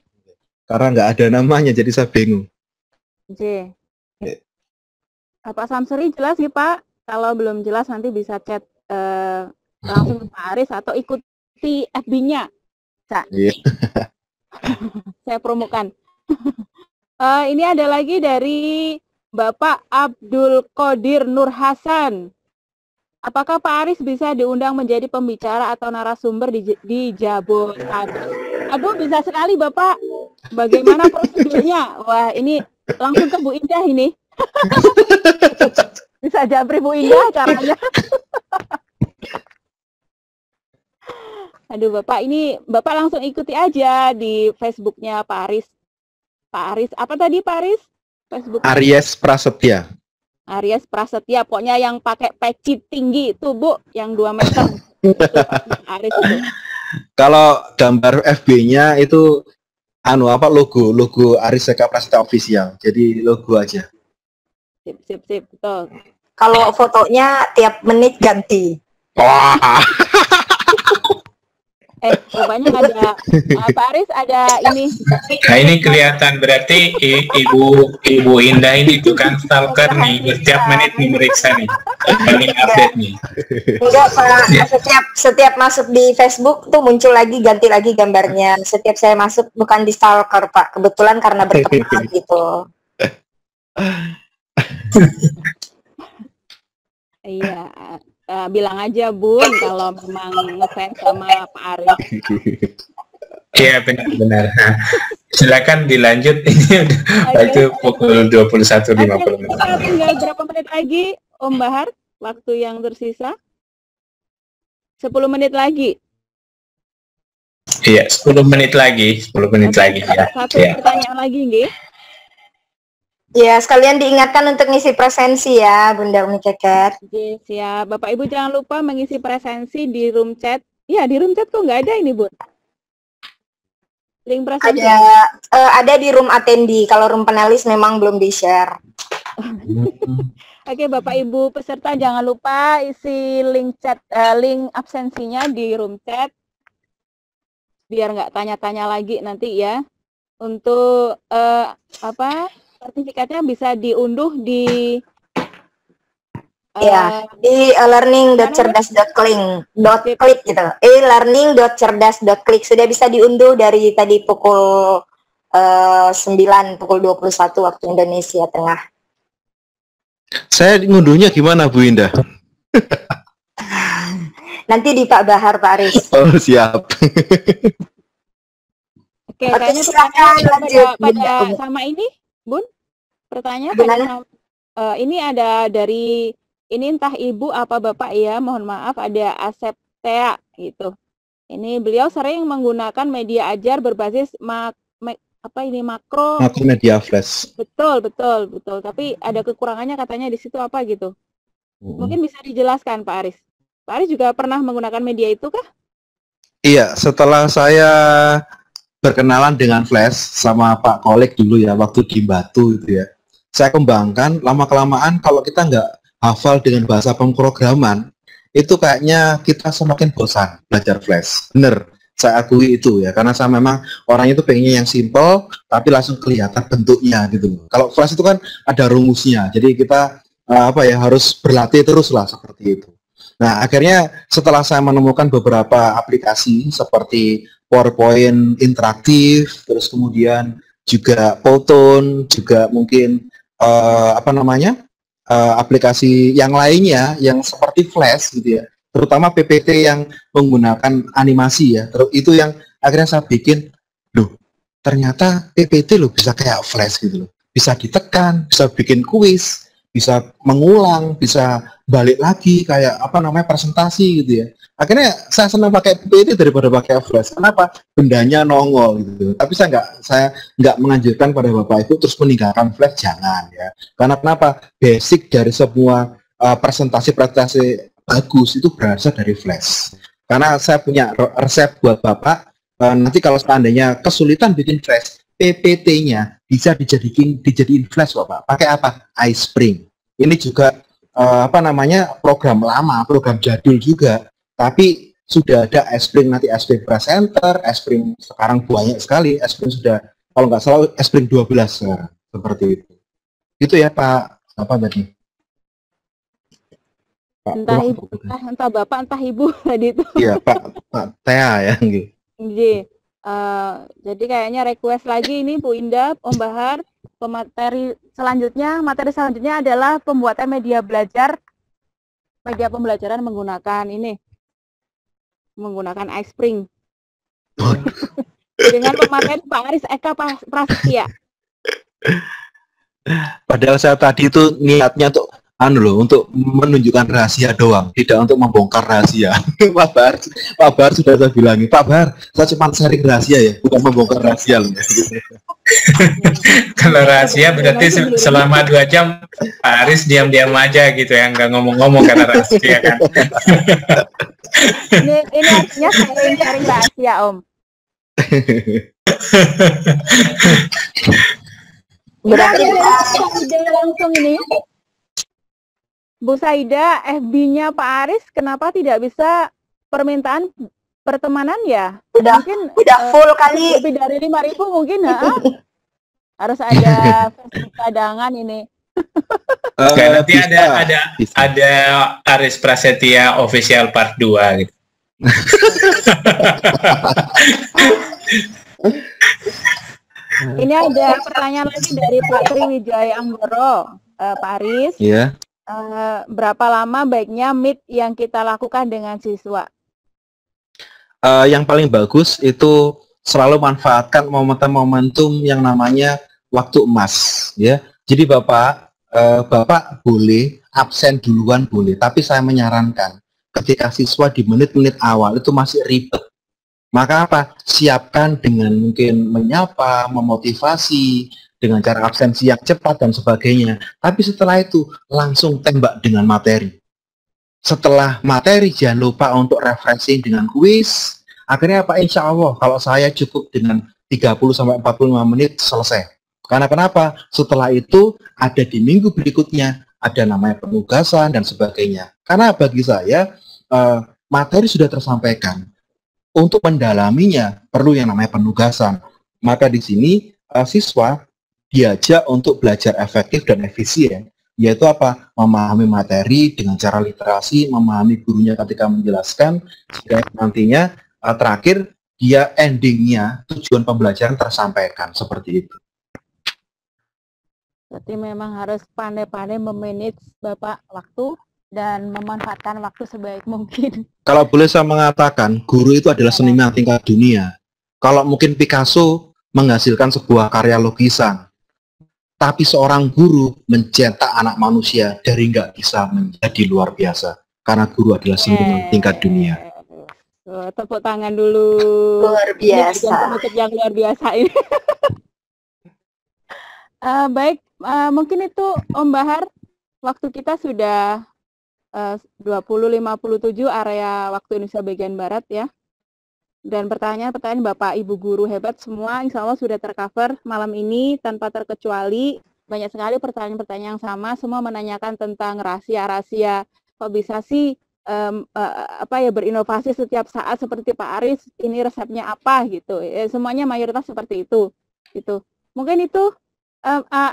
Karena nggak ada namanya, jadi saya bingung. J. Pak Samsuri jelas nih Pak. Kalau belum jelas nanti bisa chat langsung ke Pak Aris atau ikuti FB-nya. Iya. Saya promokan. Ini ada lagi dari Bapak Abdul Qadir Nur Hasan. Apakah Pak Aris bisa diundang menjadi pembicara atau narasumber di Jabodetabek? Aduh, bisa sekali Bapak. Bagaimana prosedurnya? Wah, ini langsung ke Bu Indah ini. Bisa japri Bu Indah caranya. Aduh Bapak, ini Bapak langsung ikuti aja di Facebooknya Pak Aris. Pak Aris, apa tadi Pak Aris? Facebook. Aries Prasetya. Aries Prasetya, pokoknya yang pakai peci tinggi itu Bu, yang 2 meter. Aris itu. Kalau gambar FB-nya itu logo Aris Eka Prasetya Official. Jadi logo aja. Sip, betul. Kalau fotonya tiap menit ganti. Wah. Rupanya ada Pak Aris ada ini. Nah ini kelihatan berarti Ibu Indah ini tukang stalker nih, setiap menit memeriksa nih, ingin update nih. Enggak Pak, setiap masuk di Facebook tuh muncul lagi, ganti lagi gambarnya. Setiap saya masuk bukan di stalker Pak, kebetulan karena berteman gitu. Iya. Bilang aja Bun kalau memang ngefans sama Pak Aris. Iya benar. Nah, silakan dilanjut, ini udah itu pukul 21.50. Tinggal berapa menit lagi Om Bahar waktu yang tersisa? 10 menit lagi. Iya, 10 menit lagi ya. Satu pertanyaan lagi nggih. Ya, sekalian diingatkan untuk ngisi presensi ya, Bunda Umi Keket. Oke, siap. Bapak Ibu jangan lupa mengisi presensi di room chat. Iya, di room chat kok nggak ada ini, Bu? Link presensi. Ada di room attendee. Kalau room panelis memang belum di-share. Oke, Bapak Ibu peserta jangan lupa isi link chat, link absensinya di room chat. Biar nggak tanya-tanya lagi nanti ya. Untuk sertifikatnya bisa diunduh di di learning.cerdas.klik gitu. e-learning.cerdas.klik sudah bisa diunduh dari tadi pukul 9 pukul 21 waktu Indonesia Tengah. Saya ngunduhnya gimana Bu Indah? Nanti di Pak Bahar, Pak Aris. Oh, siap. Oke, kayaknya silakan lanjut. Pada sama ini Bun, pertanyaan ini ada dari ini entah ibu apa bapak ya, mohon maaf, ada Asep Tea gitu. Ini beliau sering menggunakan media ajar berbasis makro media flash. Betul. Tapi ada kekurangannya katanya di situ apa gitu. Mungkin bisa dijelaskan Pak Aris. Pak Aris juga pernah menggunakan media itu kah? Iya, setelah saya berkenalan dengan Flash sama Pak Kolek dulu ya, waktu di Batu itu ya. Saya kembangkan, lama-kelamaan kalau kita nggak hafal dengan bahasa pemrograman, itu kayaknya kita semakin bosan belajar Flash. Bener, saya akui itu ya, karena saya memang orang itu pengennya yang simple, tapi langsung kelihatan bentuknya gitu. Kalau Flash itu kan ada rumusnya, jadi kita harus berlatih terus lah seperti itu. Nah, akhirnya setelah saya menemukan beberapa aplikasi seperti PowerPoint interaktif, terus kemudian juga Photon, juga mungkin aplikasi yang lainnya yang seperti Flash gitu ya, terutama PPT yang menggunakan animasi ya, terus itu yang akhirnya saya bikin, ternyata PPT bisa kayak Flash gitu loh, bisa ditekan, bisa bikin kuis, bisa mengulang, bisa balik lagi kayak presentasi gitu ya. Akhirnya saya senang pakai PPT daripada pakai Flash. Kenapa? Bendanya nongol gitu. Tapi saya nggak menganjurkan pada Bapak Ibu terus meninggalkan Flash, jangan ya. Karena kenapa? Basic dari semua presentasi bagus itu berasal dari Flash. Karena saya punya resep buat Bapak, nanti kalau seandainya kesulitan bikin Flash, PPT-nya bisa dijadiin Flash Bapak. Pakai apa? iSpring. Ini juga program lama, program jadul juga, tapi sudah ada es krim, nanti es krim presenter, es krim sekarang banyak sekali, es krim sudah, kalau nggak salah es krim 12 sekarang, seperti itu. Itu ya Pak, apa tadi? Pak, Entah ibu, entah bapak, entah ibu tadi itu. Iya Pak Tea ya. Jadi, jadi kayaknya request lagi ini Bu Indah, Om Bahar, materi selanjutnya adalah pembuatan media pembelajaran menggunakan ice spring. Dengan pemateri Pak Aris Eka Prasetya. Padahal saya tadi itu niatnya untuk menunjukkan rahasia doang, tidak untuk membongkar rahasia. Pak Bahar sudah saya bilangi, Pak Bahar, saya cuma sharing rahasia ya, bukan membongkar rahasia loh. Kalau rahasia berarti selama 2 jam Pak Aris diam-diam aja gitu ya, nggak ngomong-ngomong karena rahasia kan. Ini artinya sharing rahasia, Om. Berarti langsung ini Bu Saida, FB-nya Pak Aris kenapa tidak bisa permintaan pertemanan ya? Mungkin full kali. Lebih dari 5.000 mungkin harus ada cadangan ini. Nanti ada Aris Prasetya official part 2 gitu. Ini ada pertanyaan lagi dari Pak Triwijaya Anggoro, Pak Aris. Iya. Berapa lama baiknya meet yang kita lakukan dengan siswa? Yang paling bagus itu selalu manfaatkan momentum yang namanya waktu emas, ya. Jadi Bapak boleh absen duluan boleh, tapi saya menyarankan ketika siswa di menit-menit awal itu masih ribet, maka apa? Siapkan dengan mungkin menyapa, memotivasi, dengan cara absensi yang cepat dan sebagainya. Tapi setelah itu langsung tembak dengan materi. Setelah materi jangan lupa untuk refreshing dengan kuis. Akhirnya apa? Insya Allah kalau saya cukup dengan 30-45 menit selesai. Karena kenapa? Setelah itu ada di minggu berikutnya ada namanya penugasan dan sebagainya. Karena bagi saya materi sudah tersampaikan. Untuk mendalaminya perlu yang namanya penugasan. Maka di sini siswa diajak untuk belajar efektif dan efisien, yaitu apa? Memahami materi dengan cara literasi, memahami gurunya ketika menjelaskan, sehingga nantinya terakhir dia endingnya tujuan pembelajaran tersampaikan, seperti itu. Berarti memang harus pandai-pandai memanage Bapak waktu dan memanfaatkan waktu sebaik mungkin. Kalau boleh saya mengatakan, guru itu adalah seniman tingkat dunia. Kalau mungkin Picasso menghasilkan sebuah karya lukisan, tapi seorang guru mencetak anak manusia dari nggak bisa menjadi luar biasa. Karena guru adalah seniman tingkat dunia. Tepuk tangan dulu. Luar biasa. Yang luar biasa ini. Baik, mungkin itu Om Bahar, waktu kita sudah 20.57 area waktu Indonesia bagian Barat ya. Dan pertanyaan Bapak Ibu guru hebat semua insya Allah sudah tercover malam ini tanpa terkecuali. Banyak sekali pertanyaan-pertanyaan yang sama, semua menanyakan tentang rahasia-rahasia kok bisa sih berinovasi setiap saat seperti Pak Aris, ini resepnya apa gitu. Semuanya mayoritas seperti itu gitu. Mungkin itu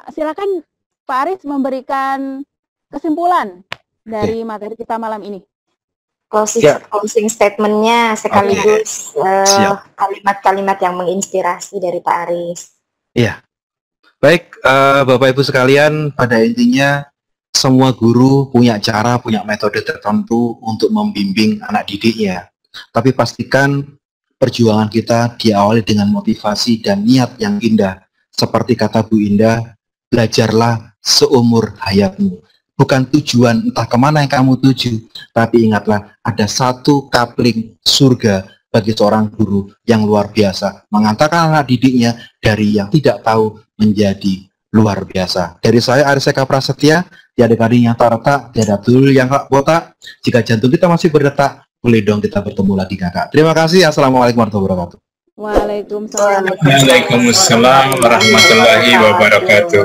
silakan Pak Aris memberikan kesimpulan dari materi kita malam ini. Closing statement-nya sekaligus kalimat-kalimat yang menginspirasi dari Pak Aris. Iya. Baik, Bapak Ibu sekalian, pada intinya semua guru punya cara, punya metode tertentu untuk membimbing anak didiknya. Tapi pastikan perjuangan kita diawali dengan motivasi dan niat yang indah. Seperti kata Bu Indah, belajarlah seumur hayatmu. Bukan tujuan entah kemana yang kamu tuju, tapi ingatlah ada satu kapling surga bagi seorang guru yang luar biasa, mengantarkan anak didiknya dari yang tidak tahu menjadi luar biasa. Dari saya Aris Eka Prasetya, tiada gading yang tak retak, tiada tuyul yang tak botak. Jika jantung kita masih berdetak, boleh dong kita bertemu lagi kakak. Terima kasih. Assalamualaikum warahmatullahi wabarakatuh. Waalaikumsalam. Waalaikumsalam warahmatullahi wabarakatuh.